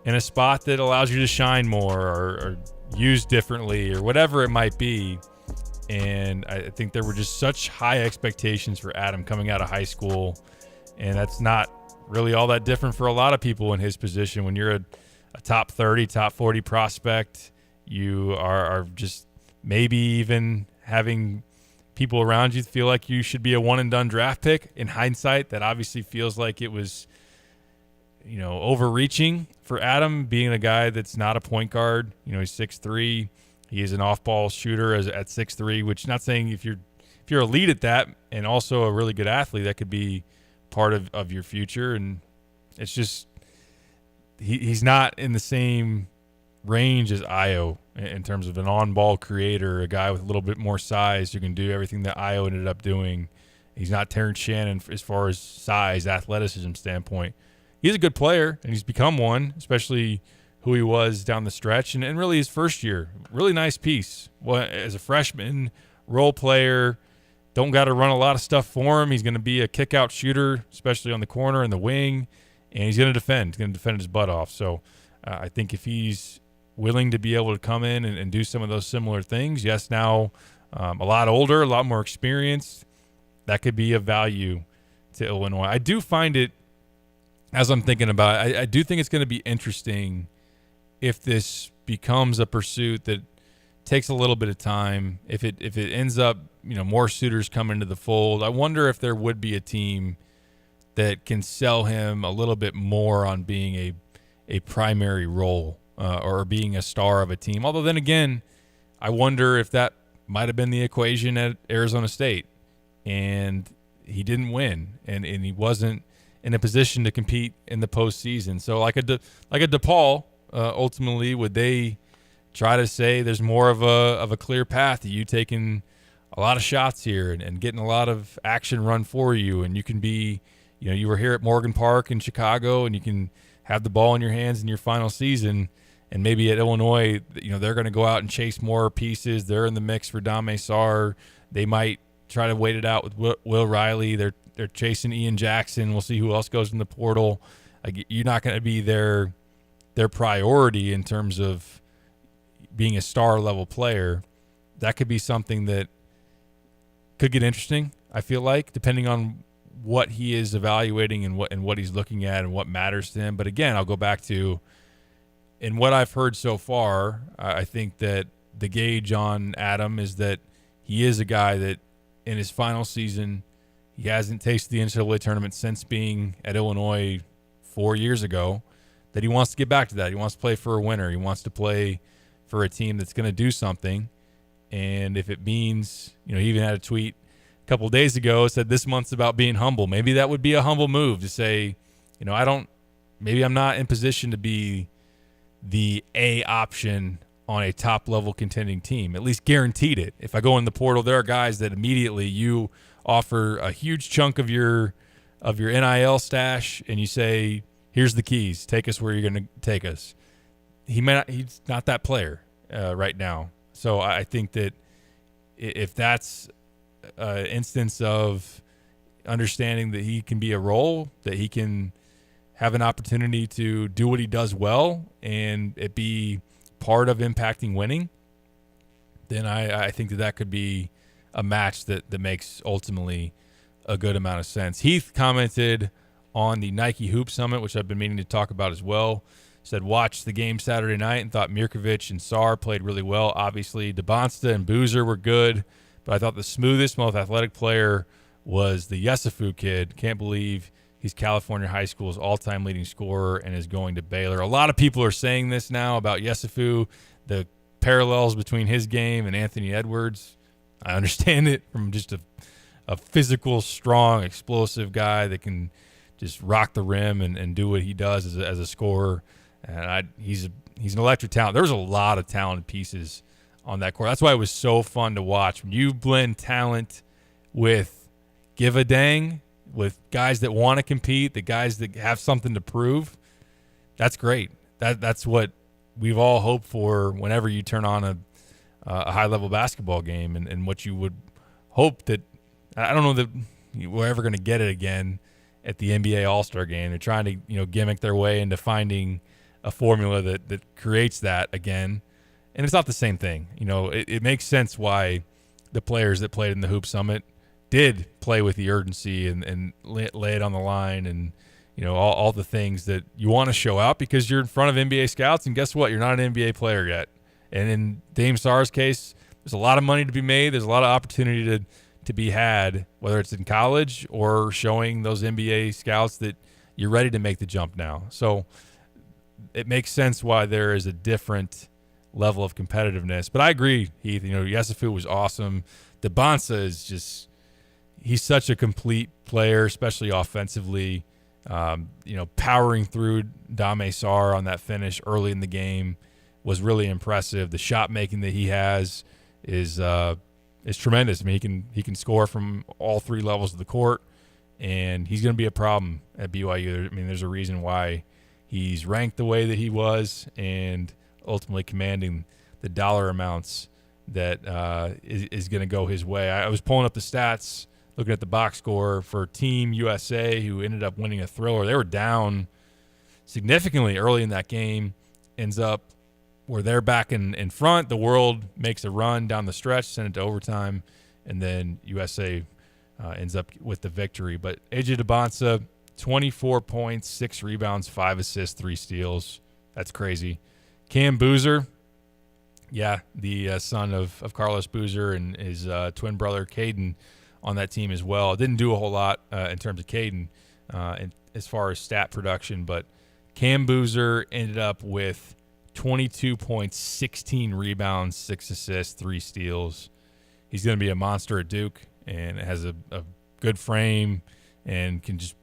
[SPEAKER 11] in a spot that allows you to shine more or used differently or whatever it might be. And I think there were just such high expectations for Adam coming out of high school, and that's not really all that different for a lot of people in his position. When you're a top 30, top 40 prospect, you are just maybe even having people around you feel like you should be a one and done draft pick. In hindsight, that obviously feels like it was, overreaching for Adam, being a guy that's not a point guard. He's 6'3". He is an off-ball shooter at 6'3", which, not saying if you're elite at that and also a really good athlete, that could be part of your future. And it's just he's not in the same range as Ayo in terms of an on-ball creator, a guy with a little bit more size who can do everything that Ayo ended up doing. He's not Terrence Shannon as far as size, athleticism standpoint. He's a good player, and he's become one, especially who he was down the stretch. And really his first year, really nice piece. Well, as a freshman, role player, don't got to run a lot of stuff for him. He's going to be a kick-out shooter, especially on the corner and the wing, and he's going to defend. He's going to defend his butt off. So I think if he's willing to be able to come in and do some of those similar things, yes, now a lot older, a lot more experienced. That could be of value to Illinois. I do find it, as I'm thinking about it, I do think it's going to be interesting if this becomes a pursuit that takes a little bit of time. If it ends up, more suitors come into the fold, I wonder if there would be a team that can sell him a little bit more on being a primary role or being a star of a team. Although then again, I wonder if that might have been the equation at Arizona State, and he didn't win, and he wasn't in a position to compete in the postseason. So like a DePaul, ultimately, would they try to say there's more of a clear path to you taking a lot of shots here and getting a lot of action run for you, and you can be, you were here at Morgan Park in Chicago, and you can have the ball in your hands in your final season. And maybe at Illinois, they're going to go out and chase more pieces. They're in the mix for Dame Sarr. They might try to wait it out with Will Riley. They're chasing Ian Jackson. We'll see who else goes in the portal. You're not going to be their priority in terms of being a star level player. That could be something that could get interesting, I feel like, depending on what he is evaluating and what he's looking at and what matters to him. But again, I'll go back to, in what I've heard so far, I think that the gauge on Adam is that he is a guy that in his final season, he hasn't tasted the NCAA tournament since being at Illinois 4 years ago, that he wants to get back to that. He wants to play for a winner. He wants to play for a team that's going to do something. And if it means, he even had a tweet a couple of days ago, said this month's about being humble. Maybe that would be a humble move to say, maybe I'm not in position to be the A option on a top level contending team, at least guaranteed it. If I go in the portal, there are guys that immediately you offer a huge chunk of your NIL stash and you say, here's the keys, take us where you're going to take us. He's not that player right now. So I think that if that's an instance of understanding that he can be a role, that he can have an opportunity to do what he does well and it be part of impacting winning, then I think that could be a match that makes ultimately a good amount of sense. Heath commented on the Nike Hoop Summit, which I've been meaning to talk about as well. Said, watched the game Saturday night and thought Mirkovic and Sarr played really well. Obviously, DeBonsta and Boozer were good, but I thought the smoothest, most athletic player was the Yesufu kid. Can't believe he's California high school's all-time leading scorer and is going to Baylor. A lot of people are saying this now about Yesufu, the parallels between his game and Anthony Edwards. I understand it from just a physical, strong, explosive guy that can just rock the rim and do what he does as a scorer. And he's an electric talent. There was a lot of talented pieces on that court. That's why it was so fun to watch. When you blend talent with give a dang, with guys that want to compete, the guys that have something to prove, that's great. That's what we've all hoped for whenever you turn on a high-level basketball game, and what you would hope that – I don't know that we're ever going to get it again at the NBA All-Star Game. They're trying to gimmick their way into finding a formula that creates that again, and it's not the same thing. It makes sense why the players that played in the Hoop Summit did play with the urgency and lay it on the line and all the things that you want to show out because you're in front of NBA scouts, and guess what? You're not an NBA player yet. And in Dame Sarr's case, there's a lot of money to be made. There's a lot of opportunity to be had, whether it's in college or showing those NBA scouts that you're ready to make the jump now. So it makes sense why there is a different level of competitiveness. But I agree, Heath. Yesufu was awesome. DeBonsta is just – he's such a complete player, especially offensively. Powering through Dame Sarr on that finish early in the game was really impressive. The shot making that he has is tremendous. I mean, he can score from all three levels of the court, and he's going to be a problem at BYU. I mean, there's a reason why he's ranked the way that he was, and ultimately commanding the dollar amounts that is going to go his way. I was pulling up the stats, looking at the box score for Team USA, who ended up winning a thriller. They were down significantly early in that game, ends up where they're back in front. The World makes a run down the stretch, send it to overtime, and then USA ends up with the victory. But AJ Dybantsa, 24 points, 6 rebounds, 5 assists, 3 steals. That's crazy. Cam Boozer, the son of Carlos Boozer and his twin brother Caden on that team as well. Didn't do a whole lot in terms of Caden as far as stat production, but Cam Boozer ended up with 22 points, 16 rebounds, 6 assists, 3 steals. He's going to be a monster at Duke and has a good frame and can just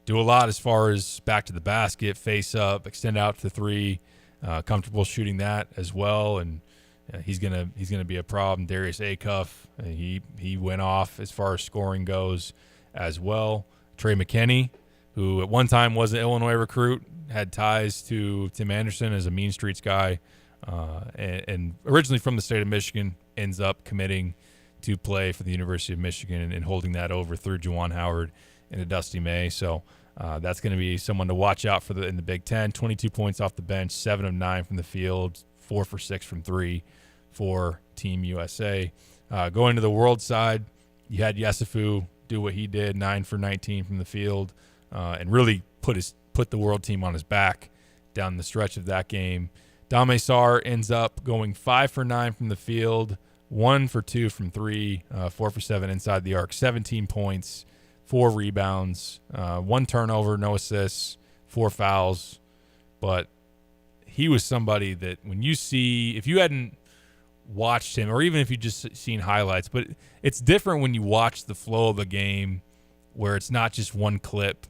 [SPEAKER 11] do a lot as far as back to the basket, face up, extend out to 3, comfortable shooting that as well. And he's gonna be a problem. Darius Acuff, he went off as far as scoring goes as well. Trey McKinney, who at one time was an Illinois recruit, had ties to Tim Anderson as a Mean Streets guy, and originally from the state of Michigan, ends up committing to play for the University of Michigan and holding that over through Juwan Howard and a Dusty May. So that's going to be someone to watch out for in the Big Ten. 22 points off the bench, 7 of 9 from the field, 4 for 6 from 3 for Team USA. Going to the World side, you had Yesufu do what he did, 9 for 19 from the field, and really put the World team on his back down the stretch of that game. Dame Sarr ends up going 5 for 9 from the field, 1 for 2 from 3, 4 for 7 inside the arc, 17 points, 4 rebounds, 1 turnover, no assists, 4 fouls. But he was somebody that when you see, if you hadn't watched him, or even if you just seen highlights, but it's different when you watch the flow of a game where it's not just one clip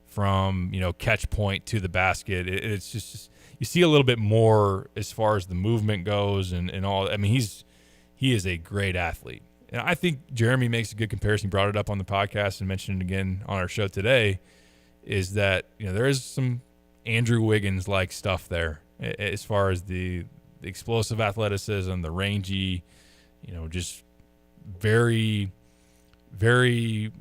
[SPEAKER 11] from, catch point to the basket. It's just you see a little bit more as far as the movement goes and all. I mean, he is a great athlete. And I think Jeremy makes a good comparison. He brought it up on the podcast and mentioned it again on our show today, is that, there is some Andrew Wiggins-like stuff there as far as the explosive athleticism, the rangy, just very, very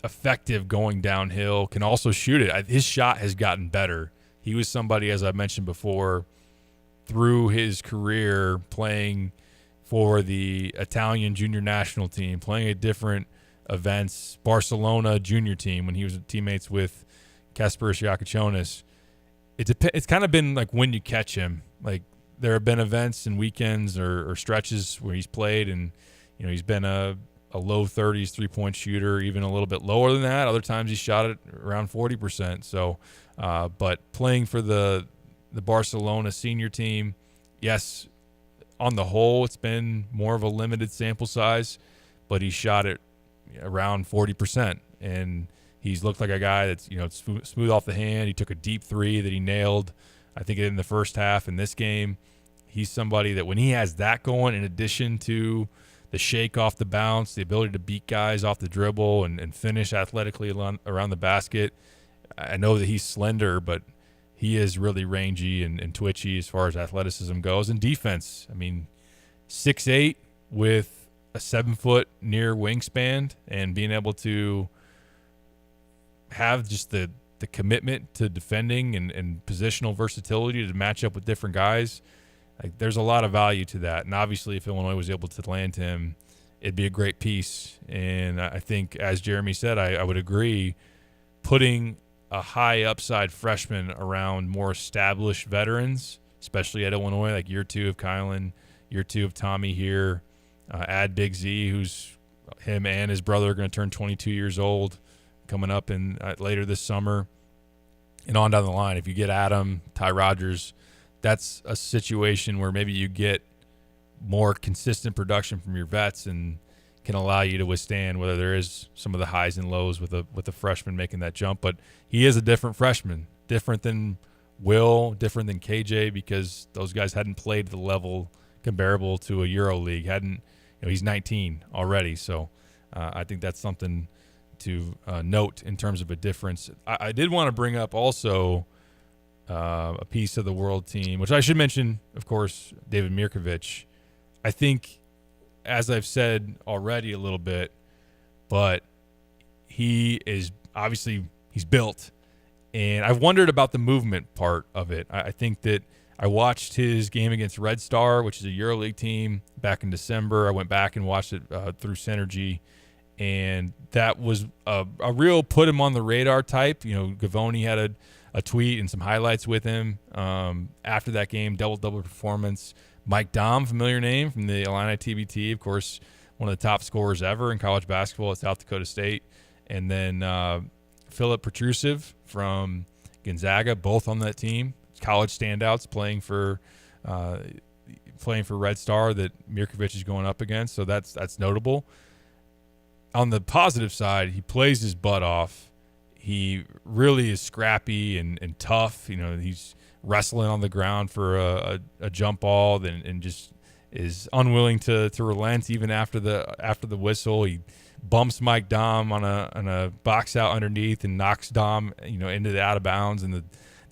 [SPEAKER 11] effective going downhill, can also shoot it. His shot has gotten better. He was somebody, as I mentioned before, through his career playing for the Italian junior national team, playing at different events, Barcelona junior team when he was teammates with Kasparis Giacochonis. It's kind of been like when you catch him. Like there have been events and weekends or stretches where he's played and he's been a low 30s 3-point shooter, even a little bit lower than that. Other times he shot it around 40%. So, but playing for the Barcelona senior team, yes, on the whole, it's been more of a limited sample size, but he shot it around 40%, and he's looked like a guy that's smooth off the hand. He took a deep 3 that he nailed, I think, in the first half. In this game, he's somebody that when he has that going, in addition to the shake off the bounce, the ability to beat guys off the dribble and finish athletically around the basket. I know that he's slender, but he is really rangy and twitchy as far as athleticism goes. And defense, 6'8" with a 7-foot near wingspan and being able to have just the commitment to defending and positional versatility to match up with different guys. Like, there's a lot of value to that. And obviously, if Illinois was able to land him, it'd be a great piece. And I think, as Jeremy said, I would agree, putting a high upside freshman around more established veterans, especially at Illinois, like year 2 of Kylan, year 2 of Tommy here, add Big Z, who's him and his brother are going to turn 22 years old coming up in later this summer, and on down the line. If you get Adam, Ty Rogers, that's a situation where maybe you get more consistent production from your vets and can allow you to withstand whether there is some of the highs and lows with a freshman making that jump. But he is a different freshman, different than Will, different than KJ, because those guys hadn't played the level comparable to a Euro League. He's 19 already, so I think that's something to note in terms of a difference. I did want to bring up also a piece of the World team, which I should mention, of course, David Mirkovic. I think, as I've said already a little bit, but he is obviously, he's built. And I've wondered about the movement part of it. I think that I watched his game against Red Star, which is a EuroLeague team, back in December. I went back and watched it through Synergy, and that was a real put him on the radar type. Gavoni had a tweet and some highlights with him after that game, double performance. Mike Dahm, familiar name from the Illini TBT, of course, one of the top scorers ever in college basketball at South Dakota State. And then Filip Petrusev from Gonzaga, both on that team. College standouts playing for Red Star that Mirkovic is going up against. So that's notable. On the positive side, he plays his butt off. He really is scrappy and tough. He's wrestling on the ground for a jump ball and just is unwilling to relent even after the whistle. He bumps Mike Dahm on a box out underneath and knocks Dahm into the out of bounds, and the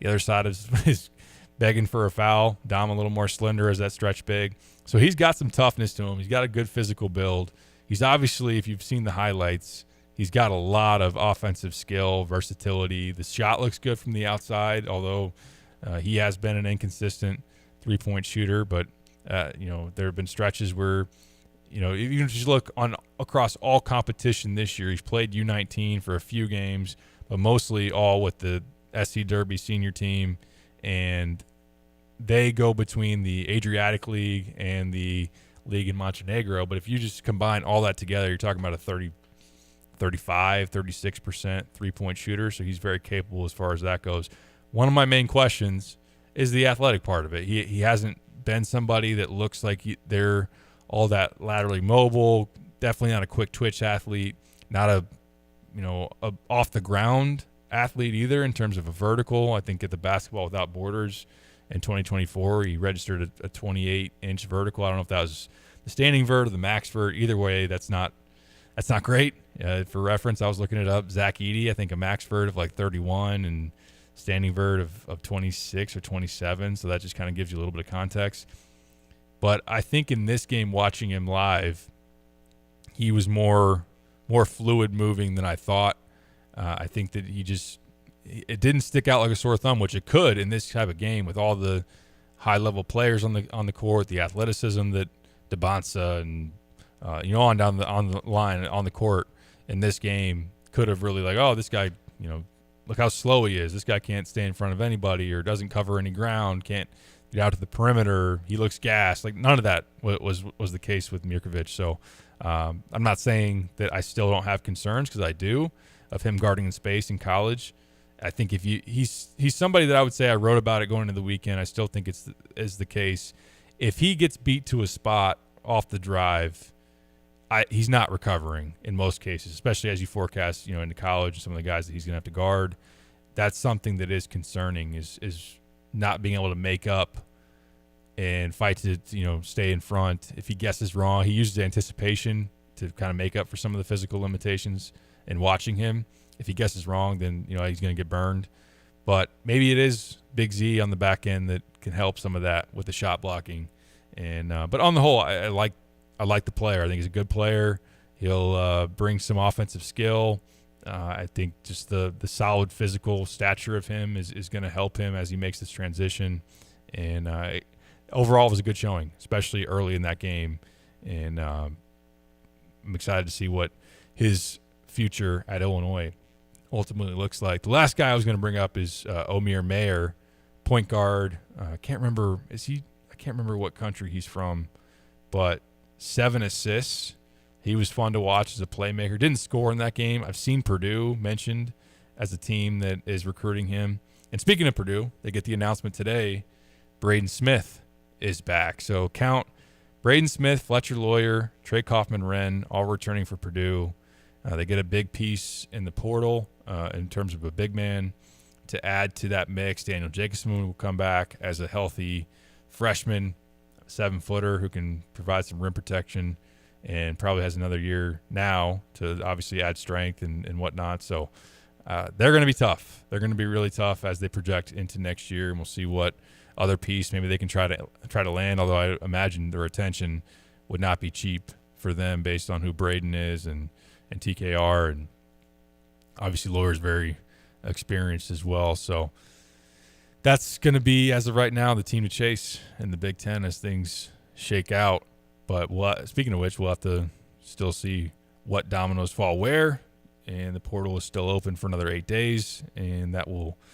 [SPEAKER 11] other side is begging for a foul. Dahm a little more slender as that stretch big. So he's got some toughness to him. He's got a good physical build. He's obviously, if you've seen the highlights, he's got a lot of offensive skill, versatility. The shot looks good from the outside, although he has been an inconsistent three-point shooter. But, there have been stretches where, if you just look across all competition this year, he's played U19 for a few games, but mostly all with the SC Derby senior team, and they go between the Adriatic League and the league in Montenegro. But if you just combine all that together, you're talking about a 36% three-point shooter, so he's very capable as far as that goes. One of my main questions is the athletic part of it. He hasn't been somebody that looks like they're all that laterally mobile, definitely not a quick twitch athlete, not a off the ground athlete either in terms of a vertical. I think at the Basketball Without Borders in 2024, he registered a 28-inch vertical. I don't know if that was the standing vert or the max vert. Either way, that's not great. For reference, I was looking it up. Zach Edey, I think a max vert of like 31 and standing vert of 26 or 27. So that just kind of gives you a little bit of context. But I think in this game, watching him live, he was more fluid moving than I thought. I think that it didn't stick out like a sore thumb, which it could in this type of game with all the high level players on the court, the athleticism that DeBonsa and on down on the line on the court in this game could have really this guy, look how slow he is. This guy can't stay in front of anybody or doesn't cover any ground, can't get out to the perimeter. He looks gassed. None of that was the case with Mirkovic. So I'm not saying that I still don't have concerns, because I do, of him guarding in space in college. I think he's somebody that I would say, I wrote about it going into the weekend. I still think is the case. If he gets beat to a spot off the drive, he's not recovering in most cases, especially as you forecast, into college and some of the guys that he's going to have to guard. That's something that is concerning, is not being able to make up and fight to stay in front. If he guesses wrong, he uses anticipation to kind of make up for some of the physical limitations. And watching him, if he guesses wrong, then he's going to get burned. But maybe it is Big Z on the back end that can help some of that with the shot blocking. And but on the whole, I like the player. I think he's a good player. He'll bring some offensive skill. I think just the solid physical stature of him is going to help him as he makes this transition. And overall, it was a good showing, especially early in that game. And I'm excited to see what his future at Illinois ultimately looks like. The last guy I was going to bring up is Omir Mayer, point guard. I can't remember what country he's from, but 7 assists. He was fun to watch as a playmaker. Didn't score in that game. I've seen Purdue mentioned as a team that is recruiting him. And speaking of Purdue, they get the announcement today, Braden Smith is back. So count Braden Smith, Fletcher Lawyer, Trey Kaufman-Renn, all returning for Purdue. They get a big piece in the portal in terms of a big man to add to that mix. Daniel Jacobson will come back as a healthy freshman, 7-footer who can provide some rim protection and probably has another year now to obviously add strength and whatnot. So they're going to be tough. They're going to be really tough as they project into next year, and we'll see what other piece maybe they can try to land, although I imagine the retention would not be cheap for them based on who Braden is and TKR, and obviously Lawyer's very experienced as well. So that's going to be, as of right now, the team to chase in the Big Ten as things shake out. But speaking of which, we'll have to still see what dominoes fall where, and the portal is still open for another 8 days, and that will –